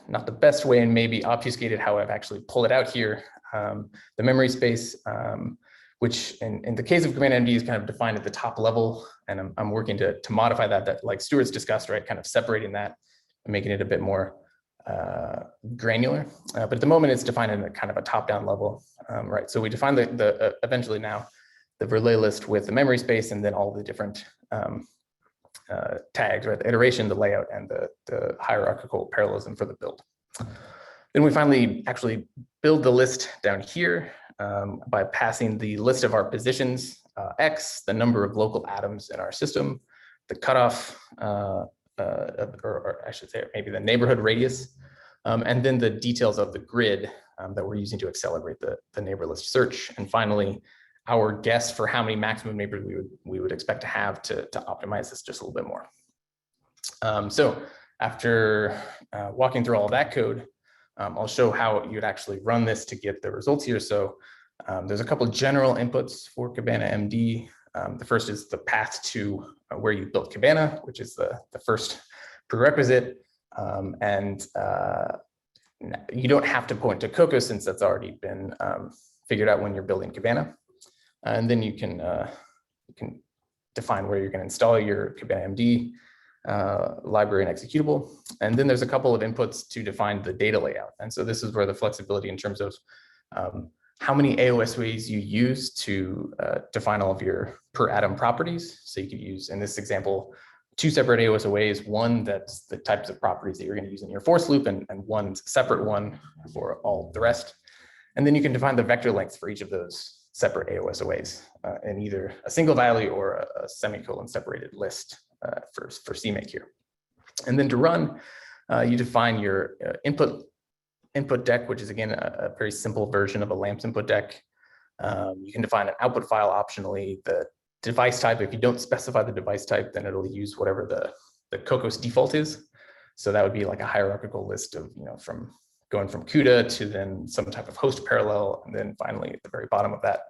[SPEAKER 4] not the best way and maybe obfuscated how I've actually pulled it out here, the memory space, which in the case of Cabana MD is kind of defined at the top level, and I'm working to modify that like Stuart's discussed, right, kind of separating that and making it a bit more granular, but at the moment it's defined in a kind of a top-down level, right? So we define the eventually now the relay list with the memory space, and then all the different tags, right? The iteration, the layout, and the hierarchical parallelism for the build. Then we finally actually build the list down here by passing the list of our positions, X, the number of local atoms in our system, the cutoff, or I should say maybe the neighborhood radius, and then the details of the grid that we're using to accelerate the neighbor list search. And finally, our guess for how many maximum neighbors we would expect to have to optimize this just a little bit more. So after walking through all of that code, I'll show how you'd actually run this to get the results here. So there's a couple of general inputs for Cabana MD. The first is the path to where you built Cabana, which is the first prerequisite. And you don't have to point to Cocos since that's already been figured out when you're building Cabana. And then you can define where you're going to install your Cabana MD library and executable. And then there's a couple of inputs to define the data layout. And so this is where the flexibility in terms of how many AOSWs you use to define all of your per atom properties. So you could use, in this example, 2 separate AOSWs, one that's the types of properties that you're going to use in your force loop, and one separate one for all the rest. And then you can define the vector lengths for each of those separate AOSWs in either a single value or a semicolon separated list for CMake here. And then to run, you define your input deck, which is again a very simple version of a LAMMPS input deck. You can define an output file optionally. The device type, if you don't specify the device type, then it'll use whatever the Cocos default is. So that would be like a hierarchical list of, from going from CUDA to then some type of host parallel. And then finally, at the very bottom of that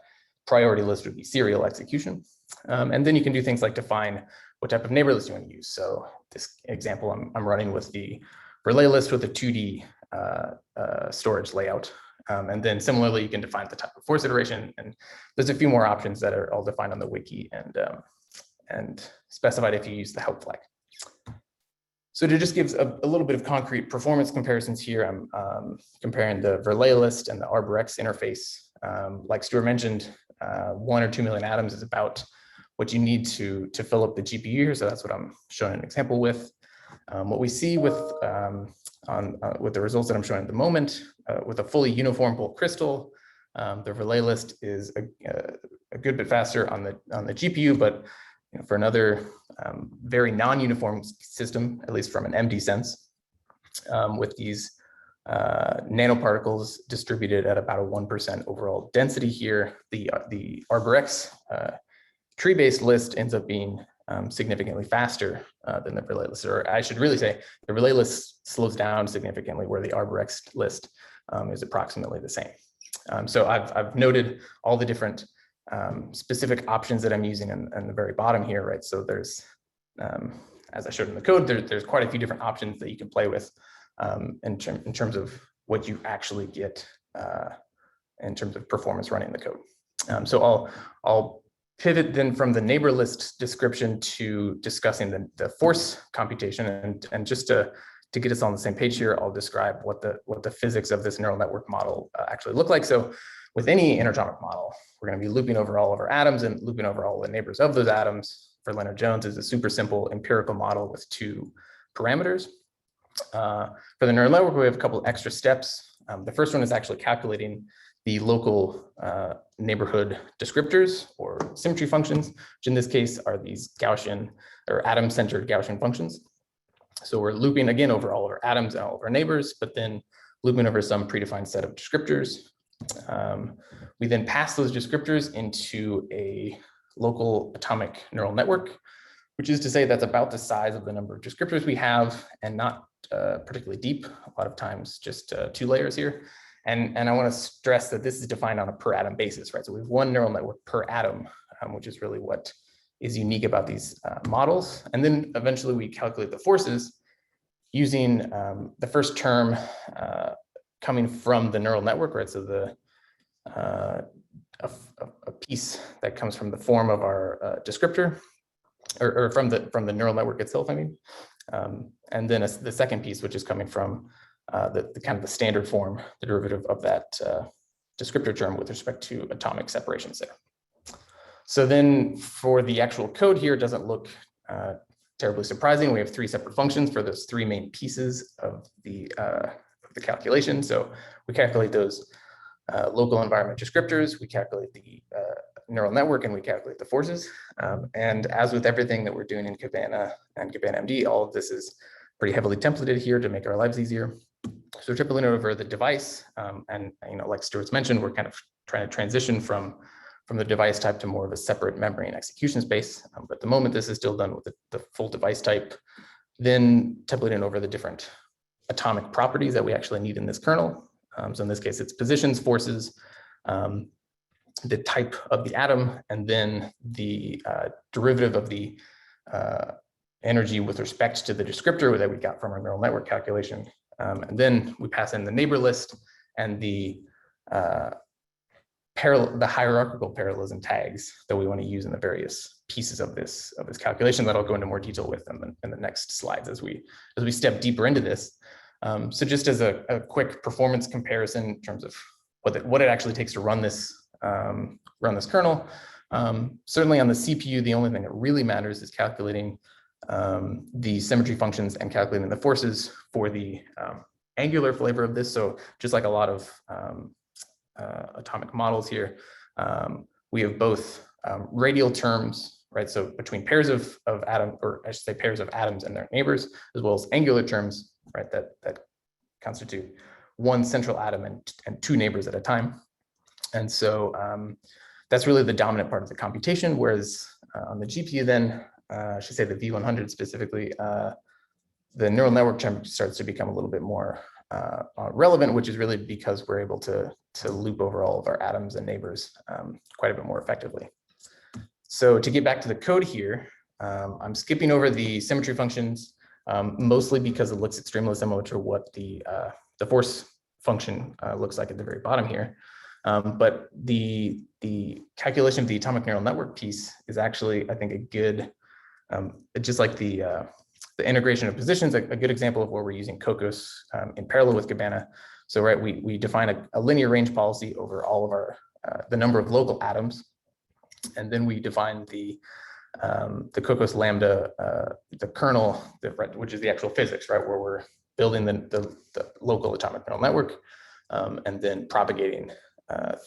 [SPEAKER 4] priority list would be serial execution. And then you can do things like define what type of neighbor list you want to use. So this example, I'm running with the relay list with a 2D storage layout. And then similarly, you can define the type of force iteration. And there's a few more options that are all defined on the wiki and specified if you use the help flag. So to just give a little bit of concrete performance comparisons here, I'm comparing the relay list and the Arbrex interface. Like Stuart mentioned, 1 or 2 million atoms is about what you need to fill up the GPU here. So that's what I'm showing an example with. What we see with the results that I'm showing at the moment, with a fully uniformable crystal, the relay list is a good bit faster on the GPU, but for another very non-uniform system, at least from an MD sense, with these nanoparticles distributed at about a 1% overall density here. The ArborX tree-based list ends up being significantly faster than the relay list, or I should really say the relay list slows down significantly, where the ArborX list is approximately the same. So I've noted all the different specific options that I'm using on the very bottom here, right? So there's, as I showed in the code, there's quite a few different options that you can play with in terms of what you actually get in terms of performance running the code. So I'll pivot then from the neighbor list description to discussing the force computation, and just to get us on the same page here, I'll describe what the physics of this neural network model actually look like. So with any interatomic model, we're going to be looping over all of our atoms and looping over all the neighbors of those atoms. For Lennard-Jones is a super simple empirical model with 2 parameters. For the neural network, we have a couple extra steps. The first one is actually calculating the local neighborhood descriptors or symmetry functions, which in this case are these Gaussian or atom-centered Gaussian functions. So we're looping again over all of our atoms and all of our neighbors, but then looping over some predefined set of descriptors. We then pass those descriptors into a local atomic neural network, which is to say that's about the size of the number of descriptors we have, and not particularly deep, a lot of times just 2 layers here. And I want to stress that this is defined on a per atom basis, right? So we have 1 neural network per atom, which is really what is unique about these models. And then eventually we calculate the forces using the first term coming from the neural network, right? So a piece that comes from the form of our descriptor, or from the neural network itself, I mean. And then the second piece, which is coming from the kind of the standard form, the derivative of that descriptor term with respect to atomic separations there. So then for the actual code here, it doesn't look terribly surprising. We have 3 separate functions for those 3 main pieces of the calculation. So we calculate those local environment descriptors, we calculate the neural network, and we calculate the forces. And as with everything that we're doing in Cabana and Cabana MD, all of this is pretty heavily templated here to make our lives easier. So we're tripling over the device, and like Stuart's mentioned, we're kind of trying to transition from the device type to more of a separate memory and execution space. But at the moment, this is still done with the full device type, then templating over the different atomic properties that we actually need in this kernel. So in this case, it's positions, forces, the type of the atom, and then the derivative of the energy with respect to the descriptor that we got from our neural network calculation. And then we pass in the neighbor list and the hierarchical parallelism tags that we want to use in the various pieces of this calculation that I'll go into more detail with in the next slides as we step deeper into this. So just as a quick performance comparison in terms of what it actually takes to run this kernel. Certainly on the CPU, the only thing that really matters is calculating the symmetry functions and calculating the forces for the angular flavor of this. So just like a lot of atomic models here, we have both radial terms, right? So between pairs of atoms, or I should say pairs of atoms and their neighbors, as well as angular terms, right? That constitute 1 central atom and 2 neighbors at a time. And so that's really the dominant part of the computation. Whereas on the GPU, then I should say the V100 specifically, the neural network term starts to become a little bit more relevant, which is really because we're able to loop over all of our atoms and neighbors quite a bit more effectively. So to get back to the code here, I'm skipping over the symmetry functions, mostly because it looks extremely similar to what the force function looks like at the very bottom here. But the calculation of the atomic neural network piece is actually, I think, a good, just like the integration of positions, a good example of where we're using Cocos in parallel with Cabana. So right, we define a linear range policy over all of our the number of local atoms, and then we define the Cocos lambda, the kernel, which is the actual physics, right, where we're building the local atomic neural network, and then propagating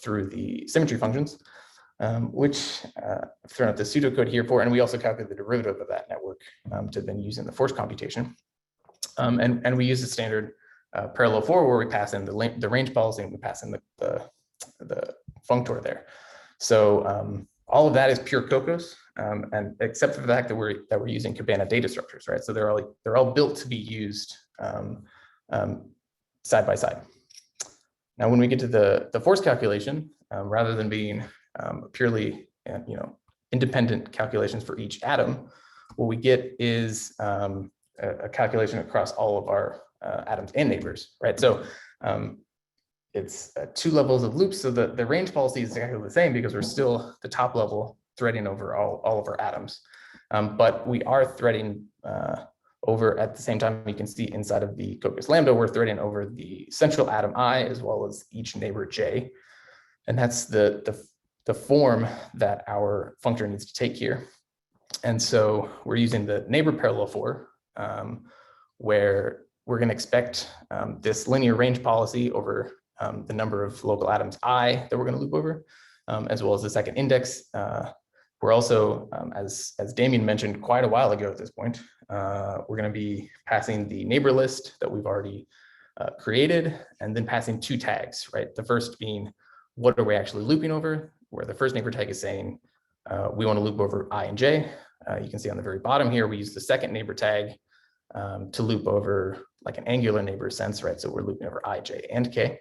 [SPEAKER 4] through the symmetry functions, which I've thrown out the pseudocode here for, and we also calculate the derivative of that network to then use in the force computation. And we use the standard parallel for, where we pass in the range policy and we pass in the functor there. So all of that is pure Cocos, and except for the fact that we're using Cabana data structures, right? So they're all built to be used side by side. Now, when we get to the force calculation, rather than being purely independent calculations for each atom, what we get is a calculation across all of our atoms and neighbors, right? So it's 2 levels of loops. So the range policy is exactly the same because we're still the top level threading over all of our atoms. But we are threading over at the same time. You can see inside of the Cocos lambda, we're threading over the central atom I as well as each neighbor J. And that's the form that our functor needs to take here. And so we're using the neighbor parallel for, where we're going to expect this linear range policy over the number of local atoms I that we're going to loop over, as well as the second index. We're also, as Damian mentioned quite a while ago at this point, we're going to be passing the neighbor list that we've already created, and then passing 2 tags, right? The first being, what are we actually looping over? Where the first neighbor tag is saying, we want to loop over I and J. You can see on the very bottom here, we use the second neighbor tag to loop over like an angular neighbor sense, right? So we're looping over I, J, and K.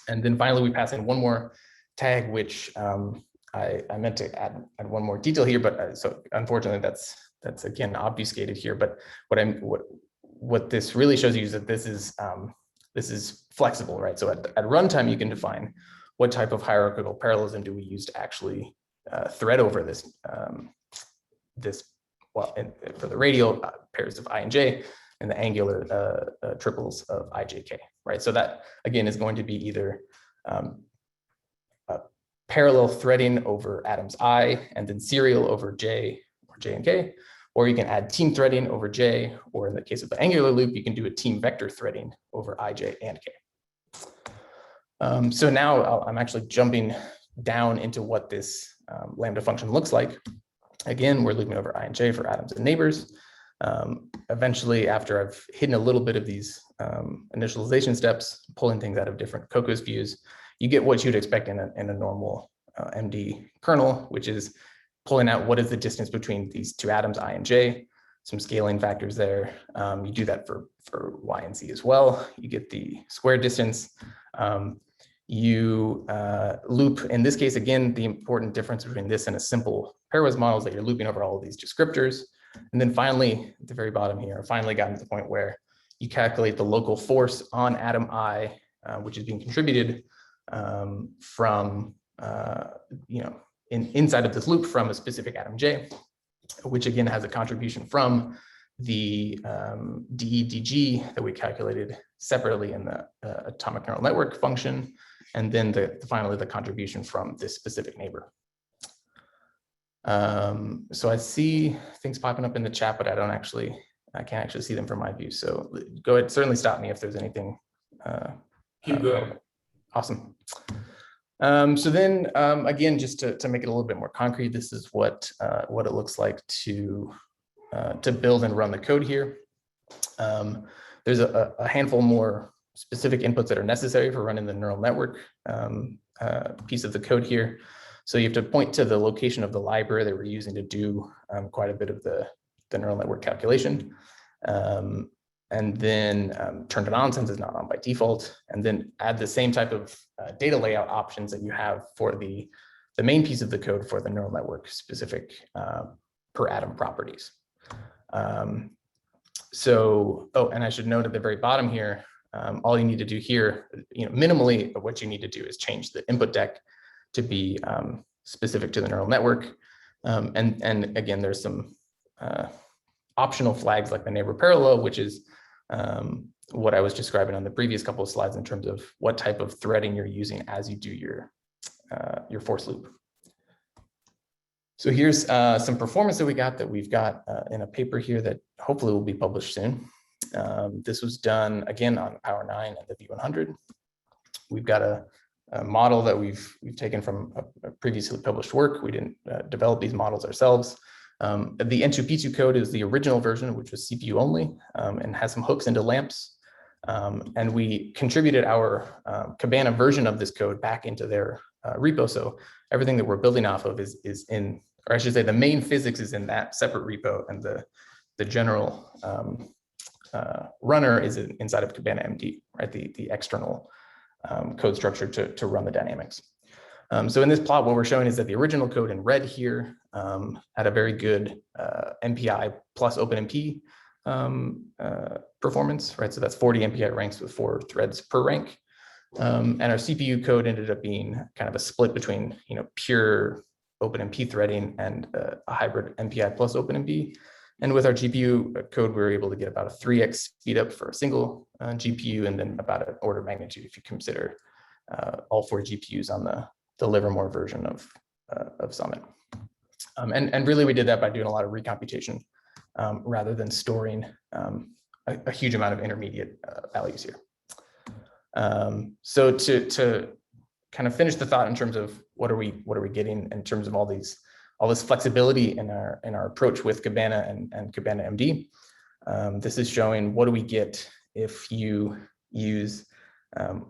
[SPEAKER 4] And then finally, we pass in one more tag, which I meant to add one more detail here, but so unfortunately that's again obfuscated here. But what this really shows you is that this is flexible, right? So at runtime, you can define what type of hierarchical parallelism do we use to actually thread over this for the radial pairs of I and J, and the angular triples of I, J, K, right? So that again is going to be either parallel threading over atoms I and then serial over J or J and K, or you can add team threading over J, or in the case of the angular loop, you can do a team vector threading over I, J, and K. So now I'm actually jumping down into what this lambda function looks like. Again, we're looping over I and J for atoms and neighbors. Eventually, after I've hidden a little bit of these initialization steps, pulling things out of different Cocos views, you get what you'd expect in a normal MD kernel, which is pulling out what is the distance between these 2 atoms, I and J, some scaling factors there. You do that for Y and Z as well. You get the square distance. You loop, in this case, again, the important difference between this and a simple pairwise model is that you're looping over all of these descriptors. And then finally, at the very bottom here, I finally gotten to the point where you calculate the local force on atom I, which is being contributed from, inside of this loop from a specific atom J, which again has a contribution from the DE/DG that we calculated separately in the atomic neural network function, and then finally the contribution from this specific neighbor. So I see things popping up in the chat, but I can't actually see them from my view. So go ahead, certainly stop me if there's anything.
[SPEAKER 2] Keep going.
[SPEAKER 4] Awesome. So then again, just to make it a little bit more concrete, this is what it looks like to build and run the code here. There's a handful more specific inputs that are necessary for running the neural network piece of the code here. So you have to point to the location of the library that we're using to do quite a bit of the neural network calculation. And then turn it on since it's not on by default, and then add the same type of data layout options that you have for the main piece of the code for the neural network specific per atom properties. And I should note at the very bottom here, all you need to do here, minimally what you need to do is change the input deck to be specific to the neural network. And again, there's some optional flags like the neighbor parallel, which is what I was describing on the previous couple of slides in terms of what type of threading you're using as you do your force loop. So here's some performance that we've got in a paper here that hopefully will be published soon. This was done again on Power 9 and the V100. We've got a model that we've taken from a previously published work. We didn't develop these models ourselves. The N2P2 code is the original version, which was CPU only, and has some hooks into lamps. And we contributed our Cabana version of this code back into their repo. So everything that we're building off of is in, or I should say the main physics is in that separate repo, and the general runner is inside of Cabana MD, right? The external code structure to run the dynamics. So in this plot, what we're showing is that the original code in red here had a very good MPI plus OpenMP performance, right? So that's 40 MPI ranks with 4 threads per rank. And our CPU code ended up being kind of a split between, pure OpenMP threading and a hybrid MPI plus OpenMP. And with our GPU code, we were able to get about a 3x speed up for a single GPU, and then about an order of magnitude if you consider all 4 GPUs on the Livermore version of Summit. And really, we did that by doing a lot of recomputation rather than storing a huge amount of intermediate values here. So to kind of finish the thought in terms of what are we getting in terms of all this flexibility in our approach with Cabana and Cabana MD. This is showing what do we get if you use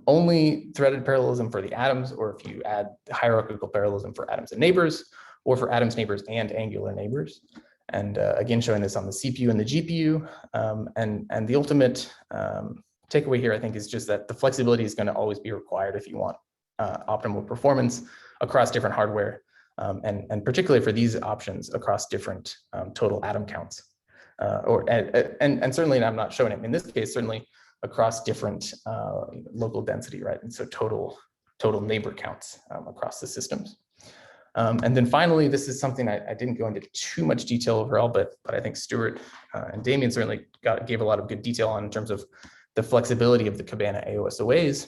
[SPEAKER 4] only threaded parallelism for the atoms, or if you add hierarchical parallelism for atoms and neighbors, or for atoms, neighbors, and angular neighbors. And again, showing this on the CPU and the GPU. And the ultimate takeaway here, I think, is just that the flexibility is going to always be required if you want optimal performance across different hardware, and particularly for these options across different total atom counts. And certainly, and I'm not showing it in this case, certainly across different local density, right? And so total neighbor counts across the systems. And then finally, this is something I didn't go into too much detail overall, but I think Stuart and Damian certainly gave a lot of good detail on in terms of the flexibility of the Cabana AOSOAs.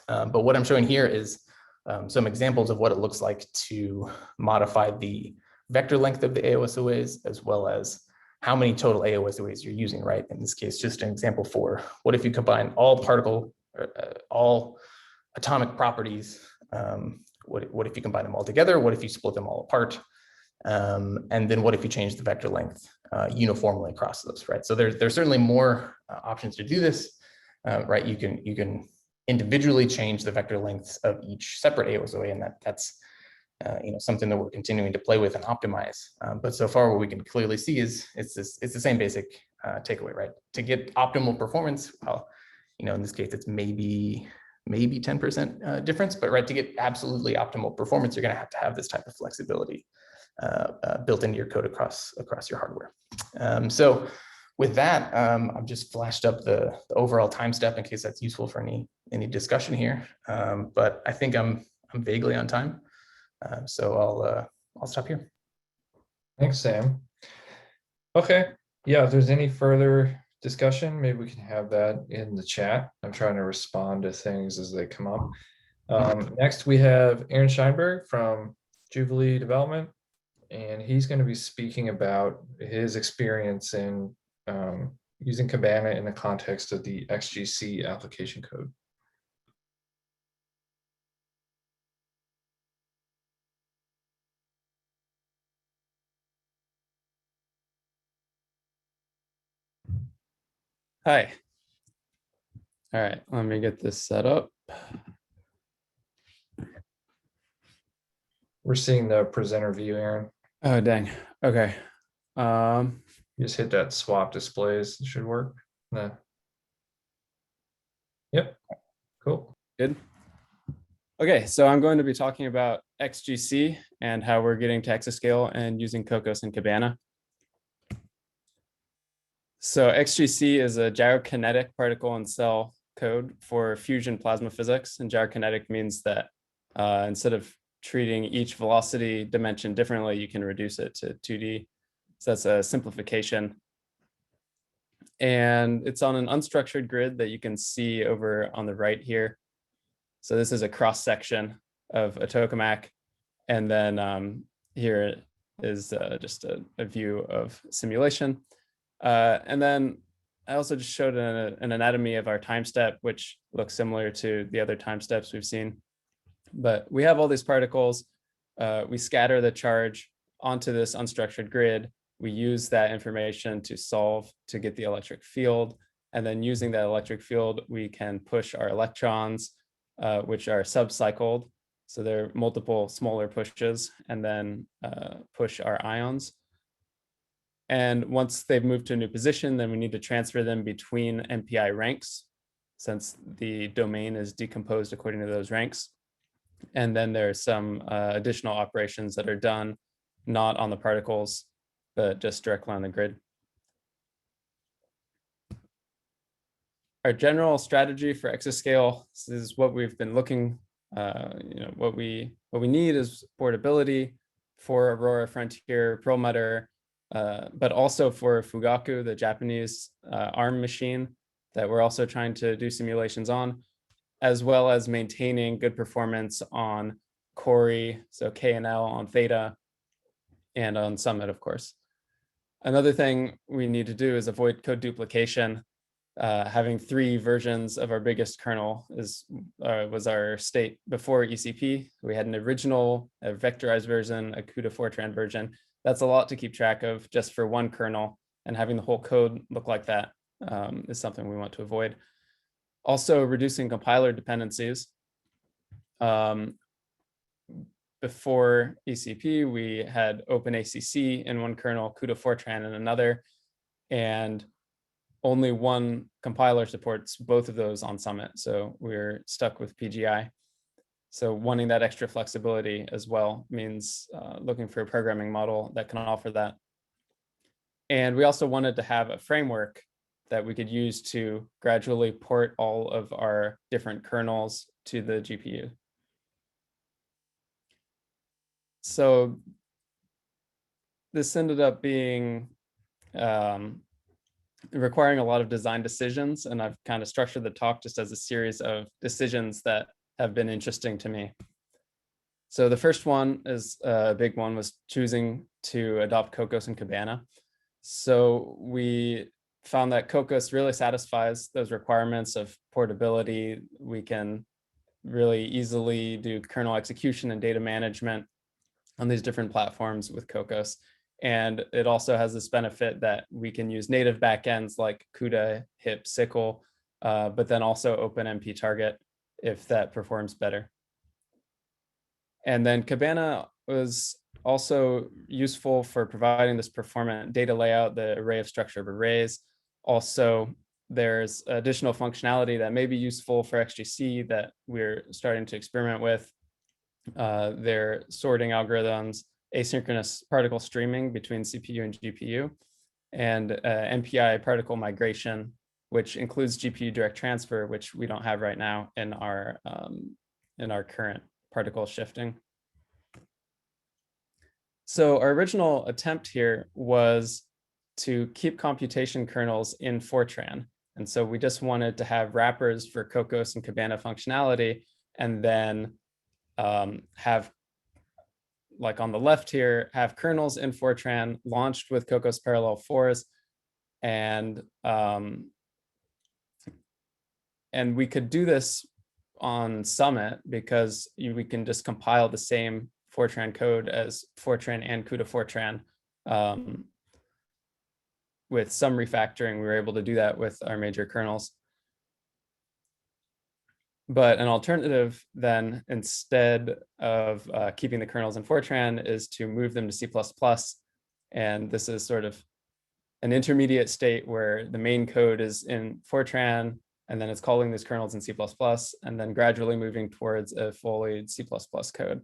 [SPEAKER 4] But what I'm showing here is some examples of what it looks like to modify the vector length of the AOSOAs, as well as how many total AOSOAs you're using, right? In this case, just an example for what if you combine all atomic properties. What if you combine them all together? What if you split them all apart? And then what if you change the vector length uniformly across those, right? So there's certainly more options to do this, right? You can individually change the vector lengths of each separate AOSOA, and that's something that we're continuing to play with and optimize. But so far, what we can clearly see is it's the same basic takeaway, right? To get optimal performance, well, in this case, it's maybe 10% difference, but right, to get absolutely optimal performance, you're going to have this type of flexibility built into your code across your hardware. So with that, I've just flashed up the overall time step in case that's useful for any discussion here. But I think I'm vaguely on time, so I'll stop here.
[SPEAKER 1] Thanks, Sam. Okay, yeah, if there's any further discussion, maybe we can have that in the chat. I'm trying to respond to things as they come up. Next, we have Aaron Scheinberg from Jubilee Development, and he's going to be speaking about his experience in using Cabana in the context of the XGC application code.
[SPEAKER 6] Hi. All right, let me get this set up.
[SPEAKER 1] We're seeing the presenter view, Aaron.
[SPEAKER 6] Oh, dang. Okay.
[SPEAKER 1] You just hit that swap displays. It should work. No. Yep. Cool.
[SPEAKER 6] Good. Okay, so I'm going to be talking about XGC and how we're getting to exascale and using Cocos and Cabana. So XGC is a gyrokinetic particle and cell code for fusion plasma physics. And gyrokinetic means that instead of treating each velocity dimension differently, you can reduce it to 2D. So that's a simplification. And it's on an unstructured grid that you can see over on the right here. So this is a cross section of a tokamak. And then here is just a view of simulation. And then I also just showed an anatomy of our time step, which looks similar to the other time steps we've seen. But we have all these particles. We scatter the charge onto this unstructured grid. We use that information to solve to get the electric field. And then using that electric field, we can push our electrons, which are subcycled. So there are multiple smaller pushes, and then push our ions. And once they've moved to a new position, then we need to transfer them between MPI ranks, since the domain is decomposed according to those ranks. And then there's some additional operations that are done not on the particles, but just directly on the grid. Our general strategy for exascale, this is what we've been looking, what we need is portability for Aurora Frontier Perlmutter, but also for Fugaku, the Japanese ARM machine that we're also trying to do simulations on, as well as maintaining good performance on Cori, so KNL on Theta, and on Summit, of course. Another thing we need to do is avoid code duplication. Having 3 versions of our biggest kernel was our state before ECP. We had an original, a vectorized version, a CUDA Fortran version. That's a lot to keep track of just for one kernel, and having the whole code look like that is something we want to avoid. Also, reducing compiler dependencies. Before ECP, we had OpenACC in one kernel, CUDA Fortran in another, and only one compiler supports both of those on Summit. So we're stuck with PGI. So wanting that extra flexibility as well means looking for a programming model that can offer that. And we also wanted to have a framework that we could use to gradually port all of our different kernels to the GPU. So this ended up being requiring a lot of design decisions, and I've kind of structured the talk just as a series of decisions that have been interesting to me. So the first one is a big one, was choosing to adopt Cocos and Cabana. So we found that Cocos really satisfies those requirements of portability. We can really easily do kernel execution and data management on these different platforms with Cocos. And it also has this benefit that we can use native backends like CUDA, HIP, SYCL, but then also OpenMP target if that performs better. And then Cabana was also useful for providing this performant data layout, the array of structure of arrays. Also, there's additional functionality that may be useful for XGC that we're starting to experiment with. Their sorting algorithms, asynchronous particle streaming between CPU and GPU, and MPI particle migration, which includes GPU direct transfer, which we don't have right now in our current particle shifting. So our original attempt here was to keep computation kernels in Fortran. And so we just wanted to have wrappers for Cocos and Cabana functionality, and then have, like on the left here, have kernels in Fortran launched with Cocos parallel 4s, and we could do this on Summit because we can just compile the same Fortran code as Fortran and CUDA Fortran. With some refactoring, we were able to do that with our major kernels. But an alternative then, instead of keeping the kernels in Fortran, is to move them to C++. And this is sort of an intermediate state where the main code is in Fortran, and then it's calling these kernels in C++, and then gradually moving towards a fully C++ code.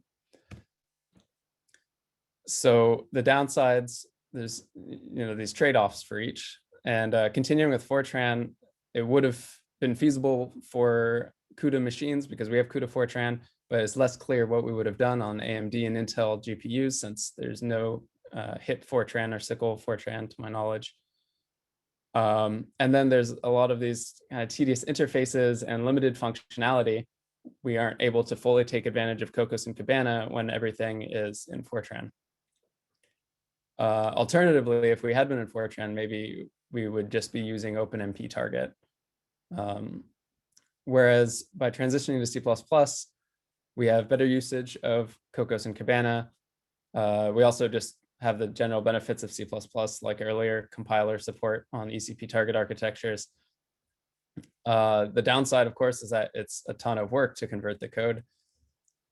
[SPEAKER 6] So the downsides, there's these trade-offs for each. And continuing with Fortran, it would have been feasible for CUDA machines because we have CUDA Fortran, but it's less clear what we would have done on AMD and Intel GPUs since there's no HIP Fortran or SYCL Fortran to my knowledge. And then there's a lot of these kind of tedious interfaces and limited functionality. We aren't able to fully take advantage of Cocos and Cabana when everything is in Fortran. Alternatively, if we had been in Fortran, maybe we would just be using OpenMP target. Whereas by transitioning to C++, we have better usage of Cocos and Cabana. We also just have the general benefits of C++, like earlier compiler support on ECP target architectures. The downside, of course, is that it's a ton of work to convert the code.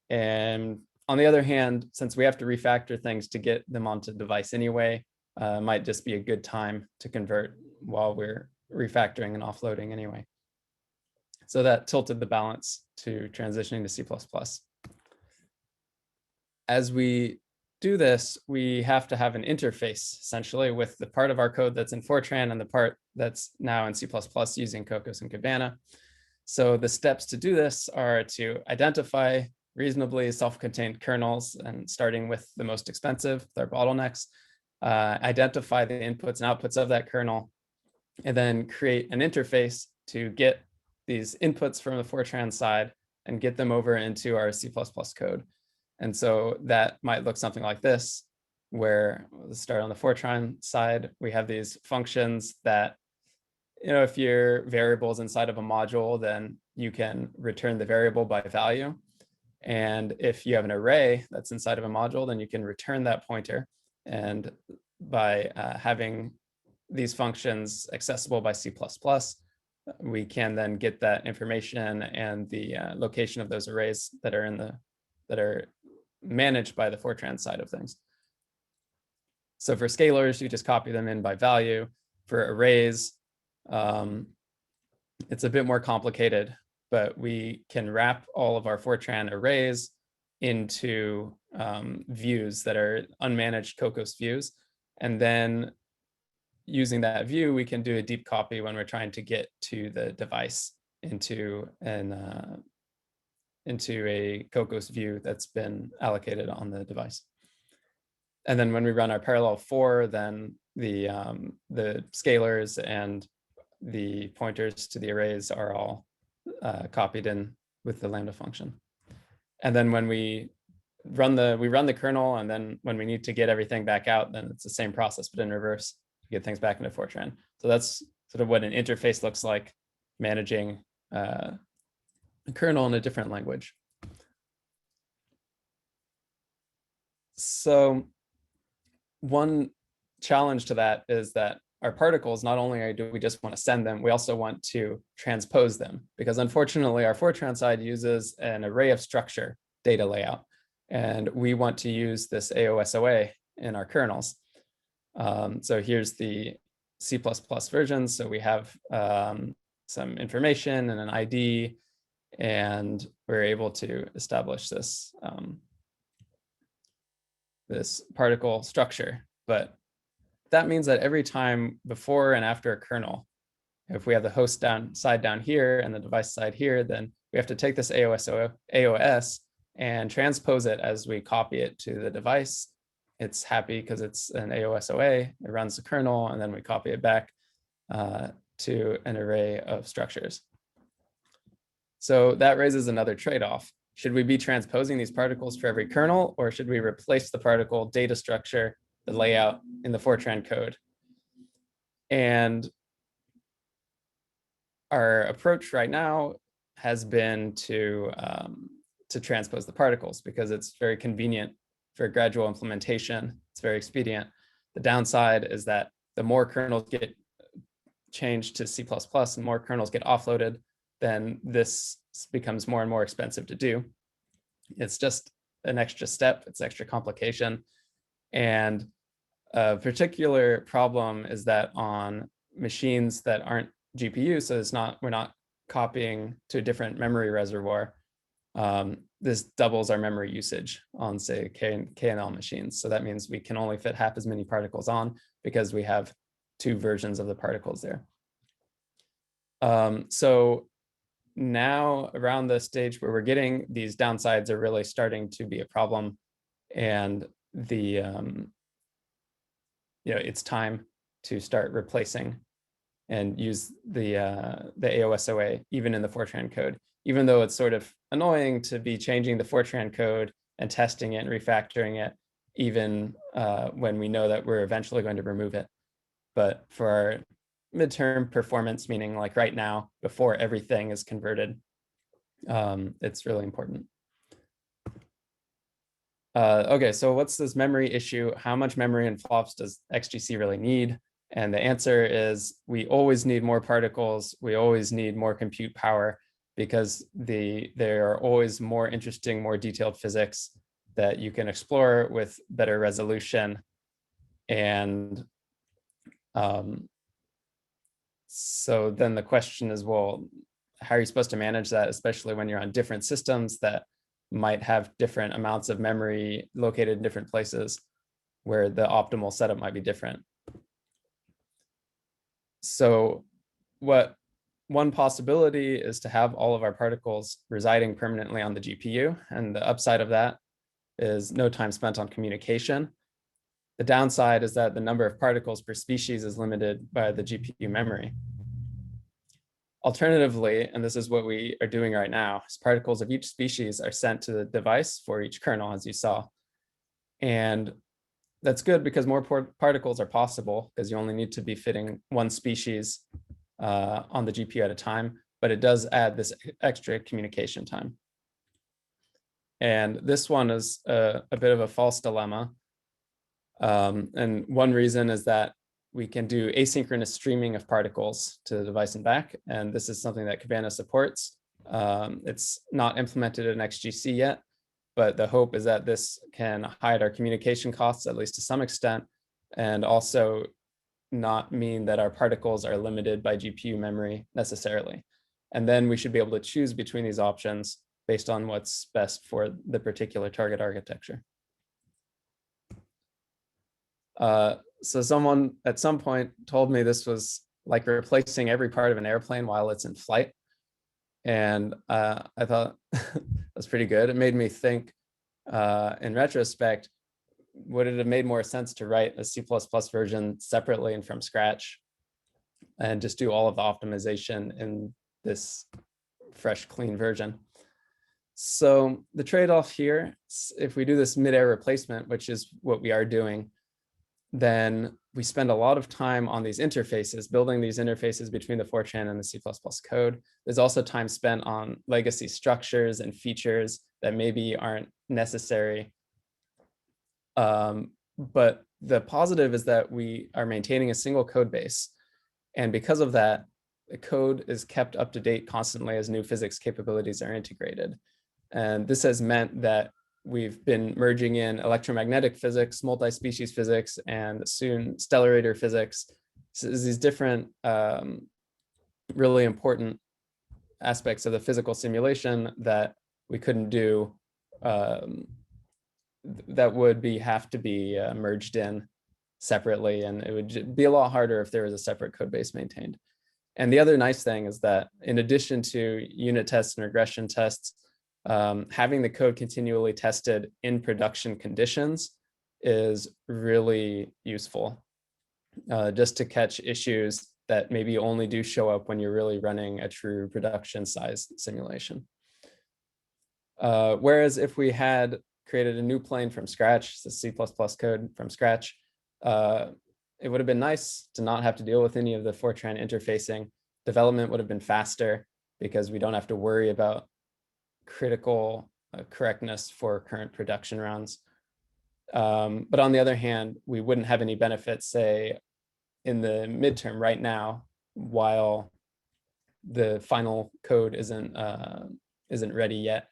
[SPEAKER 6] And on the other hand, since we have to refactor things to get them onto the device anyway, might just be a good time to convert while we're refactoring and offloading anyway. So that tilted the balance to transitioning to C++. As we do this, we have to have an interface essentially with the part of our code that's in Fortran and the part that's now in C++ using Cocos and Cabana. So the steps to do this are to identify reasonably self-contained kernels, and starting with the most expensive, their bottlenecks, identify the inputs and outputs of that kernel, and then create an interface to get these inputs from the Fortran side and get them over into our C++ code. And so that might look something like this, where let's start on the Fortran side. We have these functions that, if your variable is inside of a module, then you can return the variable by value. And if you have an array that's inside of a module, then you can return that pointer. And by having these functions accessible by C++, we can then get that information and the location of those arrays that are managed by the Fortran side of things. So for scalars, you just copy them in by value. For arrays, it's a bit more complicated, but we can wrap all of our Fortran arrays into views that are unmanaged Cocos views. And then using that view, we can do a deep copy when we're trying to get to the device into a Cocos view that's been allocated on the device. And then when we run our parallel for, then the scalars and the pointers to the arrays are all copied in with the lambda function. And then when we run the kernel, and then when we need to get everything back out, then it's the same process, but in reverse to get things back into Fortran. So that's sort of what an interface looks like, managing a kernel in a different language. So one challenge to that is that our particles, not only do we just want to send them, we also want to transpose them, because unfortunately our Fortran side uses an array of structure data layout, and we want to use this AOSOA in our kernels. So here's the C++ version. So we have some information and an ID, and we're able to establish this this particle structure. But that means that every time before and after a kernel, if we have the host side down here and the device side here, then we have to take this AOS and transpose it as we copy it to the device. It's happy because it's an AOSOA, it runs the kernel, and then we copy it back to an array of structures. So that raises another trade-off. Should we be transposing these particles for every kernel, or should we replace the particle data structure, the layout in the Fortran code? And our approach right now has been to transpose the particles, because it's very convenient for gradual implementation. It's very expedient. The downside is that the more kernels get changed to C++ and more kernels get offloaded, then this becomes more and more expensive to do. It's just an extra step, it's extra complication. And a particular problem is that on machines that aren't GPU, so we're not copying to a different memory reservoir, this doubles our memory usage on, say, KNL machines. So that means we can only fit half as many particles on, because we have two versions of the particles there. So now around the stage where we're getting, these downsides are really starting to be a problem, and it's time to start replacing and use the AOSOA even in the Fortran code, even though it's sort of annoying to be changing the Fortran code and testing it and refactoring it, even when we know that we're eventually going to remove it. But for our midterm performance, meaning like right now, before everything is converted, it's really important. Okay, so what's this memory issue? How much memory and flops does XGC really need? And the answer is we always need more particles. We always need more compute power because there are always more interesting, more detailed physics that you can explore with better resolution. And so then the question is, well, how are you supposed to manage that, especially when you're on different systems that might have different amounts of memory located in different places where the optimal setup might be different. So one possibility is to have all of our particles residing permanently on the GPU. And the upside of that is no time spent on communication. The downside is that the number of particles per species is limited by the GPU memory. Alternatively, and this is what we are doing right now, is particles of each species are sent to the device for each kernel, as you saw. And that's good because more particles are possible because you only need to be fitting one species on the GPU at a time, but it does add this extra communication time. And this one is a bit of a false dilemma. And one reason is that we can do asynchronous streaming of particles to the device and back. And this is something that Cabana supports. It's not implemented in XGC yet, but the hope is that this can hide our communication costs, at least to some extent, and also not mean that our particles are limited by GPU memory necessarily. And then we should be able to choose between these options based on what's best for the particular target architecture. So someone at some point told me this was like replacing every part of an airplane while it's in flight. And I thought that's pretty good. It made me think in retrospect, would it have made more sense to write a C++ version separately and from scratch and just do all of the optimization in this fresh, clean version? So the trade-off here, if we do this mid-air replacement, which is what we are doing, then we spend a lot of time on these interfaces, building these interfaces between the Fortran and the C++ code. There's also time spent on legacy structures and features that maybe aren't necessary. But the positive is that we are maintaining a single code base. And because of that, the code is kept up to date constantly as new physics capabilities are integrated. And this has meant that we've been merging in electromagnetic physics, multi-species physics, and soon stellarator physics. So these different really important aspects of the physical simulation that we couldn't do that would have to be merged in separately, and it would be a lot harder if there was a separate code base maintained. And the other nice thing is that in addition to unit tests and regression tests, having the code continually tested in production conditions is really useful, just to catch issues that maybe only do show up when you're really running a true production size simulation. Whereas if we had created a new plane from scratch, the C++ code from scratch, it would have been nice to not have to deal with any of the Fortran interfacing. Development would have been faster because we don't have to worry about critical correctness for current production rounds. But on the other hand, we wouldn't have any benefits, say, in the midterm right now, while the final code isn't ready yet.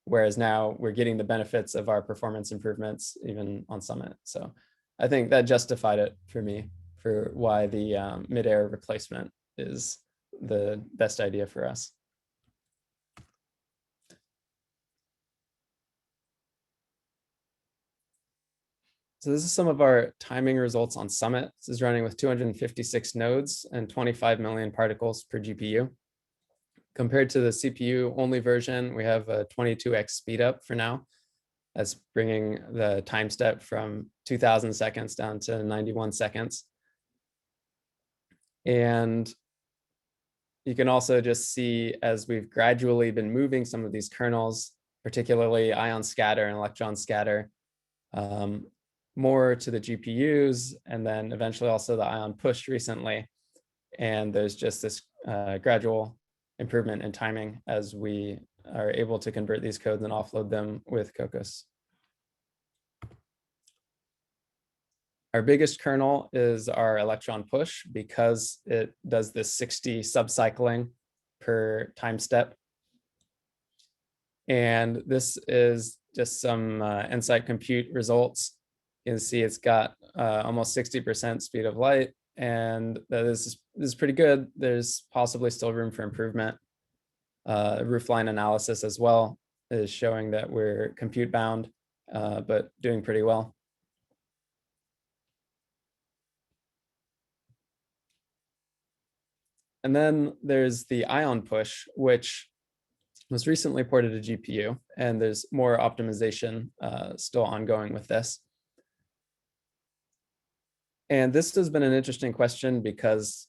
[SPEAKER 6] Whereas now we're getting the benefits of our performance improvements even on Summit. So I think that justified it for me for why the mid-air replacement is the best idea for us. So this is some of our timing results on Summit. This is running with 256 nodes and 25 million particles per GPU. Compared to the CPU only version, we have a 22x speed up for now. That's bringing the time step from 2000 seconds down to 91 seconds. And you can also just see as we've gradually been moving some of these kernels, particularly ion scatter and electron scatter, more to the GPUs, and then eventually also the ion push recently. And there's just this gradual improvement in timing as we are able to convert these codes and offload them with Cocos. Our biggest kernel is our electron push because it does this 60 subcycling per time step. And this is just some Insight compute results. You can see it's got almost 60% speed of light, and this is pretty good. There's possibly still room for improvement. Roofline analysis as well is showing that we're compute bound, but doing pretty well. And then there's the ion push, which was recently ported to GPU, and there's more optimization still ongoing with this. And this has been an interesting question because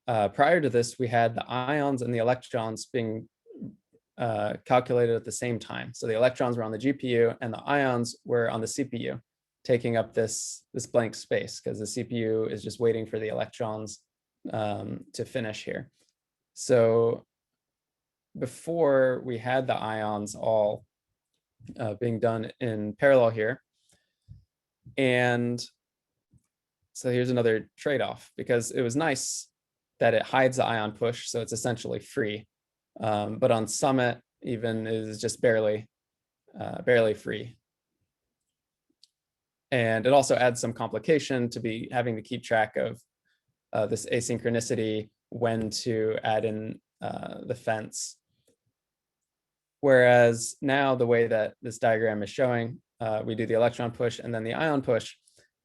[SPEAKER 6] prior to this, we had the ions and the electrons being calculated at the same time. So the electrons were on the GPU and the ions were on the CPU, taking up this blank space because the CPU is just waiting for the electrons to finish here. So before we had the ions all being done in parallel here. And so here's another trade-off, because it was nice that it hides the ion push, so it's essentially free. But on Summit, even is just barely free. And it also adds some complication to be having to keep track of this asynchronicity, when to add in the fence. Whereas now the way that this diagram is showing, we do the electron push and then the ion push,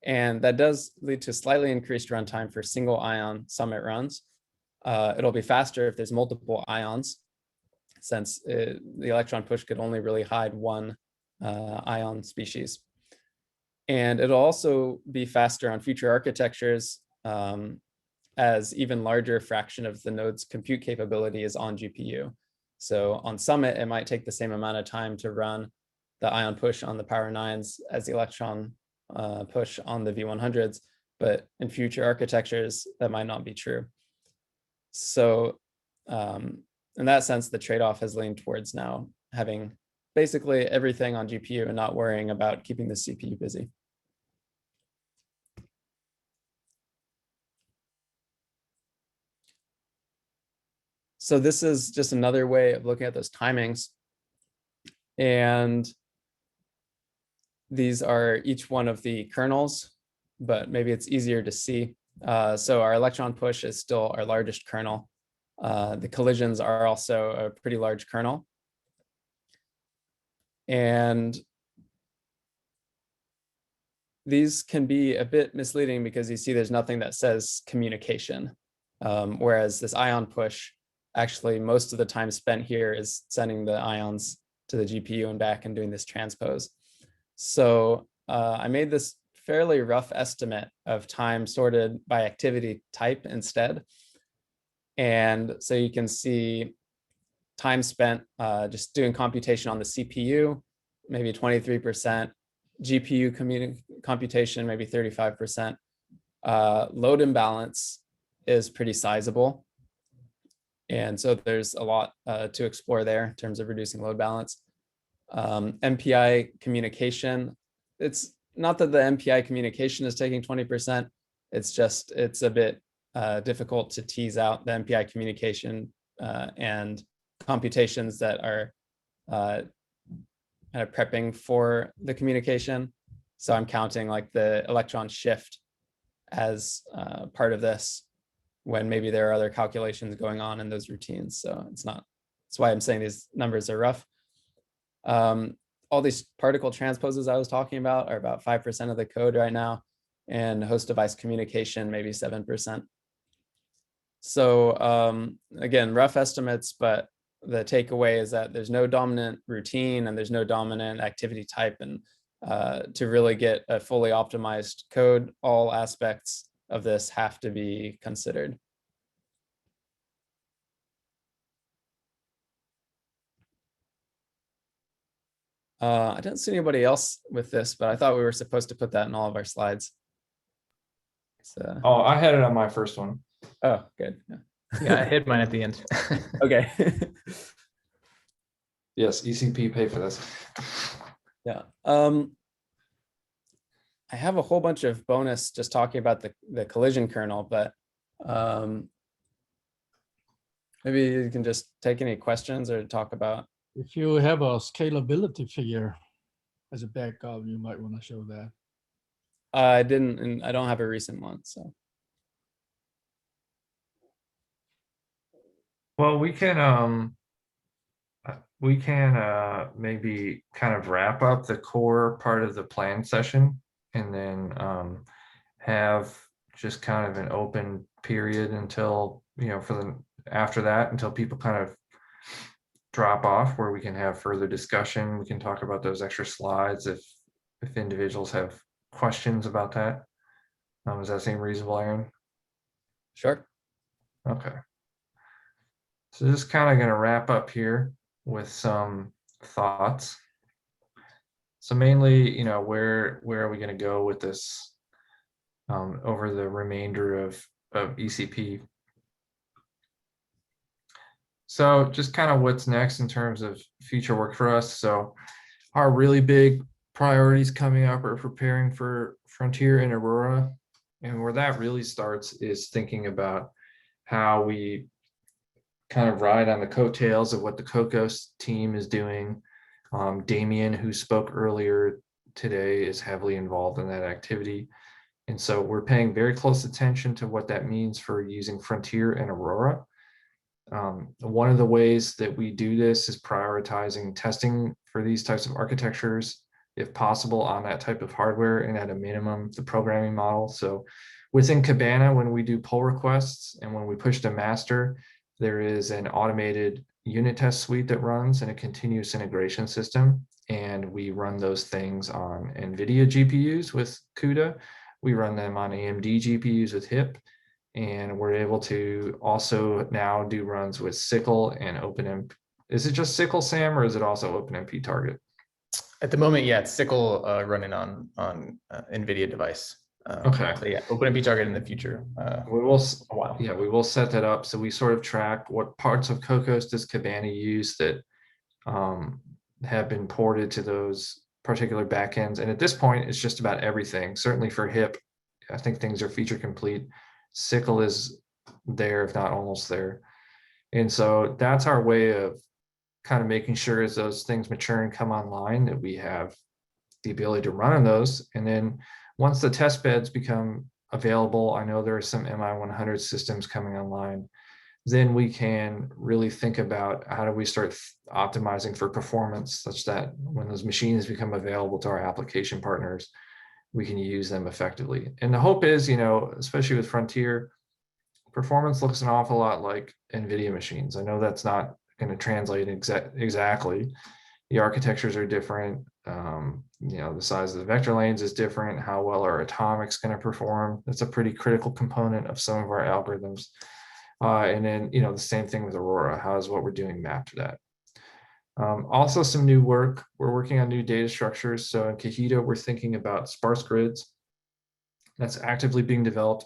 [SPEAKER 6] and that does lead to slightly increased runtime for single ion Summit runs. It'll be faster if there's multiple ions, since the electron push could only really hide one ion species. And it'll also be faster on future architectures, as even larger fraction of the node's compute capability is on GPU. So on Summit, it might take the same amount of time to run the ion push on the Power 9s as the electron push on the V100s, but in future architectures, that might not be true. So in that sense, the trade-off has leaned towards now having basically everything on GPU and not worrying about keeping the CPU busy. So this is just another way of looking at those timings. And these are each one of the kernels, but maybe it's easier to see. So our electron push is still our largest kernel. The collisions are also a pretty large kernel. And these can be a bit misleading because you see there's nothing that says communication. Whereas this ion push, actually most of the time spent here is sending the ions to the GPU and back and doing this transpose. So I made this fairly rough estimate of time sorted by activity type instead. And so you can see time spent just doing computation on the CPU, maybe 23%, GPU computation, maybe 35%. Load imbalance is pretty sizable. And so there's a lot to explore there in terms of reducing load balance. MPI communication, it's not that the MPI communication is taking 20%, it's just, it's a bit difficult to tease out the MPI communication and computations that are kind of prepping for the communication. So I'm counting like the electron shift as part of this, when maybe there are other calculations going on in those routines. So it's not, that's why I'm saying these numbers are rough. All these particle transposes I was talking about are about 5% of the code right now, and host device communication, maybe 7%. So again, rough estimates, but the takeaway is that there's no dominant routine and there's no dominant activity type. And to really get a fully optimized code, all aspects of this have to be considered. I didn't see anybody else with this, but I thought we were supposed to put that in all of our slides. So,
[SPEAKER 1] Oh, I had it on my first one.
[SPEAKER 6] oh, good. Yeah.
[SPEAKER 4] Yeah, I hid mine at the end.
[SPEAKER 6] Okay.
[SPEAKER 1] Yes, ECP pay for this.
[SPEAKER 6] Yeah. I I have a whole bunch of bonus just talking about the collision kernel, but maybe you can just take any questions or talk about.
[SPEAKER 7] If you have a scalability figure as a backup, you might want to show that.
[SPEAKER 6] I didn't, and I don't have a recent one, so.
[SPEAKER 1] Well, we can maybe kind of wrap up the core part of the plan session and then have just kind of an open period until, you know, for the after that, until people kind of drop off, where we can have further discussion. We can talk about those extra slides if individuals have questions about that. Does that seem reasonable, Aaron?
[SPEAKER 6] Sure.
[SPEAKER 1] Okay. So just kind of going to wrap up here with some thoughts. So mainly, you know, where are we going to go with this over the remainder of ECP? So just kind of what's next in terms of future work for us. So our really big priorities coming up are preparing for Frontier and Aurora. And where that really starts is thinking about how we kind of ride on the coattails of what the Cocos team is doing. Damian, who spoke earlier today, is heavily involved in that activity. And so we're paying very close attention to what that means for using Frontier and Aurora. One of the ways that we do this is prioritizing testing for these types of architectures, if possible, on that type of hardware, and at a minimum, the programming model. So within Cabana, when we do pull requests and when we push to master, there is an automated unit test suite that runs and a continuous integration system. And we run those things on NVIDIA GPUs with CUDA. We run them on AMD GPUs with HIP. And we're able to also now do runs with SYCL and OpenMP. Is it just SYCL, Sam, or is it also OpenMP target?
[SPEAKER 4] At the moment, yeah, it's SYCL running on NVIDIA device.
[SPEAKER 1] Okay.
[SPEAKER 4] So yeah, OpenMP target in the future.
[SPEAKER 1] We will,
[SPEAKER 4] a while.
[SPEAKER 1] yeah, we will set that up. So we sort of track what parts of Cocos does Cabana use that have been ported to those particular backends. And at this point, it's just about everything. Certainly for HIP, I think things are feature complete. SYCL is there, if not almost there. And so that's our way of kind of making sure as those things mature and come online that we have the ability to run on those. And then once the test beds become available, I know there are some MI100 systems coming online, then we can really think about how do we start optimizing for performance such that when those machines become available to our application partners, we can use them effectively. And the hope is, you know, especially with Frontier, performance looks an awful lot like NVIDIA machines. I know that's not going to translate exactly. The architectures are different. You know, the size of the vector lanes is different. How well are atomics going to perform? That's a pretty critical component of some of our algorithms. And then, you know, the same thing with Aurora. How is what we're doing mapped to that? Also some new work. We're working on new data structures. So in Kahita, we're thinking about sparse grids. That's actively being developed.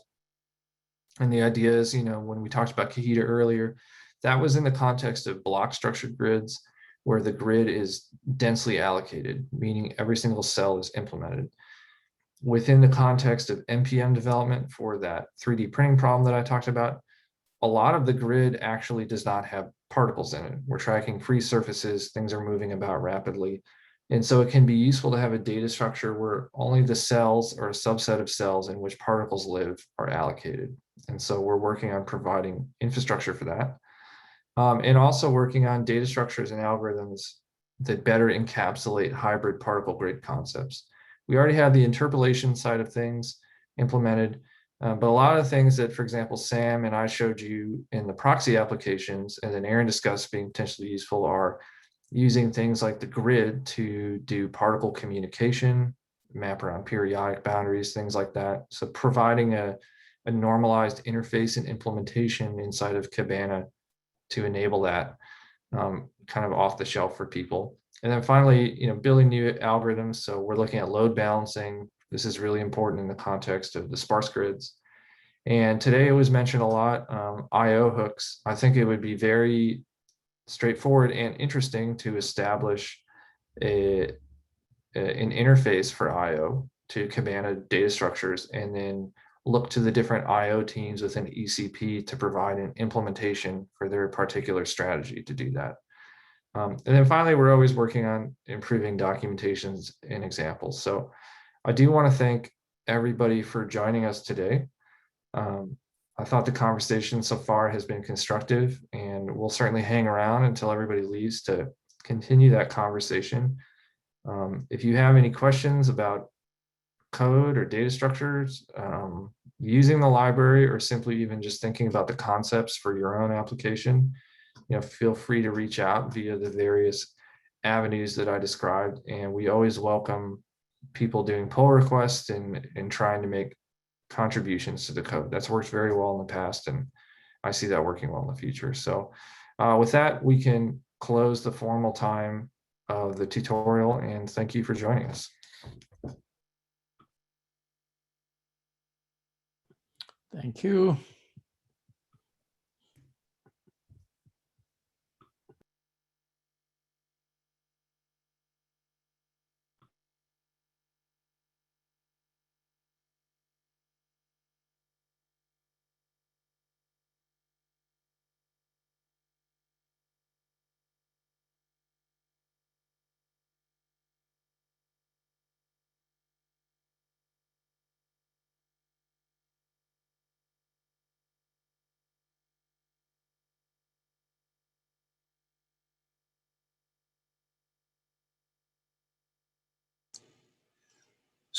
[SPEAKER 1] And the idea is, you know, when we talked about Kahita earlier, that was in the context of block structured grids, where the grid is densely allocated, meaning every single cell is implemented. Within the context of NPM development for that 3D printing problem that I talked about, a lot of the grid actually does not have particles in it. We're tracking free surfaces, things are moving about rapidly. And so it can be useful to have a data structure where only the cells or a subset of cells in which particles live are allocated. And so we're working on providing infrastructure for that. And also working on data structures and algorithms that better encapsulate hybrid particle grid concepts. We already have the interpolation side of things implemented, but a lot of things that, for example, Sam and I showed you in the proxy applications, and then Aaron discussed being potentially useful, are using things like the grid to do particle communication, map around periodic boundaries, things like that. So providing a normalized interface and implementation inside of Cabana to enable that kind of off the shelf for people. And then finally, you know, building new algorithms. So we're looking at load balancing. This is really important in the context of the sparse grids. And today it was mentioned a lot, IO hooks. I think it would be very straightforward and interesting to establish an interface for IO to Cabana data structures and then look to the different IO teams within ECP to provide an implementation for their particular strategy to do that. And then finally, we're always working on improving documentations and examples. So I do want to thank everybody for joining us today. I thought the conversation so far has been constructive, and we'll certainly hang around until everybody leaves to continue that conversation. If you have any questions about code or data structures, using the library, or simply even just thinking about the concepts for your own application, feel free to reach out via the various avenues that I described. And we always welcome people doing pull requests and trying to make contributions to the code. That's worked very well in the past, and I see that working well in the future. So with that, we can close the formal time of the tutorial, and thank you for joining us.
[SPEAKER 7] Thank you.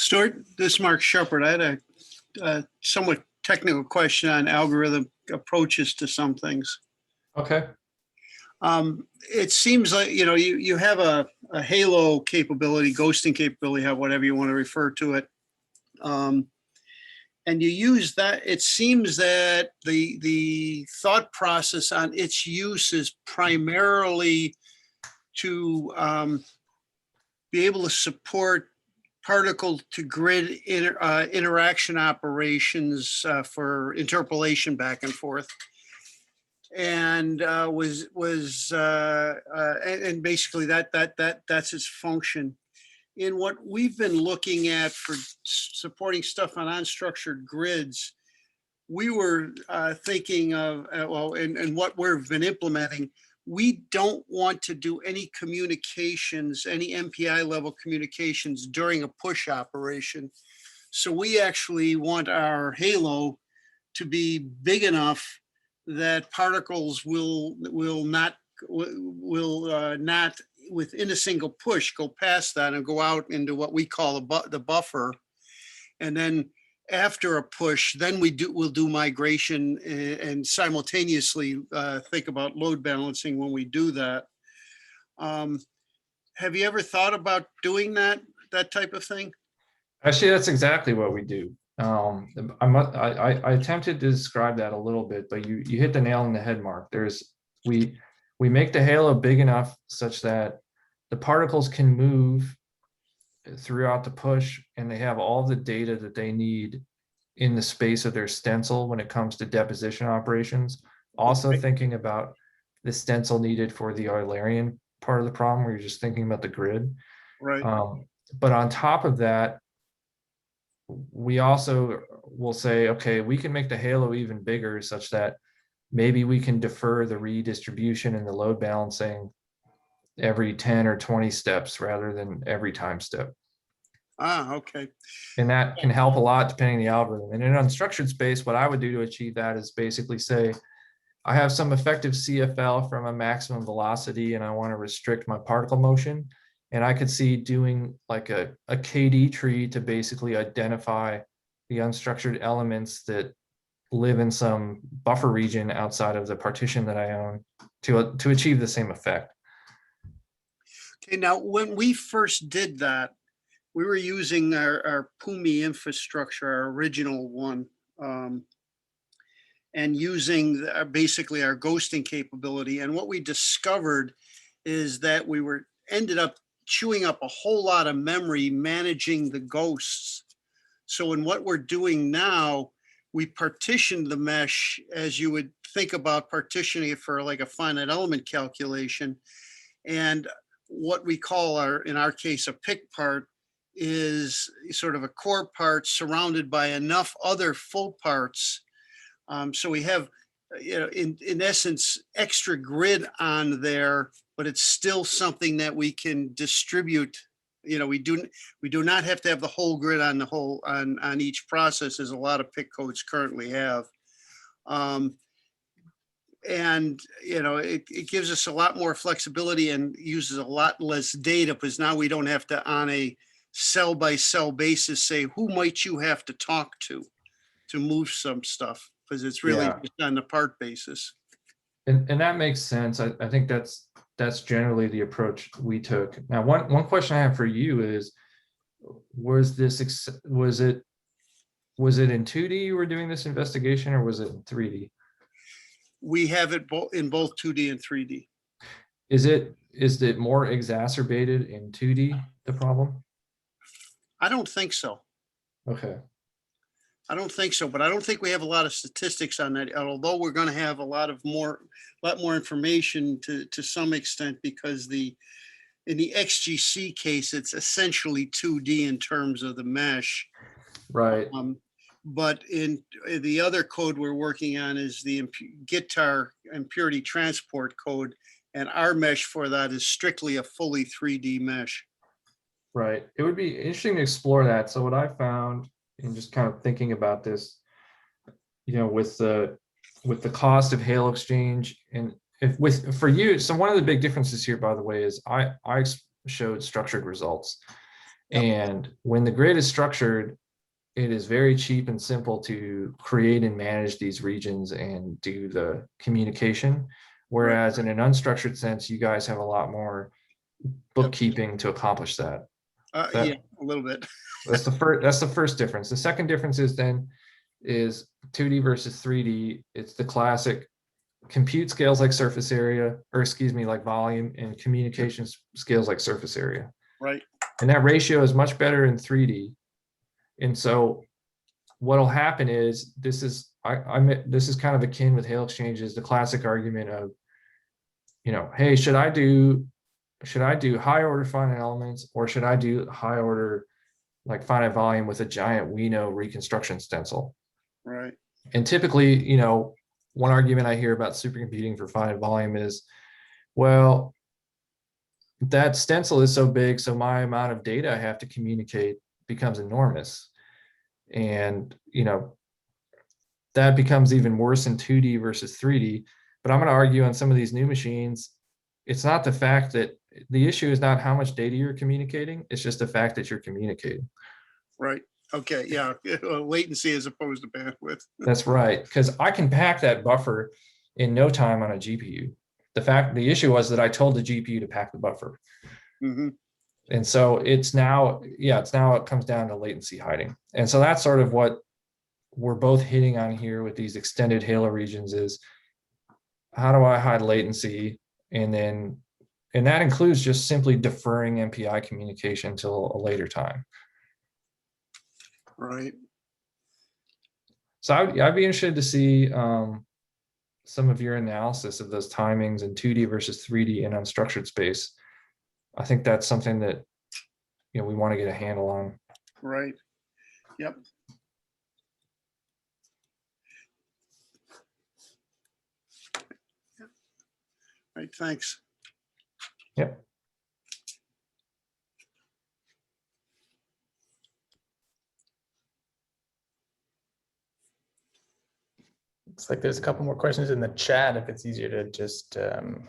[SPEAKER 8] Stuart, this is Mark Shepard. I had a somewhat technical question on algorithm approaches to some things.
[SPEAKER 1] Okay.
[SPEAKER 8] It seems like, you have a halo capability, ghosting capability, whatever you want to refer to it. And you use that. It seems that the thought process on its use is primarily to be able to support particle to grid interaction operations for interpolation back and forth, and and basically that's its function. In what we've been looking at for supporting stuff on unstructured grids, we were thinking of and what we've been implementing. We don't want to do any communications, any MPI level communications during a push operation. So we actually want our halo to be big enough that particles will not within a single push go past that and go out into what we call the buffer. And then after a push, then we'll do migration and simultaneously think about load balancing when we do that. Have you ever thought about doing that type of thing?
[SPEAKER 1] Actually, that's exactly what we do. I attempted to describe that a little bit, but you hit the nail on the head, Mark. We make the halo big enough such that the particles can move throughout the push, and they have all the data that they need in the space of their stencil when it comes to deposition operations. Also thinking about the stencil needed for the Eulerian part of the problem, where you're just thinking about the grid.
[SPEAKER 8] Right.
[SPEAKER 1] But on top of that, we also will say, okay, we can make the halo even bigger such that maybe we can defer the redistribution and the load balancing every 10 or 20 steps rather than every time step.
[SPEAKER 8] Okay.
[SPEAKER 1] And that can help a lot depending on the algorithm. And in an unstructured space, what I would do to achieve that is basically say, I have some effective CFL from a maximum velocity and I want to restrict my particle motion. And I could see doing like a KD tree to basically identify the unstructured elements that live in some buffer region outside of the partition that I own to achieve the same effect.
[SPEAKER 8] Okay, now when we first did that, we were using our PUMI infrastructure, our original one, and using basically our ghosting capability. And what we discovered is that we ended up chewing up a whole lot of memory managing the ghosts. So in what we're doing now, we partitioned the mesh as you would think about partitioning it for like a finite element calculation. And what we call in our case, a pick part is sort of a core part surrounded by enough other full parts. So we have, in essence, extra grid on there, but it's still something that we can distribute. We do not have to have the whole grid on on each process, as a lot of PIC codes currently have. And it gives us a lot more flexibility and uses a lot less data, because now we don't have to, on a cell by cell basis, say who might you have to talk to move some stuff, because it's really just on the part basis.
[SPEAKER 1] And that makes sense. I think that's generally the approach we took. Now, one question I have for you is, was it in 2D you were doing this investigation, or was it in 3D?
[SPEAKER 8] We have it in both 2D and 3D.
[SPEAKER 1] Is it more exacerbated in 2D, the problem?
[SPEAKER 8] I don't think so.
[SPEAKER 1] Okay.
[SPEAKER 8] I don't think so, but I don't think we have a lot of statistics on that, although we're going to have a lot more information to some extent, because in the XGC case, it's essentially 2D in terms of the mesh.
[SPEAKER 1] Right.
[SPEAKER 8] But in the other code we're working on is the guitar impurity transport code, and our mesh for that is strictly a fully 3D mesh.
[SPEAKER 1] Right. It would be interesting to explore that. So what I found in just kind of thinking about this, with the cost of Halo Exchange, and for you, so one of the big differences here, by the way, is I showed structured results.
[SPEAKER 8] Yep.
[SPEAKER 1] And when the grid is structured, it is very cheap and simple to create and manage these regions and do the communication. Whereas in an unstructured sense, you guys have a lot more bookkeeping to accomplish that.
[SPEAKER 8] Yeah, a little bit.
[SPEAKER 1] That's the first difference. The second difference is 2D versus 3D. It's the classic compute scales like surface area, or excuse me, like volume, and communication scales like surface area.
[SPEAKER 8] Right.
[SPEAKER 1] And that ratio is much better in 3D. And so what'll happen is, this is kind of akin with Halo exchanges, the classic argument of, hey, should I do high order finite elements, or should I do high order like finite volume with a giant reconstruction stencil?
[SPEAKER 8] Right.
[SPEAKER 1] And typically, one argument I hear about supercomputing for finite volume is, well, that stencil is so big, so my amount of data I have to communicate becomes enormous. And, that becomes even worse in 2D versus 3D. But I'm going to argue on some of these new machines, it's not the fact that the issue is not how much data you're communicating. It's just the fact that you're communicating.
[SPEAKER 8] Right. Okay. Yeah. Latency as opposed to bandwidth.
[SPEAKER 1] That's right. Because I can pack that buffer in no time on a GPU. The issue was that I told the GPU to pack the buffer.
[SPEAKER 8] Mm-hmm.
[SPEAKER 1] And so it comes down to latency hiding. And so that's sort of what we're both hitting on here with these extended Halo regions, is how do I hide latency? And that includes just simply deferring MPI communication till a later time.
[SPEAKER 8] Right.
[SPEAKER 1] So I'd be interested to see some of your analysis of those timings in 2D versus 3D in unstructured space. I think that's something that we want to get a handle on.
[SPEAKER 8] Right. Yep. Right. Thanks.
[SPEAKER 1] Yep.
[SPEAKER 4] Looks like there's a couple more questions in the chat, if it's easier to just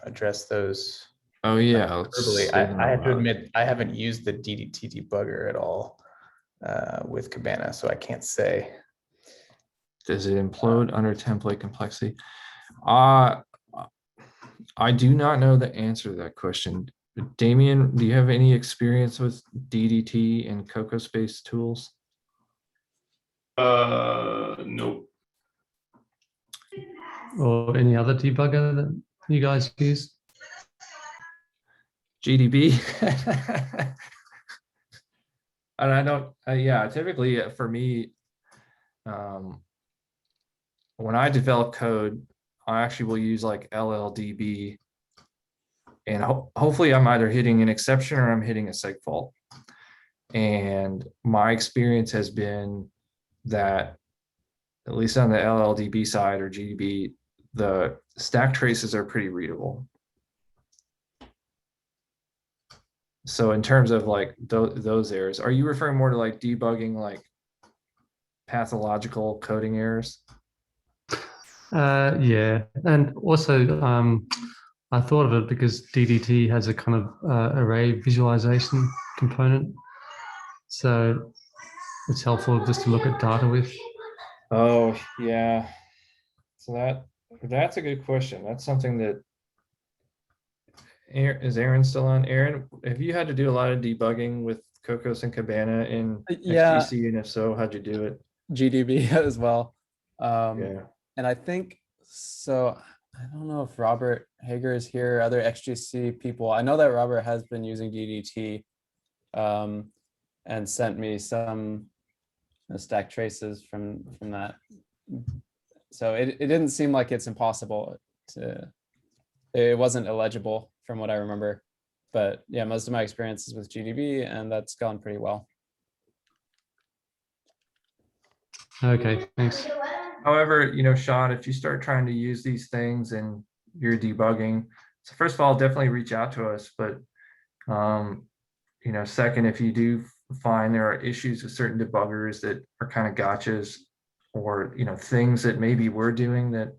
[SPEAKER 4] address those.
[SPEAKER 1] Oh yeah.
[SPEAKER 4] Verbally. I have to admit, I haven't used the DDT debugger at all with Cabana, so I can't say.
[SPEAKER 1] Does it implode under template complexity? I do not know the answer to that question. Damian, do you have any experience with DDT and Cocos-based tools?
[SPEAKER 2] No.
[SPEAKER 5] Or any other debugger that you guys use?
[SPEAKER 1] GDB. And I don't, yeah, typically for me, when I develop code, I actually will use like LLDB, and hopefully I'm either hitting an exception or I'm hitting a seg fault. And my experience has been that, at least on the LLDB side or GDB, the stack traces are pretty readable. So in terms of like those errors, are you referring more to like debugging like pathological coding errors?
[SPEAKER 5] Yeah, and also I thought of it because DDT has a kind of array visualization component, so it's helpful just to look at data with.
[SPEAKER 1] Oh yeah, so that's a good question. That's something that is Aaron still on? Aaron, have you had to do a lot of debugging with Cocos and Cabana in
[SPEAKER 6] Yeah.
[SPEAKER 1] XGC, and if so, how'd you do it?
[SPEAKER 6] GDB as well.
[SPEAKER 1] Yeah.
[SPEAKER 6] And I think, so I don't know if Robert Hager is here, other XGC people. I know that Robert has been using DDT and sent me some stack traces from that. So it didn't seem like it's impossible it wasn't illegible from what I remember. But yeah, most of my experiences with GDB, and that's gone pretty well.
[SPEAKER 5] Okay, thanks.
[SPEAKER 1] However, you know, Sean, if you start trying to use these things and you're debugging, so first of all, definitely reach out to us. But, you know, second, if you do find there are issues with certain debuggers that are kind of gotchas, or, you know, things that maybe we're doing that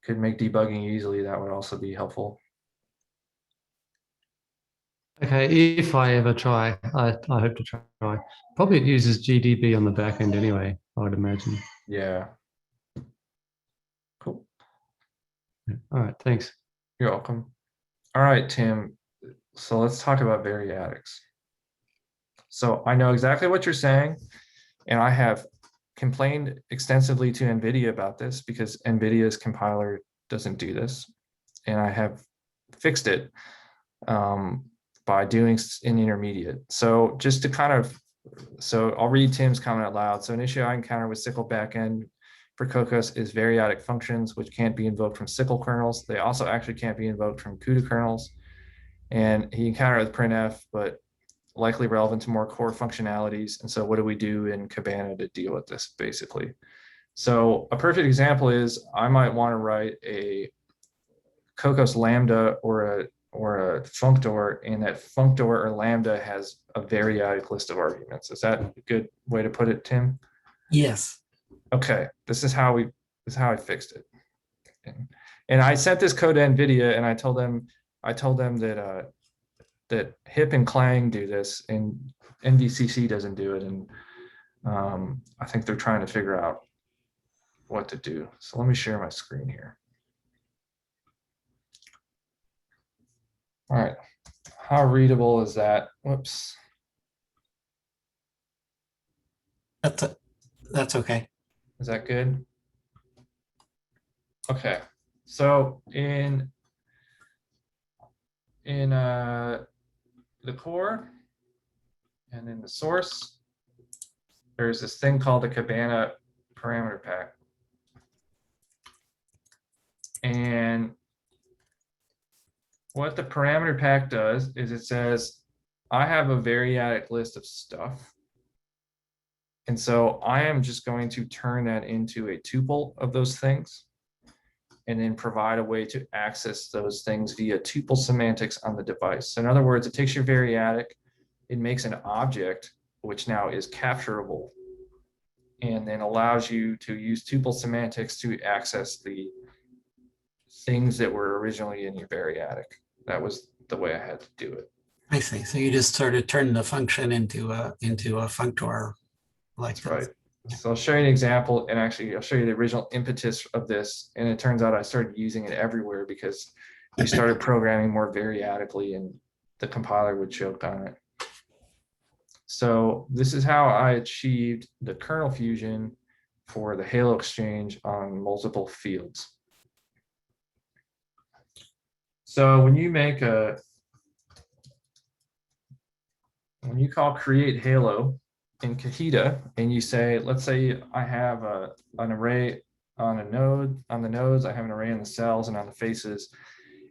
[SPEAKER 1] could make debugging easily, that would also be helpful.
[SPEAKER 5] Okay, if I ever try, I hope to try. Probably it uses GDB on the back end anyway, I would imagine.
[SPEAKER 1] Yeah. Cool.
[SPEAKER 5] All right, thanks.
[SPEAKER 1] You're welcome. All right, Tim. So let's talk about variadics. So I know exactly what you're saying, and I have complained extensively to NVIDIA about this because NVIDIA's compiler doesn't do this, and I have fixed it by doing an intermediate. So just to kind of, so I'll read Tim's comment out loud. So an issue I encounter with SYCL backend for Cocos is variadic functions, which can't be invoked from SYCL kernels. They also actually can't be invoked from CUDA kernels. And he encountered with printf, but likely relevant to more core functionalities. And so what do we do in Cabana to deal with this, basically? So a perfect example is I might want to write a Cocos lambda or a functor, and that functor or lambda has a variadic list of arguments. Is that a good way to put it, Tim?
[SPEAKER 9] Yes.
[SPEAKER 1] Okay, this is how I fixed it. And I sent this code to NVIDIA, and I told them that that HIP and Clang do this, and NVCC doesn't do it. And I think they're trying to figure out what to do. So let me share my screen here. All right, how readable is that? Whoops.
[SPEAKER 9] That's okay.
[SPEAKER 1] Is that good? Okay, so in the core and in the source, there's this thing called the Cabana parameter pack. And what the parameter pack does is it says, I have a variadic list of stuff. And so I am just going to turn that into a tuple of those things, and then provide a way to access those things via tuple semantics on the device. So in other words, it takes your variadic, it makes an object, which now is capturable, and then allows you to use tuple semantics to access the things that were originally in your variadic. That was the way I had to do it.
[SPEAKER 9] I see. So you just sort of turn the function into a functor.
[SPEAKER 1] That's right. So I'll show you an example, and actually I'll show you the original impetus of this. And it turns out I started using it everywhere because we started programming more variadically, and the compiler would choke on it. So this is how I achieved the kernel fusion for the Halo exchange on multiple fields. So when you make when you call create Halo in Kahita, and you say, let's say I have an array on a node, on the nodes, I have an array on the cells and on the faces,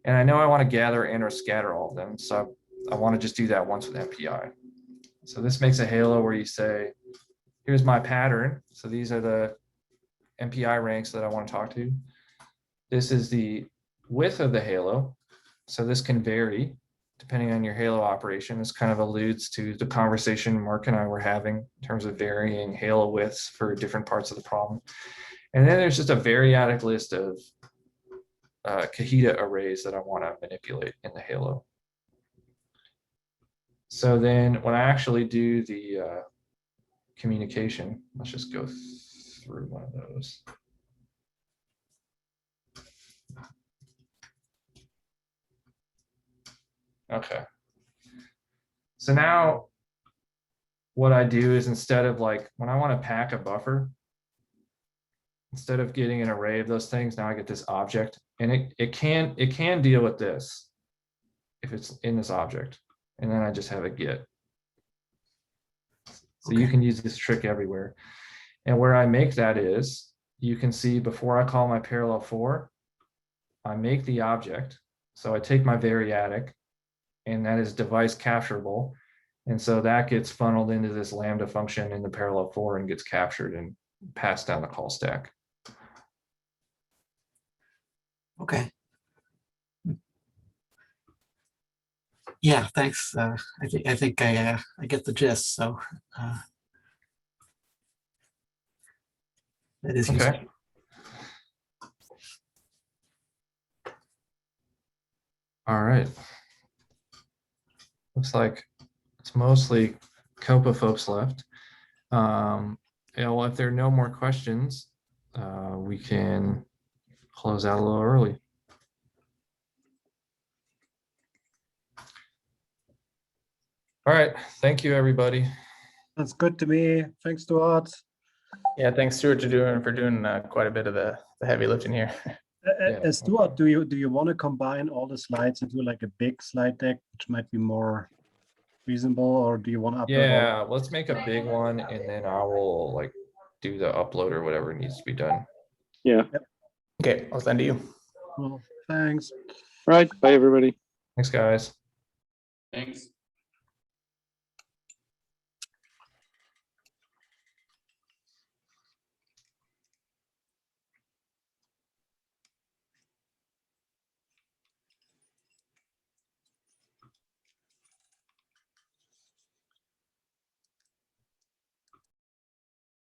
[SPEAKER 1] and I know I want to gather and or scatter all of them. So I want to just do that once with MPI. So this makes a halo where you say, here's my pattern. So these are the MPI ranks that I want to talk to. This is the width of the halo. So this can vary depending on your halo operation. This kind of alludes to the conversation Mark and I were having in terms of varying halo widths for different parts of the problem. And then there's just a variadic list of Kahita arrays that I want to manipulate in the halo. So then when I actually do the communication, let's just go through one of those. Okay. So now what I do is, instead of like when I want to pack a buffer, instead of getting an array of those things, now I get this object, and it can deal with this if it's in this object, and then I just have a get. So you can use this trick everywhere. And where I make that is, you can see before I call my parallel 4, I make the object. So I take my variadic, and that is device capturable. And so that gets funneled into this lambda function in the parallel 4 and gets captured and passed down the call stack.
[SPEAKER 9] Okay. Yeah, thanks. I think I get the gist. So that is useful.
[SPEAKER 1] Okay. All right. Looks like it's mostly CoPA folks left. Well, if there are no more questions, we can close out a little early. All right. Thank you, everybody.
[SPEAKER 3] That's good to me. Thanks, Stuart.
[SPEAKER 4] Yeah, thanks, Stuart, for doing quite a bit of the heavy lifting here.
[SPEAKER 1] Yeah.
[SPEAKER 3] Stuart, do you want to combine all the slides into like a big slide deck, which might be more reasonable, or do you want to upload?
[SPEAKER 1] Yeah, let's make a big one, and then I will like do the upload or whatever needs to be done.
[SPEAKER 10] Yeah.
[SPEAKER 4] Okay, I'll send to you.
[SPEAKER 3] Well, thanks.
[SPEAKER 10] Right. Bye, everybody.
[SPEAKER 1] Thanks, guys.
[SPEAKER 2] Thanks.